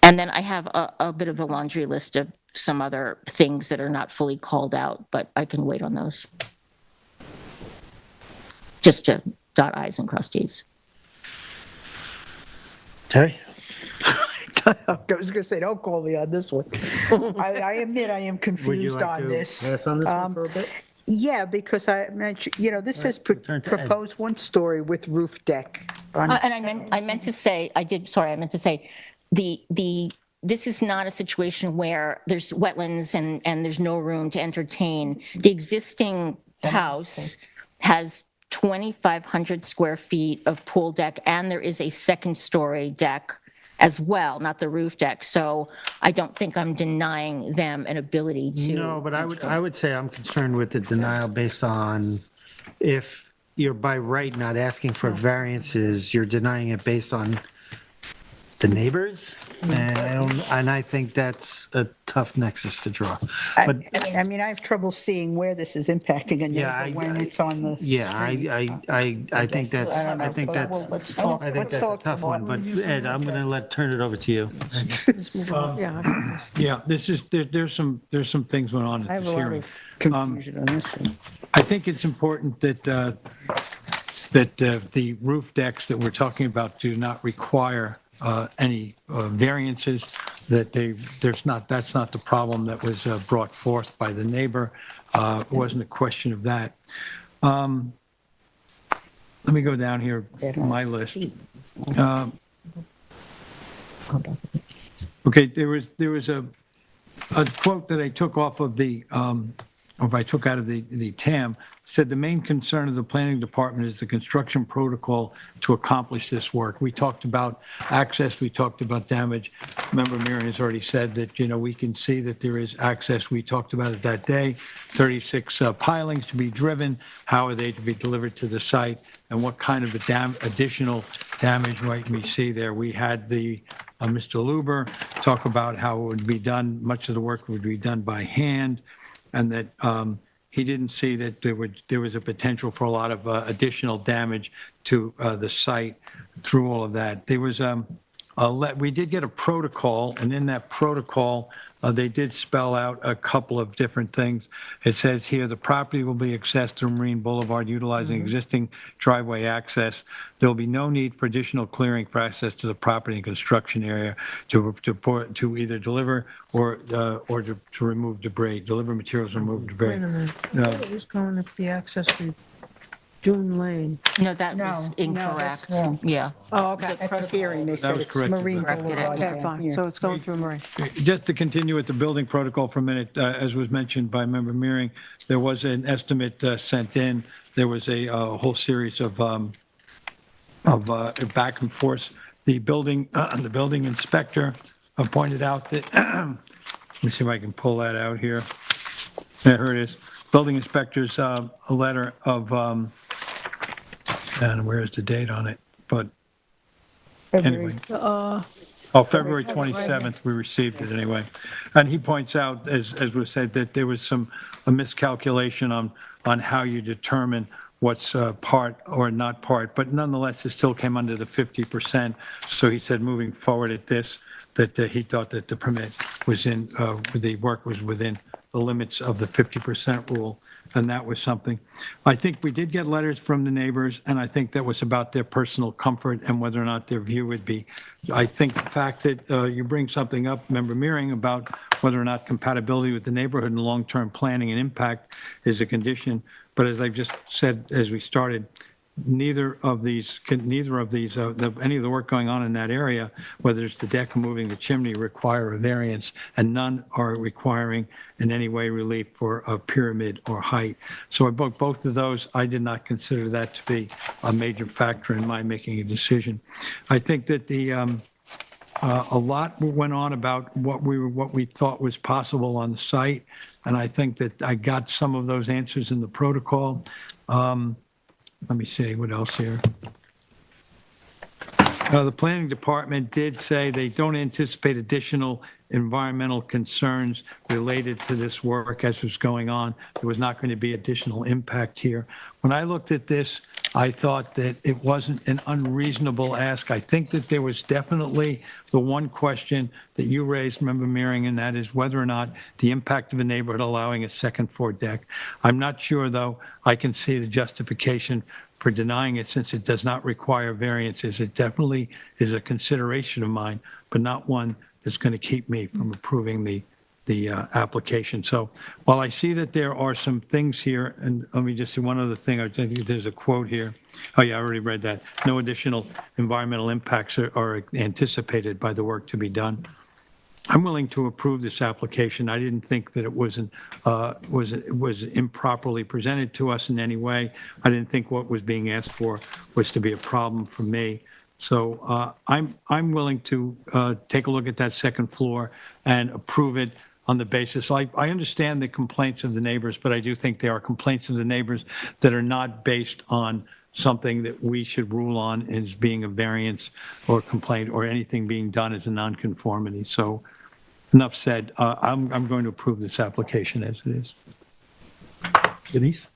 And then I have a bit of a laundry list of some other things that are not fully called out, but I can wait on those. Just to dot i's and cross t's. Terry? I was going to say, don't call me on this one. I admit I am Would you confused like on to this. pass on this one for a bit? Yeah, because I mentioned, this says return to Ed. proposed one-story with roof deck. And I meant to say, I meant to say, this is not a situation where there's wetlands and there's no room to entertain. The existing house has 2,500 square feet of pool deck, and there is a second-story deck as well, not the roof deck. So I don't think I'm denying them an ability to. No, but I would say I'm concerned with the denial based on if you're by right not asking for variances, you're denying it based on the neighbors. And I think that's a tough nexus to draw. But I mean, I have trouble seeing where this is impacting a Yeah, neighbor when it's on the street. yeah, I think that's, I don't know, I think so that's, let's talk- I think let's that's a talk tough some one, more. but Ed, I'm going to turn it over to you. Yeah, I got this. Yeah, there's some things going on I at have a this lot hearing. of confusion on this one. I think it's important that the roof decks that we're talking about do not require any variances, that's not the problem that was brought forth by the neighbor. It wasn't a question of that. Let me go down here, my list. Okay, there was a quote that I took off of I took out of the TAM, said the main concern of the planning department is the construction protocol to accomplish this work. We talked about access, we talked about damage. Member Miriam has already said that, we can see that there is access. We talked about it that day, 36 pilings to be driven. How are they to be delivered to the site? And what kind of additional damage might we see there? We had Mr. Luber talk about how it would be done, much of the work would be done by hand, and that he didn't see that there was a potential for a lot of additional damage to the site through all of that. There was we did get a protocol, and in that protocol, they did spell out a couple of different things. It says here, the property will be accessed through Marine Boulevard utilizing existing driveway access. There'll be no need for additional clearing for access to the property and construction area to either deliver or to remove debris, deliver materials, remove debris. Wait a minute. Who's going up the access to Dune Lane? No, that was No, incorrect. that's wrong. Yeah. Oh, okay. At the hearing, they said was it's corrected. Marine Corrected it. Boulevard. Okay, down fine. here. So it's going through Marie. Just to continue with the building protocol for a minute, as was mentioned by Member Mearing, there was an estimate sent in. There was a whole series of back and forth. The building inspector pointed out that, let me see if I can pull that out here. Yeah, here it is. Building inspector's a letter of, and where's the date on it? But anyway. February 27th, we received it anyway. And he points out, as was said, that there was a miscalculation on how you determine what's part or not part, but nonetheless, it still came under the 50%. So he said, moving forward at this, that he thought that the permit was the work was within the limits of the 50% rule. And that was something. I think we did get letters from the neighbors, and I think that was about their personal comfort and whether or not their view would be. I think the fact that you bring something up, Member Mearing, about whether or not compatibility with the neighborhood and long-term planning and impact is a condition. But as I've just said, as we started, any of the work going on in that area, whether it's the deck or moving the chimney, require a variance, and none are requiring in any way relief for a pyramid or height. So both of those, I did not consider that to be a major factor in my making a decision. I think that A lot went on about what we thought was possible on the site, and I think that I got some of those answers in the protocol. Let me see, what else here? The planning department did say they don't anticipate additional environmental concerns related to this work as was going on. There was not going to be additional impact here. When I looked at this, I thought that it wasn't an unreasonable ask. I think that there was definitely the one question that you raised, Member Mearing, and that is whether or not the impact of a neighborhood allowing a second floor deck. I'm not sure, though, I can see the justification for denying it since it does not require variances. It definitely is a consideration of mine, but not one that's going to keep me from approving the application. So while I see that there are some things here, and let me just say one other thing. I think there's a quote here. Oh, yeah, I already read that. No additional environmental impacts are anticipated by the work to be done. I'm willing to approve this application. I didn't think that it was improperly presented to us in any way. I didn't think what was being asked for was to be a problem for me. So I'm willing to take a look at that second floor and approve it on the basis. I understand the complaints of the neighbors, but I do think there are complaints of the neighbors that are not based on something that we should rule on as being a variance or complaint or anything being done as a nonconformity. So enough said. I'm going to approve this application as it is. Denise?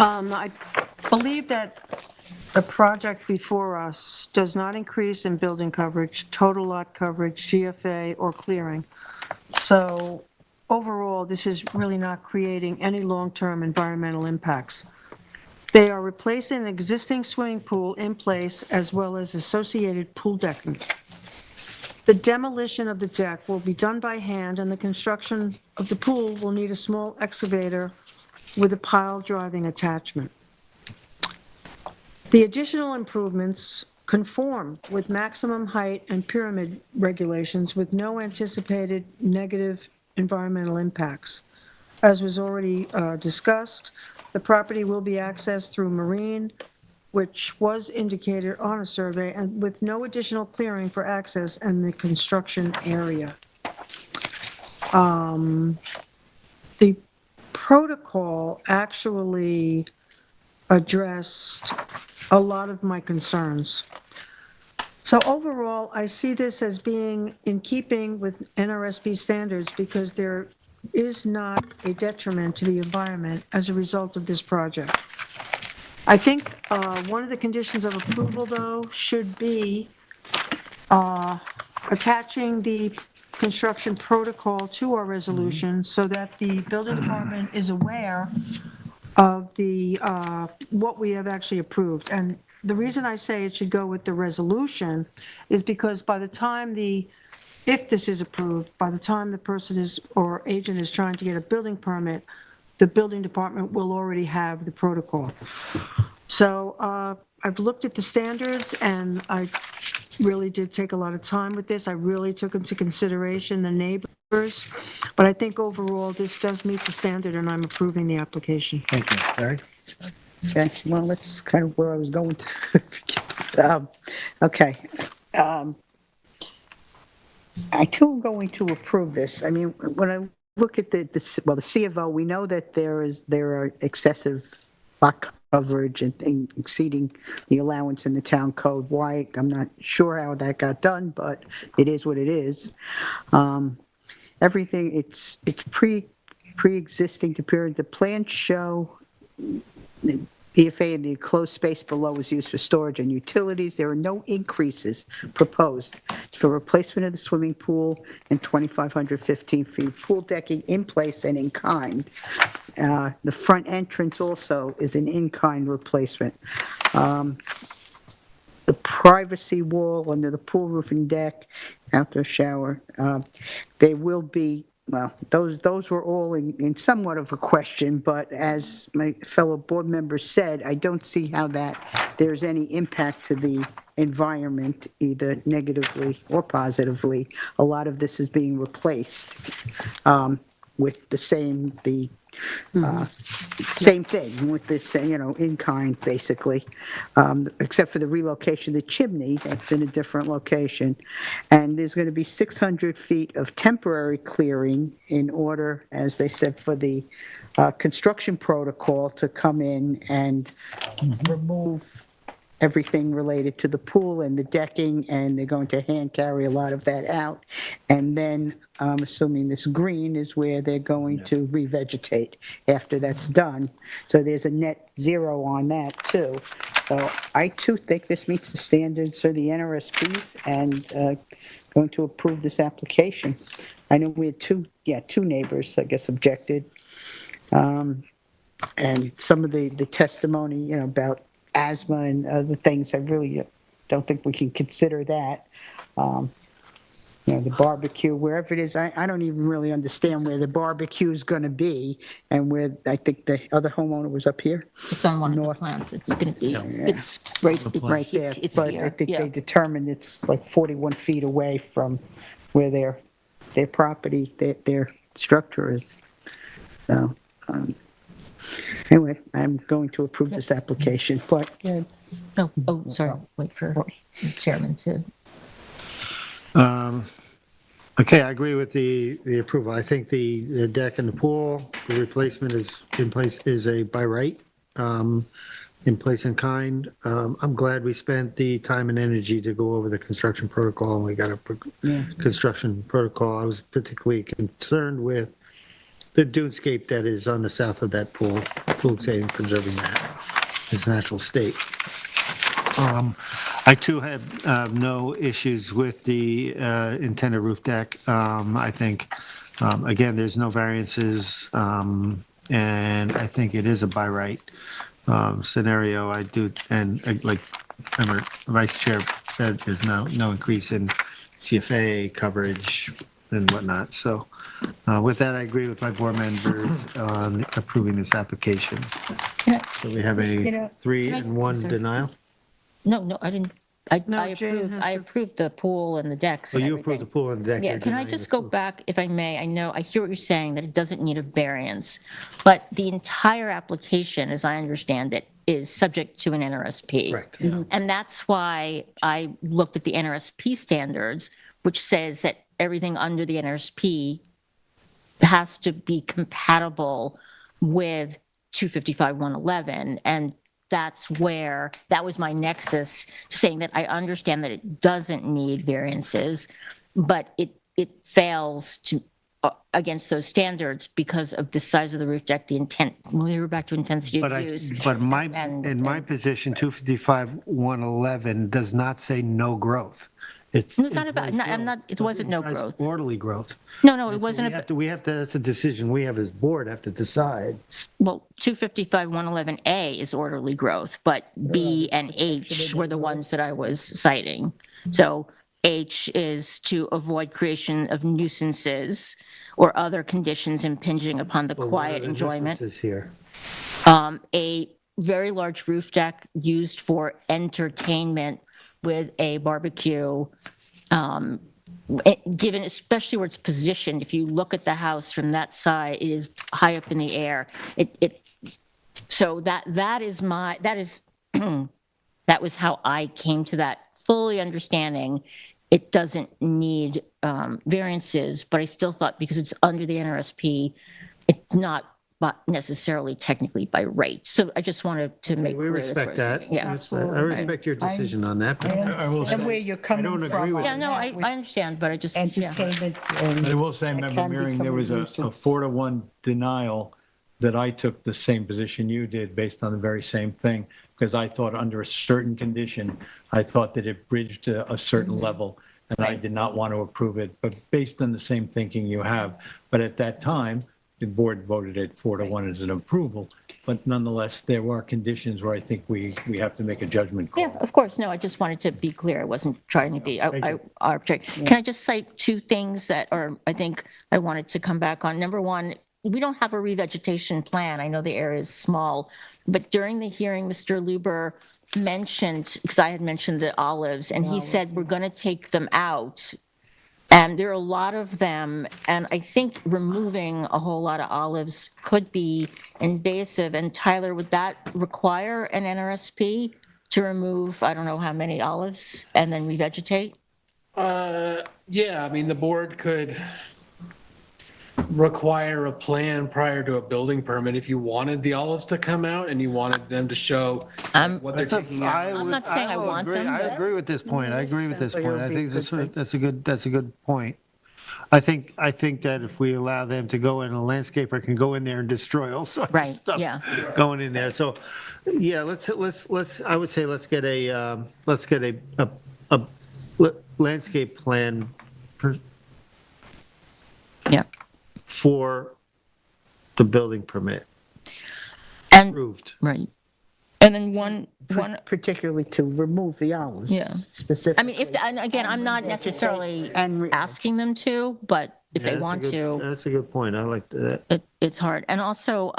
I believe that the project before us does not increase in building coverage, total lot coverage, GFA, or clearing. So overall, this is really not creating any long-term environmental impacts. They are replacing an existing swimming pool in place as well as associated pool decking. The demolition of the deck will be done by hand, and the construction of the pool will need a small excavator with a pile driving attachment. The additional improvements conform with maximum height and pyramid regulations with no anticipated negative environmental impacts. As was already discussed, the property will be accessed through marine, which was indicated on a survey, and with no additional clearing for access and the construction area. The protocol actually addressed a lot of my concerns. So overall, I see this as being in keeping with NRSP standards because there is not a detriment to the environment as a result of this project. I think one of the conditions of approval, though, should be attaching the construction protocol to our resolution so that the building department is aware of the, what we have actually approved. And the reason I say it should go with the resolution is because by the time if this is approved, by the time the person or agent is trying to get a building permit, the building department will already have the protocol. So I've looked at the standards, and I really did take a lot of time with this. I really took into consideration the neighbors, but I think overall this does meet the standard, and I'm approving the application. Thank you. Larry? Okay, well, that's kind of where I was going to. Okay. I too am going to approve this. I mean, when I look at the C of O, we know that there are excessive lot coverage and exceeding the allowance in the town code. Why? I'm not sure how that got done, but it is what it is. Everything, it's pre-existing to period. The plans show the EFA and the enclosed space below is used for storage and utilities. There are no increases proposed for replacement of the swimming pool and 2,515 feet pool decking in place and in kind. The front entrance also is an in-kind replacement. The privacy wall under the pool roof and deck, outdoor shower, they will be. Well, those were all in somewhat of a question, but as my fellow board members said, I don't see how there's any impact to the environment, either negatively or positively. A lot of this is being replaced with the Same thing with this, in kind, basically, except for the relocation of the chimney, that's in a different location. And there's going to be 600 feet of temporary clearing in order, as they said, for the construction protocol to come in and remove everything related to the pool and the decking, and they're going to hand carry a lot of that out. And then, I'm assuming this green is where they're going to revegetate after that's done. So there's a net zero on that, too. So I, too, think this meets the standards for the NRSPs and going to approve this application. I know we had two neighbors, I guess, objected. And some of the testimony, about asthma and other things, I really don't think we can consider that. The barbecue, wherever it is, I don't even really understand where the barbecue is going to be, and where I think the other homeowner was up here. It's on one of the North. plans. It's going to be, it's right, Right there, it's but I here. think Yeah. they determined it's like 41 feet away from where their property, their structure is. So, anyway, I'm going to approve this application, but Oh, sorry, wait for the chairman to. Okay, I agree with the approval. I think the deck and the pool, the replacement is in place, is a by right, in place in kind. I'm glad we spent the time and energy to go over the construction protocol, and we got a construction protocol. I was particularly concerned with the dunescape that is on the south of that pool state, and preserving that its natural state. I too have no issues with the intended roof deck. I think, again, there's no variances, and I think it is a by right scenario. I do, and like remember, Vice Chair said, there's no increase in GFA coverage and whatnot. So with that, I agree with my board members on approving this application. So we have a 3-1 denial. No, I didn't. I Jane approved, has I to- approved the pool and the decks So and you everything. approved the pool and deck. Yeah, you're can I denying just the go pool. back, if I may? I hear what you're saying, that it doesn't need a variance, but the entire application, as I understand it, is subject to an NRSP. Correct. And that's why I looked at the NRSP standards, which says that everything under the NRSP has to be compatible with 255-111, and that was my nexus, saying that I understand that it doesn't need variances, but it fails to against those standards because of the size of the roof deck, the intent. We were back to intensity of use. But in and- my position, 255-111 does not say no growth. It's It's not about. It wasn't no implies growth. orderly growth. No, it wasn't. We have to, that's a decision we have as board have to decide. Well, 255-111A is orderly growth, but B and H were the ones that I was citing. So H is to avoid creation of nuisances or other conditions impinging upon the But what are quiet the enjoyment. nuisances here? A very large roof deck used for entertainment with a barbecue, given especially where it's positioned. If you look at the house from that side, it is high up in the air. So that is that was how I came to that, fully understanding it doesn't need variances, but I still thought because it's under the NRSP, it's not necessarily technically by right. So I just wanted to make We clear. that's respect where I was that. thinking. Yeah. I respect your decision on that. but- and where you're coming don't from. agree with Yeah, on no, that with I understand, but I just, yeah. Entertainment But I and will say, Member can Mearing, become there a was a nuisance. 4-1 denial that I took the same position you did based on the very same thing, because I thought under a certain condition, I thought that it bridged a certain level, and I did not want to approve it, but based on the same thinking you have. But at that time, the board voted it 4-1 as an approval, but nonetheless, there were conditions where I think we have to make a judgment call. Yeah, of course. No, I just wanted to be clear. I wasn't trying to be arbitrary. Can I just cite two things that I think I wanted to come back on? Number one, we don't have a revegetation plan. I know the area is small, but during the hearing, Mr. Luber mentioned, because I had mentioned the olives, and he said, we're going to take them out And there are a lot of them, and I think removing a whole lot of olives could be invasive. And Tyler, would that require an NRSP to remove, I don't know how many olives, and then revegetate? Yeah, I mean, the board could require a plan prior to a building permit if you wanted the olives to come out and you wanted them to show what they're taking out. I'm not saying I will want agree. them, I but- agree with this point. I agree with this Like, it point. would I be think a this, good thing. that's a good point. I think that if we allow them to go in, a landscaper can go in there and destroy all sorts of Right, stuff yeah. going in there. So, yeah, let's, I would say let's get a landscape plan Yeah. for the building permit And, approved. right. And then one, Particularly to remove the olives. Yeah. Specifically. I mean, if, and again, I'm not necessarily And asking them to, but if Yeah, they that's a want good- to, That's a good point. I like that. it's hard. And also,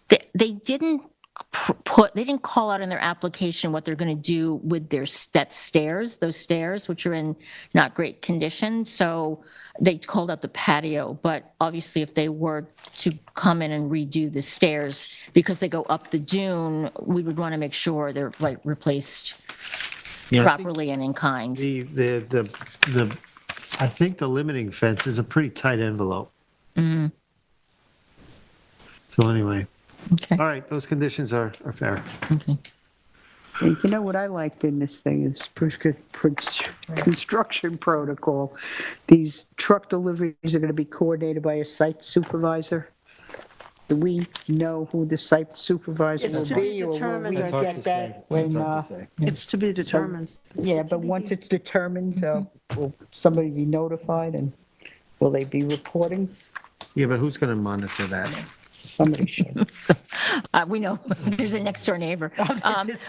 they didn't they didn't call out in their application what they're going to do with those stairs, which are in not great condition. So they called out the patio, but obviously if they were to come in and redo the stairs because they go up the dune, we would want to make sure they're like replaced Yeah, I think properly and in kind. I think the limiting fence is a pretty tight envelope. Mm-hmm. So anyway, Okay. all right, those conditions are fair. Okay. And you know what I liked in this thing is construction protocol. These truck deliveries are going to be coordinated by a site supervisor. Do we know who the site supervisor It's will to be be? Or will determined, we I get that when, It's to be determined. yeah, but once it's determined, will somebody be notified and will they be reporting? Yeah, but who's going to monitor that? Somebody should. We know there's a next door neighbor.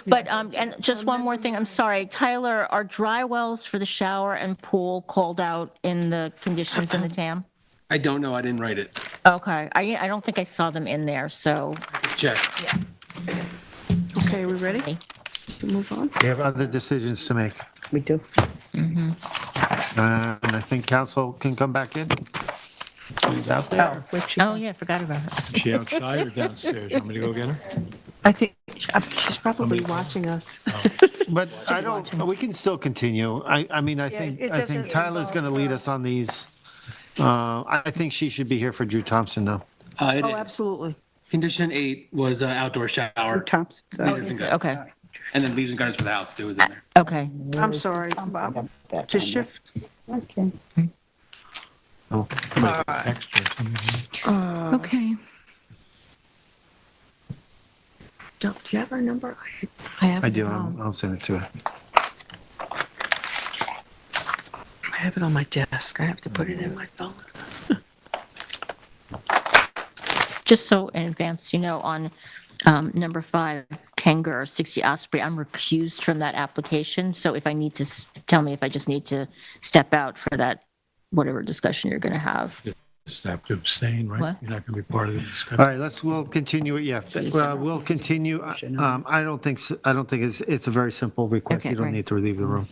But, and just one more thing, I'm sorry, Tyler, are dry wells for the shower and pool called out in the conditions in the TAM? I don't know, I didn't write it. Okay, I don't think I saw them in there, so. Check. Okay, we ready to move on? We have other decisions to make. We do. And I think council can come back in. She's out there. Oh, yeah, I forgot about her. Is she outside or downstairs? You want me to go get her? I think she's probably watching us. But I don't, we can still continue. I mean, I think it doesn't Tyler's going to lead us on these. I think she should be here for Drew Thompson, though. It Oh, is. absolutely. Condition 8 was outdoor shower. Thompson. Leaders and gardens. Okay, And then leaves and gardens for the house too is in there. okay. I'm sorry, Bob. To shift, Okay. Okay. do you have our number? I have. I it, do. I'll send it to her. I have it on my desk. I have to put it in my phone. Just so in advance, you know, on number 5, Kenger, 60 Osprey, I'm recused from that application. So if I need to, tell me if I just need to step out for that, whatever discussion you're going to have. Just have to abstain, right? What? You're not going to be part of the All discussion. right, we'll continue it, yeah. Well, we'll continue. I don't think it's a very simple request. Okay, You don't right. need to leave the room.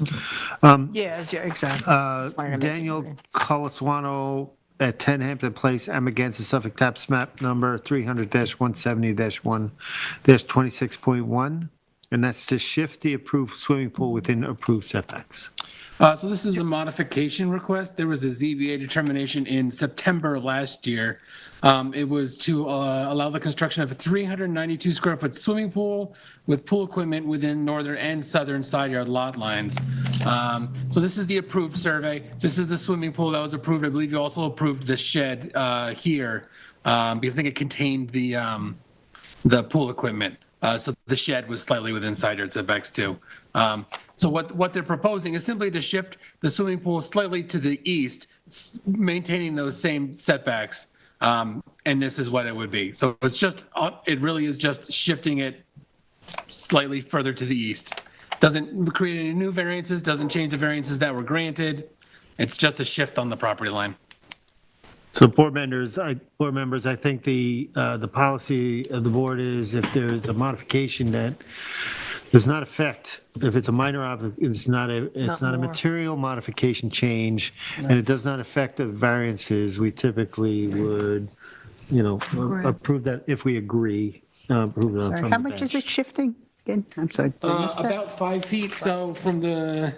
Yeah, exactly. Wanted to make it Daniel clear. Colaswano at 10 Hampton Place, I'm against the Suffolk Tax Map number 300-170-1-26.1, and that's to shift the approved swimming pool within approved setbacks. So this is a modification request. There was a ZBA determination in September last year. It was to allow the construction of a 392 square foot swimming pool with pool equipment within northern and southern side yard lot lines. So this is the approved survey. This is the swimming pool that was approved. I believe you also approved the shed here because I think it contained the pool equipment. So the shed was slightly within side yard setbacks too. So what they're proposing is simply to shift the swimming pool slightly to the east, maintaining those same setbacks. And this is what it would be. So it's just, it really is just shifting it slightly further to the east. Doesn't create any new variances, doesn't change the variances that were granted. It's just a shift on the property line. So board members, I think the policy of the board is if there's a modification that does not affect, if it's a minor, it's not a more. material modification change, and it does not affect the variances, we typically would, approve that if we agree, approve it Sorry, from how the much is bench. it shifting? Again, I'm sorry. did I miss that? About 5 feet, so from the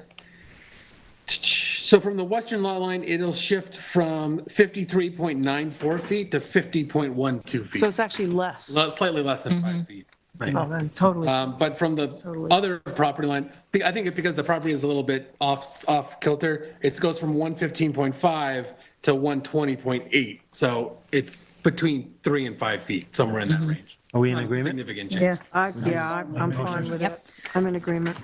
western lot line, it'll shift from 53.94 feet to 50.12 feet. So it's actually less. Slightly less than 5 feet. Oh, then totally. But from the other property line, I think because the property is a little bit off kilter, it goes from 115.5 to 120.8. So it's between 3 and 5 feet, somewhere in that range. Are we in Not a agreement? Significant change. Yeah, I'm fine with it. I'm in agreement.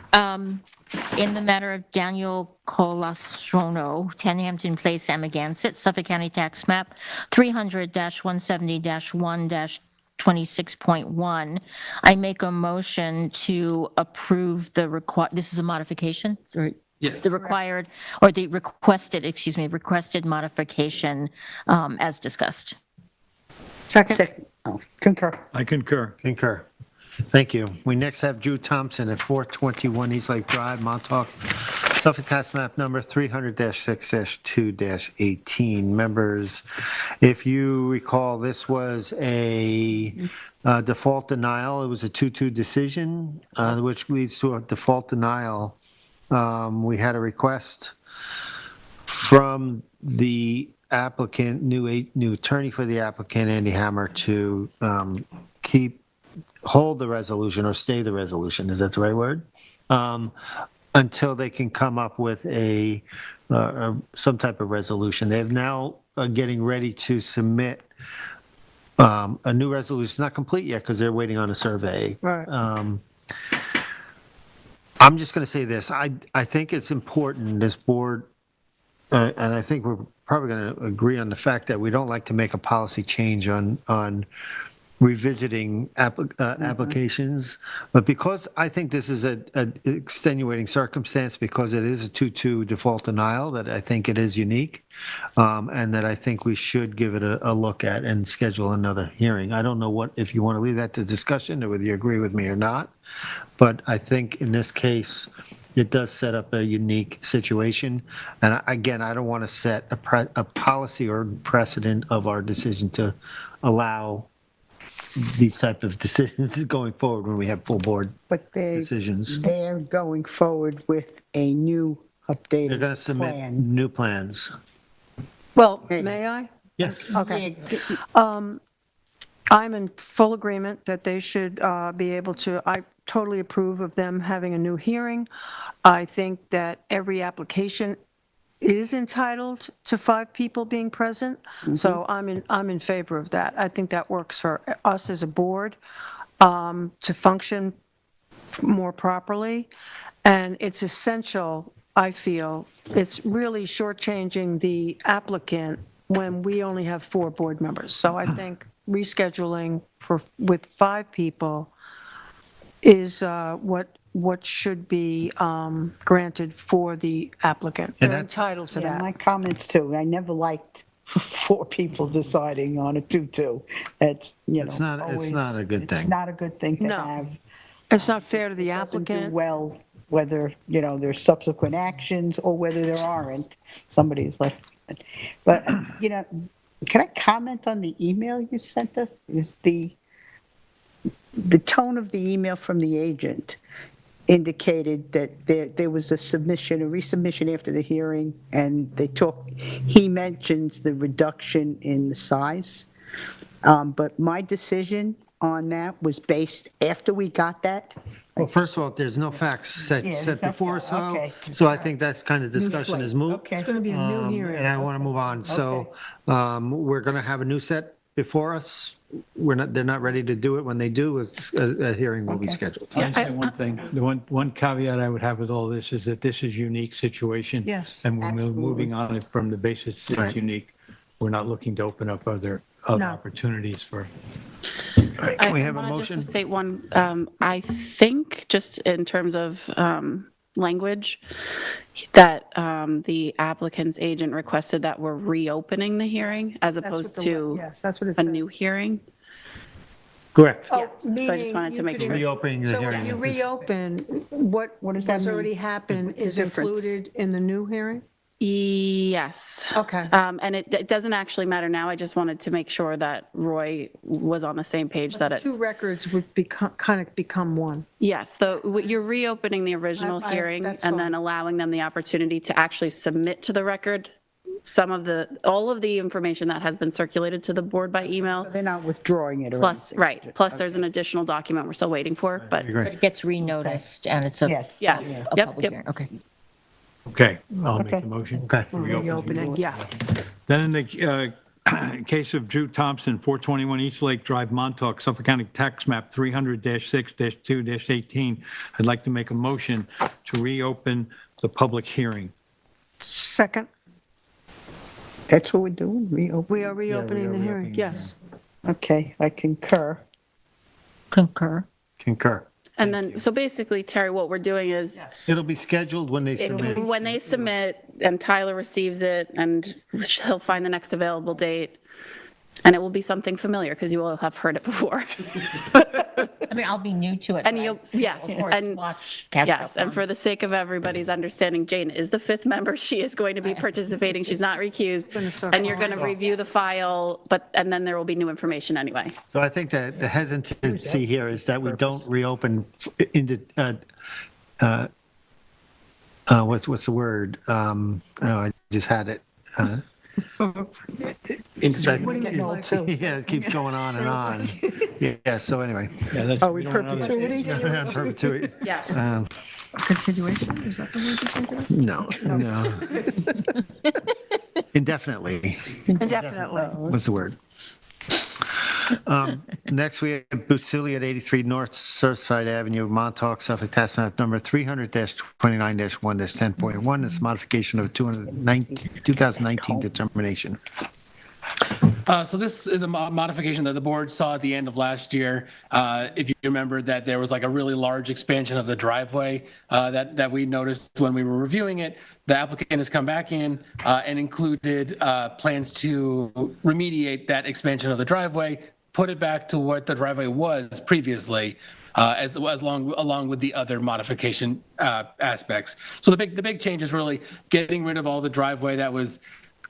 In the matter of Daniel Colastrono, 10 Hampton Place, Amagansett, Suffolk County Tax Map 300-170-1-26.1, I make a motion to approve this is a modification? Sorry. Yes. The required, or the requested modification as discussed. second, concur. I concur. Concur. Thank you. We next have Drew Thompson at 421 East Lake Drive, Montauk, Suffolk Tax Map number 300-6-2-18. Members, if you recall, this was a default denial. It was a 2-2 decision, which leads to a default denial. We had a request from the applicant, new attorney for the applicant, Andy Hammer, to hold the resolution or stay the resolution. Is that the right word? Until they can come up with some type of resolution. They've now getting ready to submit a new resolution. It's not complete yet because they're waiting on a survey. Right. I'm just going to say this. I think it's important, this board, and I think we're probably going to agree on the fact that we don't like to make a policy change on revisiting applications, but because I think this is an extenuating circumstance, because it is a 2-2 default denial, that I think it is unique, and that I think we should give it a look at and schedule another hearing. I don't know if you want to leave that to discussion, or whether you agree with me or not, but I think in this case, it does set up a unique situation. And again, I don't want to set a policy or precedent of our decision to allow these type of decisions going forward when we have full board But decisions. they're going forward with a new updated They're going to submit plan. new plans. Well, may I? Yes. Okay. Yeah, I'm in full agreement that they should be able to, I totally approve of them having a new hearing. I think that every application is entitled to 5 people being present, so I'm in favor of that. I think that works for us as a board to function more properly, and it's essential, I feel, it's really shortchanging the applicant when we only have 4 board members. So I think rescheduling with 5 people is what should be granted for the applicant. They're entitled to Yeah, that. my comments too. I never liked 4 people deciding on a 2-2. That's, It's not a good It's thing. not a good thing to No. have. It's not fair to the Doesn't do applicant. well, whether, there's subsequent actions or whether there aren't. Somebody's left. But, can I comment on the email you sent us? It was the tone of the email from the agent indicated that there was a resubmission after the hearing, and he mentions the reduction in the size. But my decision on that was based after we got that. Well, first of all, there's no facts set there's no before us, fact- okay. so I think that's kind of discussion is moot. Okay. It's going to be a new hearing. And I want to move on. So we're going to have a new set before us. They're not ready to do it. When they do, a hearing will be scheduled. I'll just say one thing. The one caveat I would have with all this is that this is a unique situation. Yes, And we're absolutely. moving on it from the basis Right. it's unique. We're not looking to open up other opportunities for. Can we have a I wanna motion? just state one, I think, just in terms of language, that the applicant's agent requested that we're reopening the hearing as opposed to Yes, that's what it a said. new hearing. Correct. Oh, So I just wanted to make sure. Reopening the So when hearing. you reopen, what does that has mean? already happened What's the is difference? included in the new hearing? Yes. Okay. And it doesn't actually matter now. I just wanted to make sure that Roy was on the same page that it's, Two records would become one. yes, you're reopening the original hearing that's and then fine. allowing them the opportunity to actually submit to the record all of the information that has been circulated to the board by email. They're not withdrawing it or Plus, anything. right, plus there's an additional document we're still waiting for, but It gets renoticed and it's a. Yes. yes, A yep, public yep. hearing, okay. Okay, I'll make Okay. the motion. Okay. Reopening, yeah. Then in the case of Drew Thompson, 421 East Lake Drive, Montauk, Suffolk County Tax Map 300-6-2-18, I'd like to make a motion to reopen the public hearing. Second, That's what we're doing, reopen. we are reopening the hearing, yes. Okay, I concur. Concur. Concur. And then, so basically, Terry, what we're doing is, It'll be scheduled when they submit. when they submit and Tyler receives it and he'll find the next available date, and it will be something familiar because you will have heard it before. I mean, I'll be new to it. And but you'll, I- yes, Of course, and, watch, catch yes, up and on- for the sake of everybody's understanding, Jane is the fifth member. She is going to be participating. She's not recused. And you're going to review the file, and then there will be new information anyway. So I think that the hesitancy here is that we don't reopen into, what's the word? Oh, I just had it. Getting old too. Yeah, it keeps going on and on. Yeah, so anyway. Yeah, that's- Are we don't wanna- perpetuity? Perpetuity. Yes. Continuation, is that the word you're thinking of? No. Indefinitely. Indefinitely. What's the word? Next, we have Bustilli at 83 North Surfside Avenue, Montauk, Suffolk, tax map number 300-29-1-10.1. This is modification of 2019 determination. So this is a modification that the board saw at the end of last year. If you remember that there was like a really large expansion of the driveway that we noticed when we were reviewing it. The applicant has come back in and included plans to remediate that expansion of the driveway, put it back to what the driveway was previously, along with the other modification aspects. So the big change is really getting rid of all the driveway that was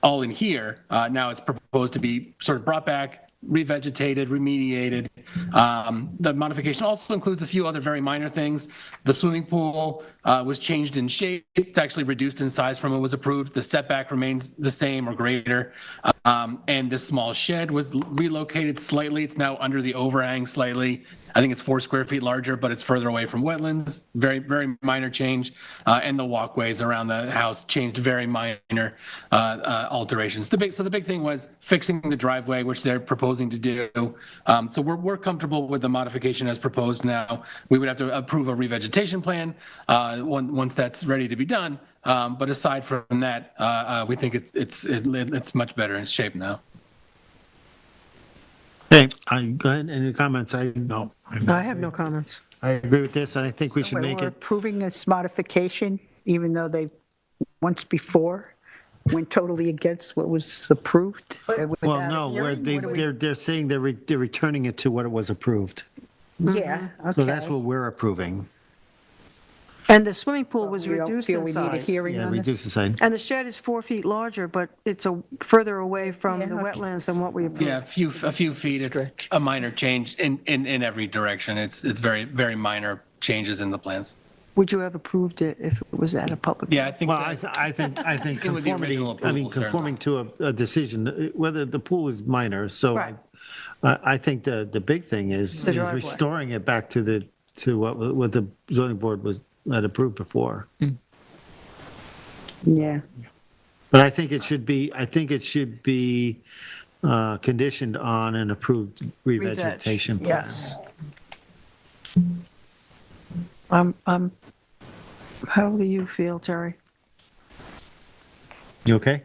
all in here. Now it's proposed to be sort of brought back, revegetated, remediated. The modification also includes a few other very minor things. The swimming pool was changed in shape. It's actually reduced in size from what was approved. The setback remains the same or greater. And the small shed was relocated slightly. It's now under the overhang slightly. I think it's 4 square feet larger, but it's further away from wetlands. Very, very minor change. And the walkways around the house changed, very minor alterations. The big thing was fixing the driveway, which they're proposing to do. So we're comfortable with the modification as proposed now. We would have to approve a revegetation plan once that's ready to be done. But aside from that, we think it's much better in shape now. Hey, go ahead, any comments? No. I have no comments. I agree with this, and I think we should make We're it, approving this modification, even though they, once before, went totally against what was approved. well, no, they're saying they're returning it to what it was approved. Yeah, okay. So that's what we're approving. And the swimming pool was We don't reduced feel in we need a size. hearing Yeah, on this? reduce the sign. And the shed is 4 feet larger, but it's further away from the wetlands than what we approved. Yeah, a few feet. It's Stretch. a minor change in every direction. It's very, very minor changes in the plans. Would you have approved it if it was at a public? Yeah, I think. Well, that- I think With the conformity, original approval, conforming to a decision, whether the pool is minor, so Right. I think the big thing is The driveway. restoring it back to what the zoning board had approved before. Yeah. But I think it should be conditioned on an approved revegetation plan. Yes. How do you feel, Terry? You okay?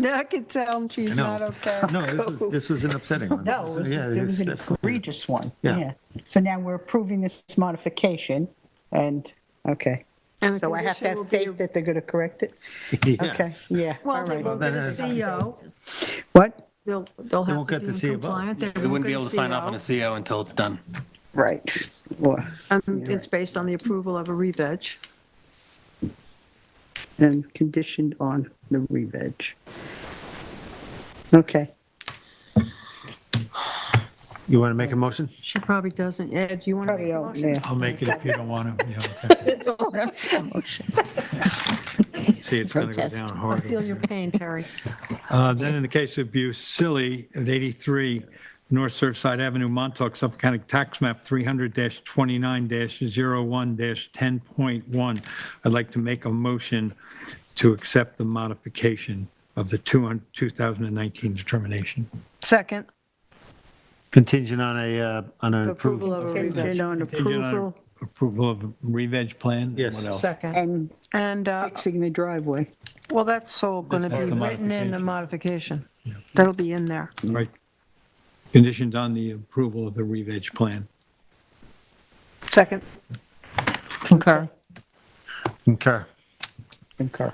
I can tell she's know. not okay. No, this was an upsetting one. No, it was an egregious one. Yeah. So now we're approving this modification, and, okay. And the So I have to condition will have be- faith that they're going to correct it? Okay, Yes. yeah, all Well, they right. will get a then CO. What? They'll won't have to get be to in see a vote. compliant. They We won't wouldn't be get able to sign off on a CO until it's done. Right. Or- It's based on the approval of a re-veg. And conditioned on the re-veg. Okay. You want to make a motion? She probably doesn't. Ed, do you want to make Probably, a oh, motion? yeah. I'll make it if you don't want to. Yeah, okay. See, it's going to go Protest. down I hard. feel your pain, Terry. Then in the case of Busili at 83 North Surfside Avenue, Montauk, Suffolk County Tax Map 300-29-01-10.1, I'd like to make a motion to accept the modification of the 2019 determination. Second, Contingent on an approval approval. of a Contingent re-veg. on Contingent on approval Approval of re-veg plan? Yes. What else? Second. and And, fixing the driveway. well, that's all going to That's be the written in the modification. modification. That'll be in there. Right. Conditioned on the approval of the re-veg plan. Second. Concur. Concur. Concur.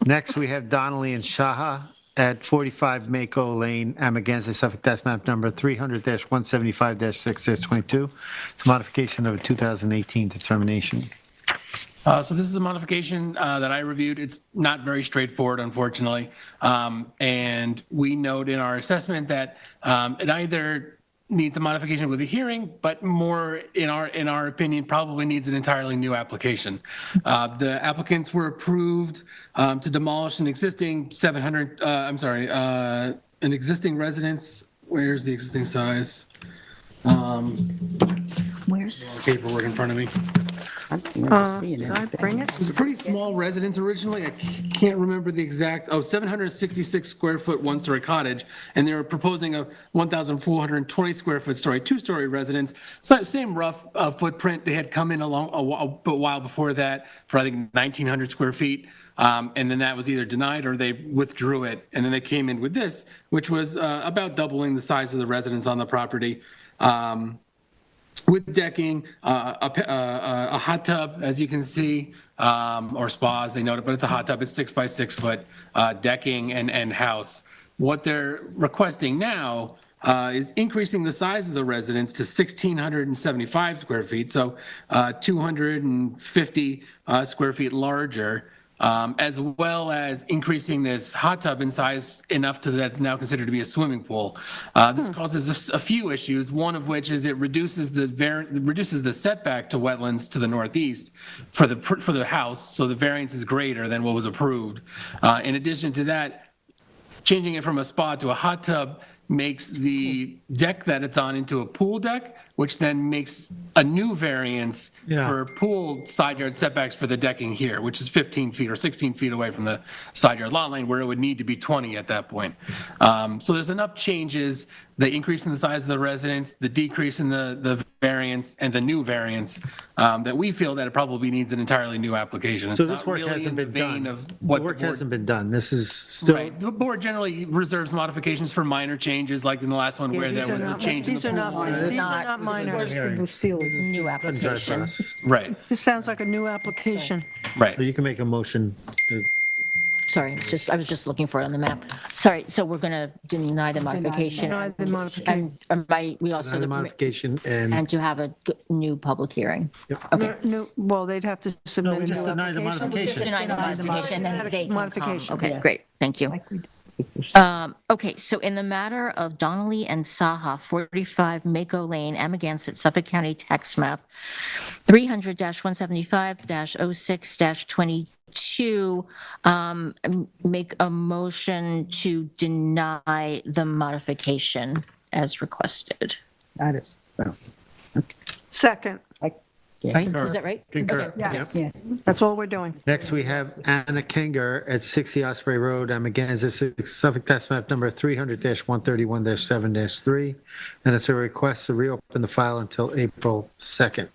Next, we have Donnelly and Shaha at 45 Mako Lane, Amagansett, Suffolk, tax map number 300-175-6-22. It's a modification of a 2018 determination. So this is a modification that I reviewed. It's not very straightforward, unfortunately. And we note in our assessment that it either needs a modification with a hearing, but more, in our opinion, probably needs an entirely new application. The applicants were approved to demolish an existing an existing residence. Where's the existing size? Where's, Paperwork in front of me. Did I bring it? It was a pretty small residence originally. I can't remember the exact, 766 square foot, one-story cottage. And they were proposing a 1,420 square foot story, two-story residence. So same rough footprint. They had come in a while before that for, I think, 1,900 square feet. And then that was either denied or they withdrew it. And then they came in with this, which was about doubling the size of the residence on the property. With decking, a hot tub, as you can see, or spa, as they noted, but it's a hot tub. It's 6 by 6 foot decking and house. What they're requesting now is increasing the size of the residence to 1,675 square feet, so 250 square feet larger. As well as increasing this hot tub in size enough to that it's now considered to be a swimming pool. This causes a few issues, one of which is it reduces the setback to wetlands to the northeast for the house, so the variance is greater than what was approved. In addition to that, changing it from a spa to a hot tub makes the deck that it's on into a pool deck, which then makes a new variance Yeah. for pool side yard setbacks for the decking here, which is 15 feet or 16 feet away from the side yard lot line, where it would need to be 20 at that point. So there's enough changes, the increase in the size of the residence, the decrease in the variance, and the new variance, that we feel that it probably needs an entirely new application. So It's this not work really hasn't in the been vein done. of The what the work board- hasn't been done. This is still, Right, the board generally reserves modifications for minor changes, like in the last one where These there are was a not- change in the These are not pool. minor. These are not minor. new done for application. us. Right, This sounds like a new application. right. So you can make a motion. Sorry, it's just, I was just looking for it on the map. Sorry, so we're going to deny the modification. Deny the modification. And we also, The modification and, and to have a new public hearing. Okay. No, well, they'd have to submit a we new just deny the application. modification. Deny the modification, and then they can come. Modification, Okay, yeah. great, thank you. Okay, so in the matter of Donnelly and Saha, 45 Mako Lane, Amagansett, Suffolk County Tax Map, 300-175-06-22, make a motion to deny the modification as requested. That is, well, Second, Right, is that right? Concur. Okay. yeah, Yep. yes. that's all we're doing. Next, we have Anna Kinger at 60 Osprey Road, Amagansett, Suffolk tax map number 300-131-7-3. And it's a request to reopen the file until April 2nd.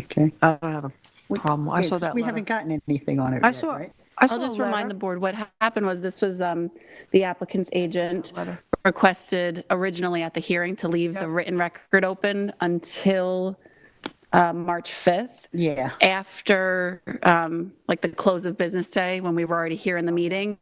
Okay. I don't have a problem. I saw that We letter. haven't gotten anything on it I yet, saw, right? I saw I'll just a remind the letter. board, what happened was this was the applicant's agent Letter. requested originally at the hearing to leave the written record open until March 5th. Yeah. After, like, the close of business day, when we were already here in the meeting,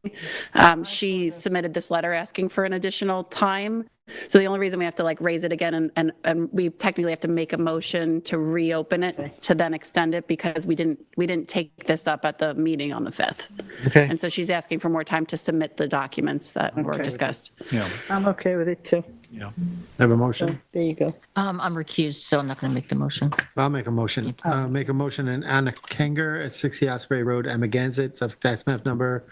she submitted this letter asking for an additional time. So the only reason we have to, like, raise it again, and we technically have to make a motion to reopen it, to then extend it, because we didn't take this up at the meeting on the 5th. Okay. And so she's asking for more time to submit the documents that were discussed. Yeah, I'm okay with it too. yeah. Have a motion? There you go. I'm recused, so I'm not going to make the motion. I'll make a motion. Make a motion in Anna Kenger at 60 Osprey Road, Amagansett, Suffolk tax map number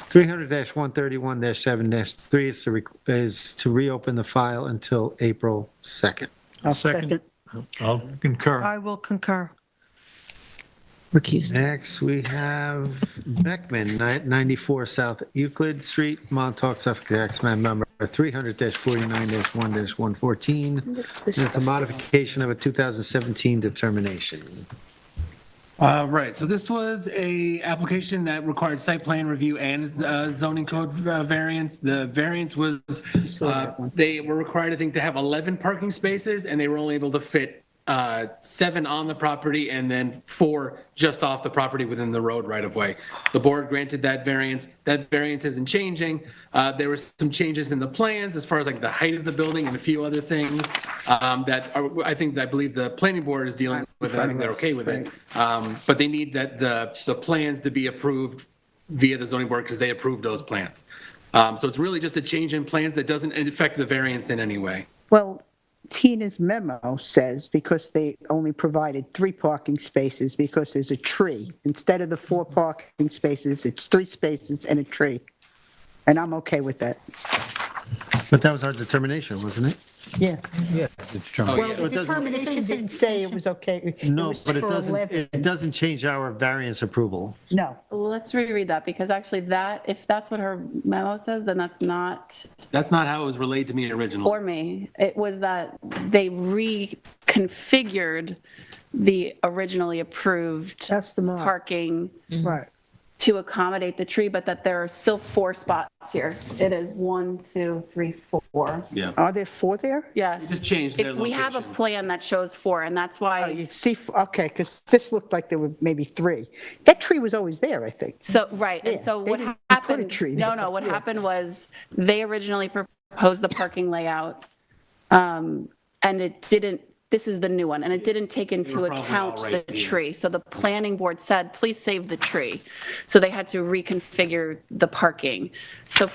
300-131-7-3 is to reopen the file until April 2nd. I'll second. I'll concur. I will concur. Recused. Next, we have Beckman, 94 South Euclid Street, Montauk, Suffolk tax map number 300-49-1-114. And it's a modification of a 2017 determination. Right, so this was a application that required site plan review and zoning code variance. The variance was, they were required, I think, to have 11 parking spaces, and they were only able to fit 7 on the property and then 4 just off the property within the road right of way. The board granted that variance. That variance isn't changing. There were some changes in the plans as far as like the height of the building and a few other things that are, I believe the planning board is dealing with it. I think they're okay with it. But they need that the plans to be approved via the zoning board because they approved those plans. So it's really just a change in plans that doesn't affect the variance in any way. Well, Tina's memo says because they only provided 3 parking spaces because there's a tree. Instead of the 4 parking spaces, it's 3 spaces and a tree. And I'm okay with that. But that was our determination, wasn't it? Yeah. Yeah. Well, the It doesn't- determination didn't say it was okay. No, was but it for doesn't, 11. it doesn't change our variance approval. No. Well, let's reread that, because actually if that's what her memo says, then that's not That's not how it was relayed to me originally. for me. It was that they reconfigured the originally approved That's the mark. parking Right. to accommodate the tree, but that there are still 4 spots here. It is 1, 2, 3, 4. Yeah. Are there 4 there? Yes. Just changed their We have a location. plan that shows 4, and that's Oh, why, you see, okay, because this looked like there were maybe 3. That tree was always there, I think. so, right, and Yeah, so they what didn't put a happened, tree no, there. no, what Yeah. happened was, they originally proposed the parking layout, and it didn't, this is the new one, and it didn't take into were probably account all the right here. tree. So the planning board said, please save the tree. So they had to reconfigure the parking. So,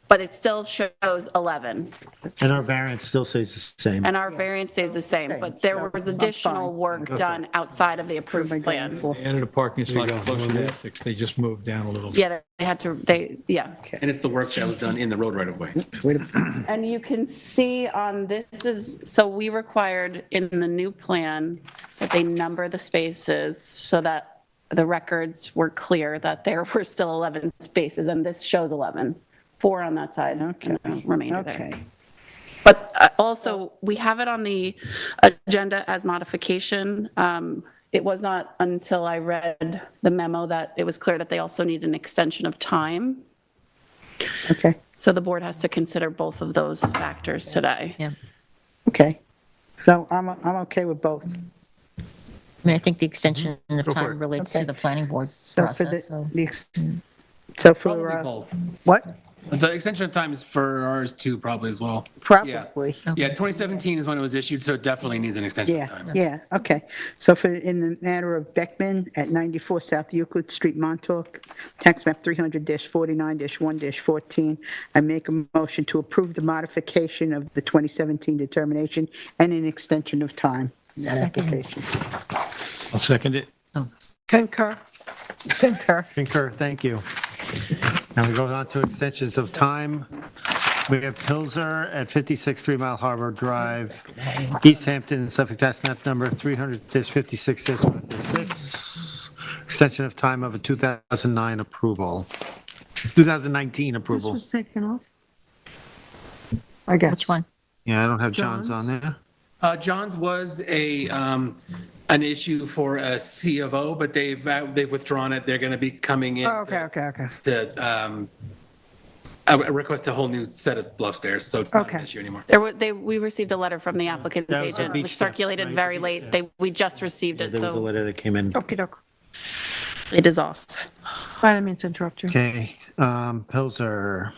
but it still shows 11, And our variance still stays the same. and our variance stays the same, but there So was I'm additional fine. work done outside of the approved plan. They added a parking spot closer to Essex. They just moved down a little bit. Yeah, they had to, yeah. And it's the work that was done in the road right of way. And you can see on so we required in the new plan that they number the spaces so that the records were clear that there were still 11 spaces, and this shows 11, 4 on that side, and the remainder there. Okay. But also, we have it on the agenda as modification. It was not until I read the memo that it was clear that they also need an extension of time. Okay, So the board has to consider both of those factors today. Yeah. okay. So I'm okay with both. I mean, I think the extension of Go for it. time relates Okay. to the planning board So for process, so. So Probably for, both. what? The extension of time is for ours too, probably as well. Probably. Yeah, 2017 is when it was issued, so it definitely needs an extension of Yeah, time. yeah, okay. So for, in the matter of Beckman at 94 South Euclid Street, Montauk, tax map 300-49-1-14, I make a motion to approve the modification of the 2017 determination and an extension of time. in That Second. application. I'll second it. Concur. Concur. Concur, thank you. Now we go on to extensions of time. We have Pilser at 56 3 Mile Harbor Drive, East Hampton, Suffolk tax map number 300-56-6. Extension of time of a 2009 approval, 2019 This approval. was taken off? I guess. Which one? Yeah, I don't have John's on John's? there. John's was an issue for a C of O, but they've withdrawn it. They're going to be coming in Oh, okay. to I request a whole new set of bluff stairs, so it's not an Okay. issue anymore. We received a letter from the applicant's That was the agent, beach which steps, circulated right? very The late. beach We just received it, There was a so letter that came in. Okey doke. it is off. I didn't mean to interrupt you. Okay, Pilser,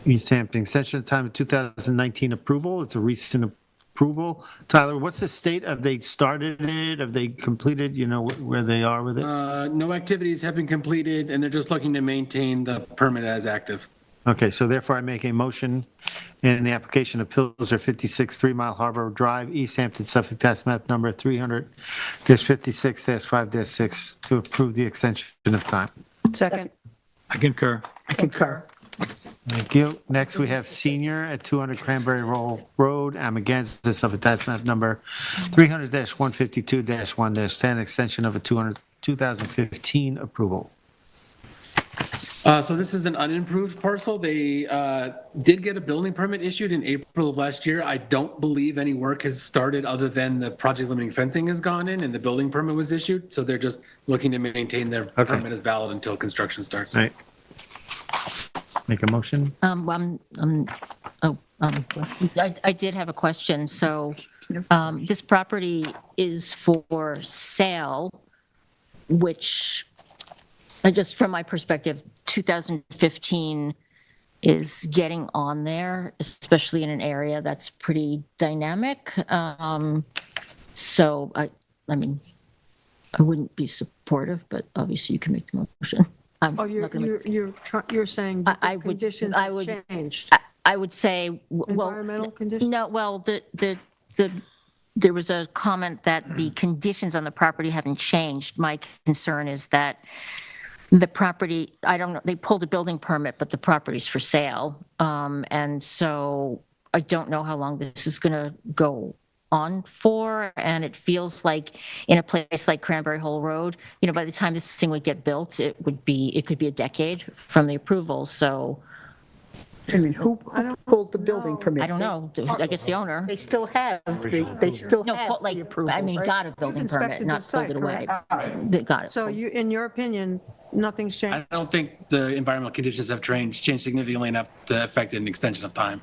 East Hampton, extension of time of 2019 approval. It's a recent approval. Tyler, what's the state? Have they started it? Have they completed, you know, where they are with it? No activities have been completed, and they're just looking to maintain the permit as active. Okay, so therefore I make a motion in the application of Pilser 56 3 Mile Harbor Drive, East Hampton, Suffolk, tax map number 300-56-5-6 to approve the extension of time. Second. I concur. I concur. Thank you. Next, we have Senior at 200 Cranberry Road, Amagansett, Suffolk, tax map number 300-152-1-10, extension of a 2015 approval. So this is an unimproved parcel. They did get a building permit issued in April of last year. I don't believe any work has started other than the project limiting fencing has gone in and the building permit was issued. So they're just looking to maintain their permit as valid until construction starts. Right. Make a motion? I did have a question. So this property is for sale, which, just from my perspective, 2015 is getting on there, especially in an area that's pretty dynamic. So I mean, I wouldn't be supportive, but obviously you can make the motion. I'm Oh, not gonna make- you're saying that I the would- conditions I have would- changed? I would say, well. Environmental conditions? No, well, there was a comment that the conditions on the property haven't changed. My concern is that the property, I don't know, they pulled a building permit, but the property's for sale. And so I don't know how long this is going to go on for. And it feels like in a place like Cranberry Hole Road, you know, by the time this thing would get built, it could be a decade from the approval. So I mean, who pulled the building permit? I don't know. I guess the owner. They still have, they still No, have like, the approval, I mean, right? got a building permit, inspected not the pulled site, it away. correct? They got it. So you, in your opinion, nothing's changed? I don't think the environmental conditions have changed significantly enough to affect an extension of time.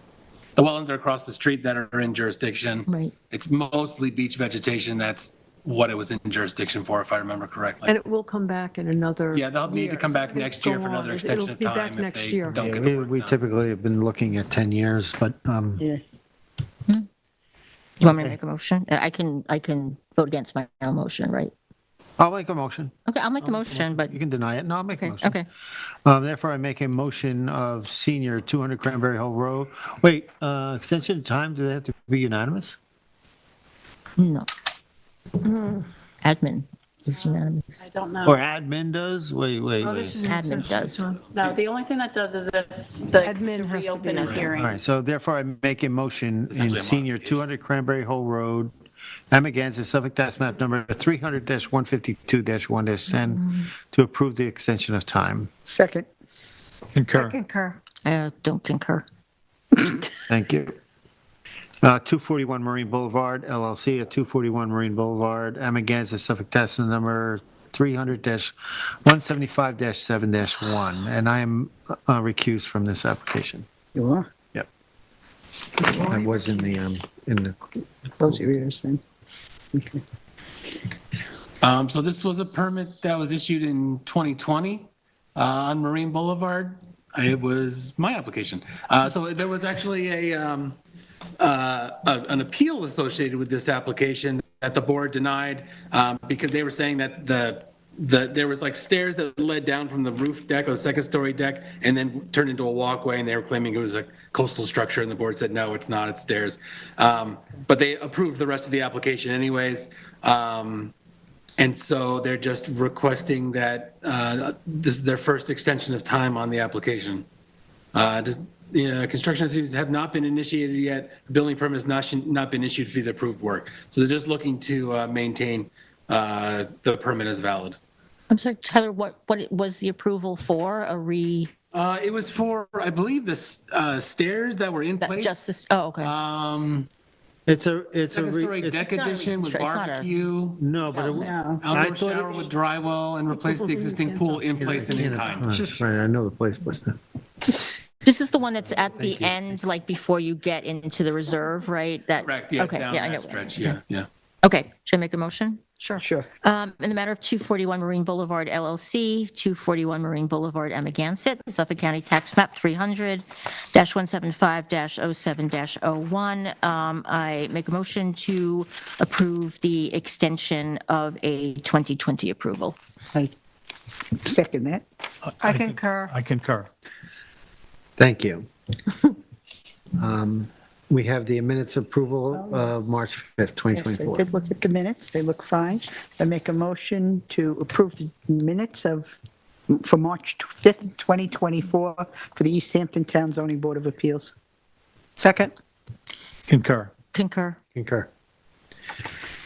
The wetlands are across the street that are in jurisdiction. Right. It's mostly beach vegetation. That's what it was in jurisdiction for, if I remember correctly. And it will come back in another Yeah, they'll need to year. come back So next it'll year for go another on. extension of It'll be back time if next they year. don't Yeah, get the we work we done. typically have been looking at 10 years, but Yeah. You want me to make a motion? I can vote against my own motion, right? I'll make a motion. Okay, I'll make the motion, but, You can deny it. No, I'll make a motion. okay. Therefore, I make a motion of Senior 200 Cranberry Hole Road. Wait, extension of time, do they have to be unanimous? No. Admin is unanimous. I don't know. Or admin does? Wait. Oh, this is an Admin extension of does. time. No, the only thing that does is if the, Admin to has to be reopen a around. hearing. All right, so therefore I make a motion in Essentially a Senior modification. 200 Cranberry Hole Road, Amagansett, Suffolk, tax map number 300-152-1-10 to approve the extension of time. Second. I Concur. concur. I don't concur. Thank you. 241 Marine Boulevard, LLC at 241 Marine Boulevard, Amagansett, Suffolk, tax number 300-175-7-1, and I am recused from this application. You are? Yep. I was in the Close your ears then. Okay. So this was a permit that was issued in 2020 on Marine Boulevard. It was my application. So there was actually an appeal associated with this application that the board denied because they were saying that there was like stairs that led down from the roof deck or the second story deck and then turned into a walkway, and they were claiming it was a coastal structure, and the board said, no, it's not, it's stairs. But they approved the rest of the application anyways. And so they're just requesting that this is their first extension of time on the application. Construction activities have not been initiated yet. The building permit has not been issued for the approved work. So they're just looking to maintain the permit as valid. I'm sorry, Tyler, what was the approval for? It was for, I believe, the stairs that were in place. Just this, oh, okay. it's a Second story deck It's not a addition with it's not a- barbecue, no, but No. I outdoor thought it shower was- with drywall, and replace the existing pool in place and in kind. Right, I know the place, but This is the one that's at the end, like before you get into the reserve, right? That Correct, yeah, it's okay, down I know. that stretch, yeah, yeah. Okay, should I make a motion? Sure. Sure. In the matter of 241 Marine Boulevard LLC, 241 Marine Boulevard, Amagansett, Suffolk County Tax Map 300-175-07-01, I make a motion to approve the extension of a 2020 approval. I second that. I concur. I concur. Thank you. We have the minutes approval of March 5th, Yes, I 2024. did look at the minutes. They look fine. I make a motion to approve the minutes for March 5th, 2024 for the East Hampton Town Zoning Board of Appeals. Second. Concur. Concur. Concur.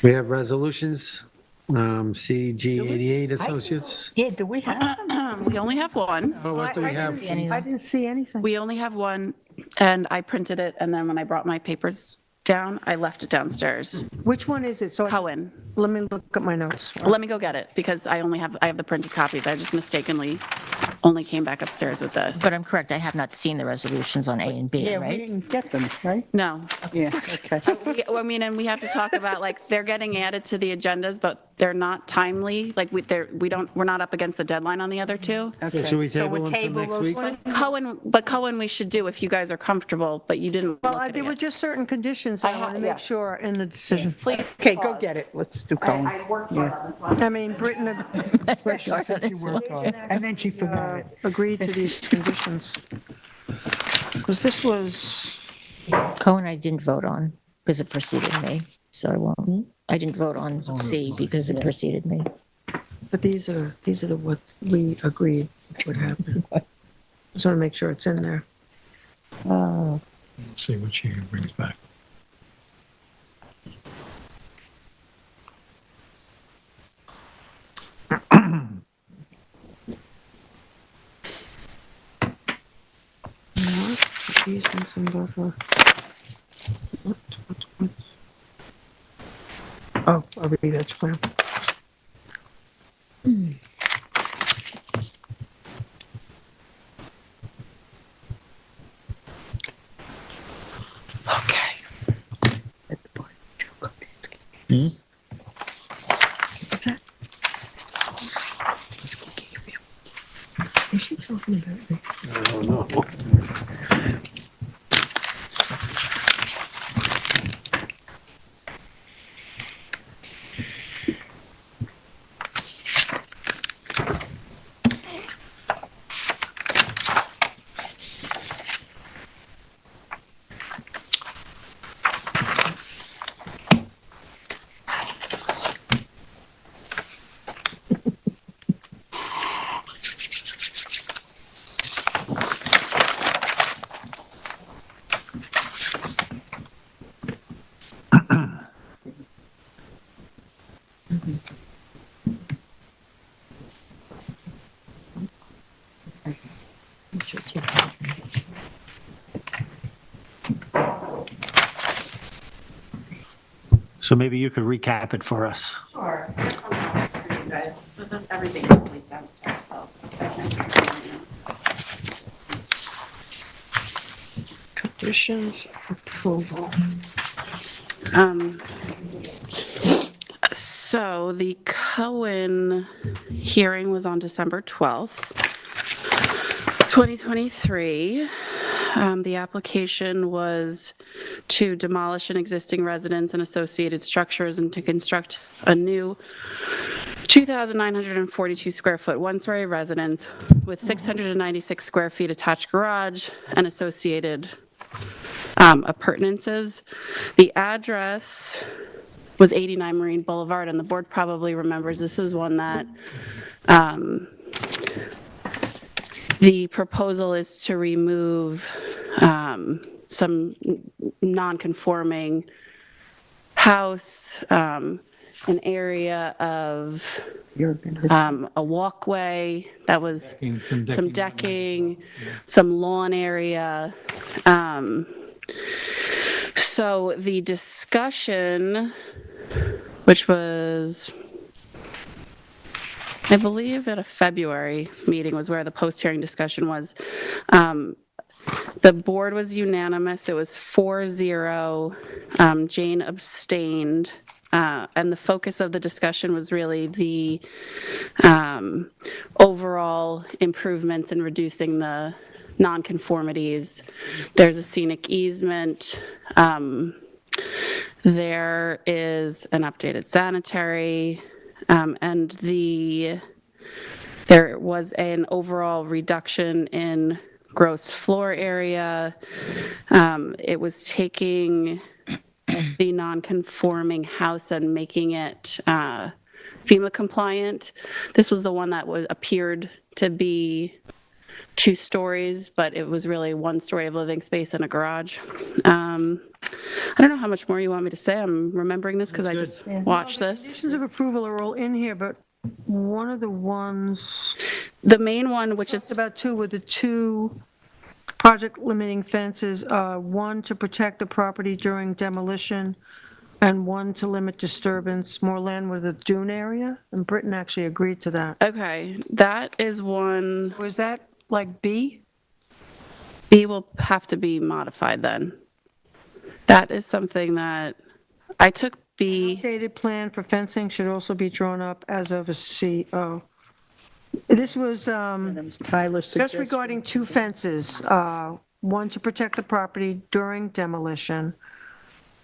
We have resolutions, CG 88 Associates. Yeah, do we have them? We only have one. Oh, what do we have? I didn't see anything. We only have one, and I printed it, and then when I brought my papers down, I left it downstairs. Which one is it? So Cohen. let me look at my notes. Let me go get it, because I have the printed copies. I just mistakenly only came back upstairs with this. But I'm correct, I have not seen the resolutions on A and B, Yeah, we right? didn't get them, right? No. Yeah, okay. I mean, and we have to talk about, like, they're getting added to the agendas, but they're not timely. Like, we're not up against the deadline on the other two. Okay. Should we So table we'll them till table next those week? ones? Cohen we should do if you guys are comfortable, but you didn't Well, look at there were it. just certain conditions I want to yeah. make sure in the decision. Please. Okay, go get it. Let's do Cohen. I worked hard on this one. I mean, Britain Especially since she worked on it. And then she forgot it. agreed to these conditions. Because this was, Cohen I didn't vote on because it preceded me, so I won't. I didn't vote on C because it preceded me. but these are the what we agreed would happen. Just want to make sure it's in there. Let's see what she brings back. Easements and buffer. What? Oh, a re-veg plan. Okay. What's that? Is she talking about me? So maybe you could recap it for us. Sure. You guys, everything's asleep downstairs, so. Conditions of approval. So the Cohen hearing was on December 12th, 2023. The application was to demolish an existing residence and associated structures and to construct a new 2,942 square foot one-story residence with 696 square feet attached garage and associated appurtenances. The address was 89 Marine Boulevard, and the board probably remembers this was one that the proposal is to remove some non-conforming house, an area of a walkway that was some decking, some lawn area. So the discussion, which was, I believe at a February meeting was where the post-hearing discussion was. The board was unanimous. It was 4-0. Jane abstained. And the focus of the discussion was really the overall improvements in reducing the nonconformities. There's a scenic easement. There is an updated sanitary, and there was an overall reduction in gross floor area. It was taking the non-conforming house and making it FEMA compliant. This was the one that appeared to be 2 stories, but it was really 1 story of living space and a garage. I don't know how much more you want me to say. I'm remembering this because I just watched this. Conditions of approval are all in here, but one of the ones, The main one, which is, about 2, were the 2 project limiting fences, 1 to protect the property during demolition, and 1 to limit disturbance, more land with the dune area, and Britain actually agreed to that. okay, that is one, Was that like B? B will have to be modified then. That is something that, I took B, Updated plan for fencing should also be drawn up as of a CO. This was That was Tyler's just suggestion. regarding 2 fences, 1 to protect the property during demolition,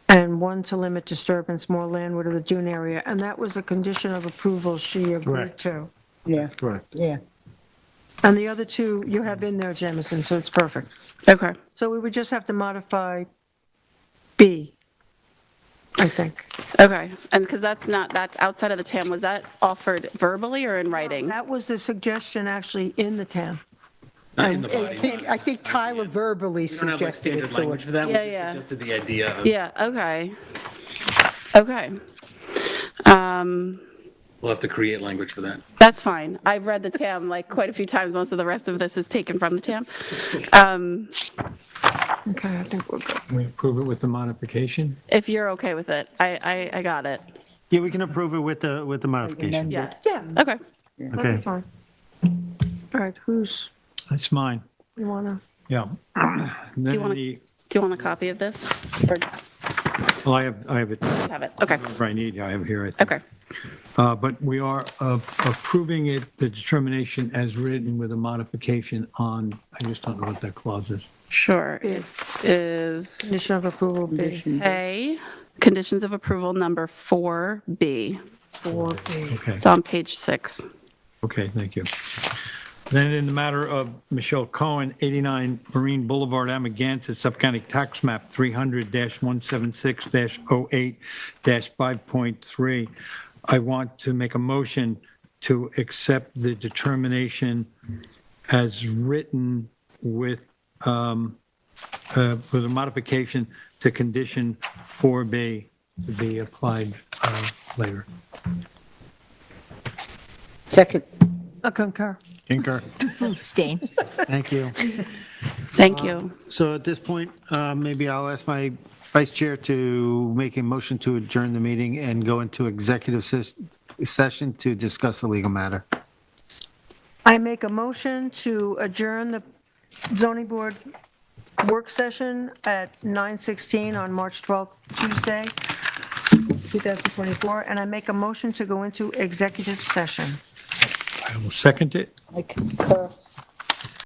and 1 to limit disturbance, more landward of the dune area, and that was a condition of approval she agreed Correct. to. Yeah, That's correct. yeah. And the other 2 you have in there, Jamison, so it's perfect. okay. So we would just have to modify B, I think. Okay, and because that's outside of the TAM, was that offered verbally or in writing? That was the suggestion actually in the TAM. Not in the I think Tyler verbally We don't have like suggested it standard to language us. for that. We Yeah, just yeah. suggested the idea of, Yeah, okay. Okay. we'll have to create language for that. That's fine. I've read the TAM like quite a few times. Most of the rest of this is taken from the TAM. Okay, I think we're good. Can we approve it with the modification? If you're okay with it, I got it. Yeah, we can approve it with the modification. Yes. Yeah, Okay. that'll Okay. be fine. All right, who's, That's mine, you wanna? yeah. Do you want a copy of this? Or Well, I have it, have it? Okay. whatever I need, I have it here, I think. Okay. But we are approving it, the determination as written with a modification on, I just don't know what that clause is. Sure. It is Condition of approval B. A, conditions of approval number 4B. 4B. Okay, It's on page 6. okay, thank you. Then in the matter of Michelle Cohen, 89 Marine Boulevard, Amagansett, Suffolk County Tax Map 300-176-08-5.3, I want to make a motion to accept the determination as written with a modification to condition 4B to be applied later. Second. I concur. Concur. Abstain. Thank you. Thank you. So at this point, maybe I'll ask my vice chair to make a motion to adjourn the meeting and go into executive session to discuss a legal matter. I make a motion to adjourn the zoning board work session at 9:16 on March 12th, Tuesday, 2024, and I make a motion to go into executive session. I will second it. I concur.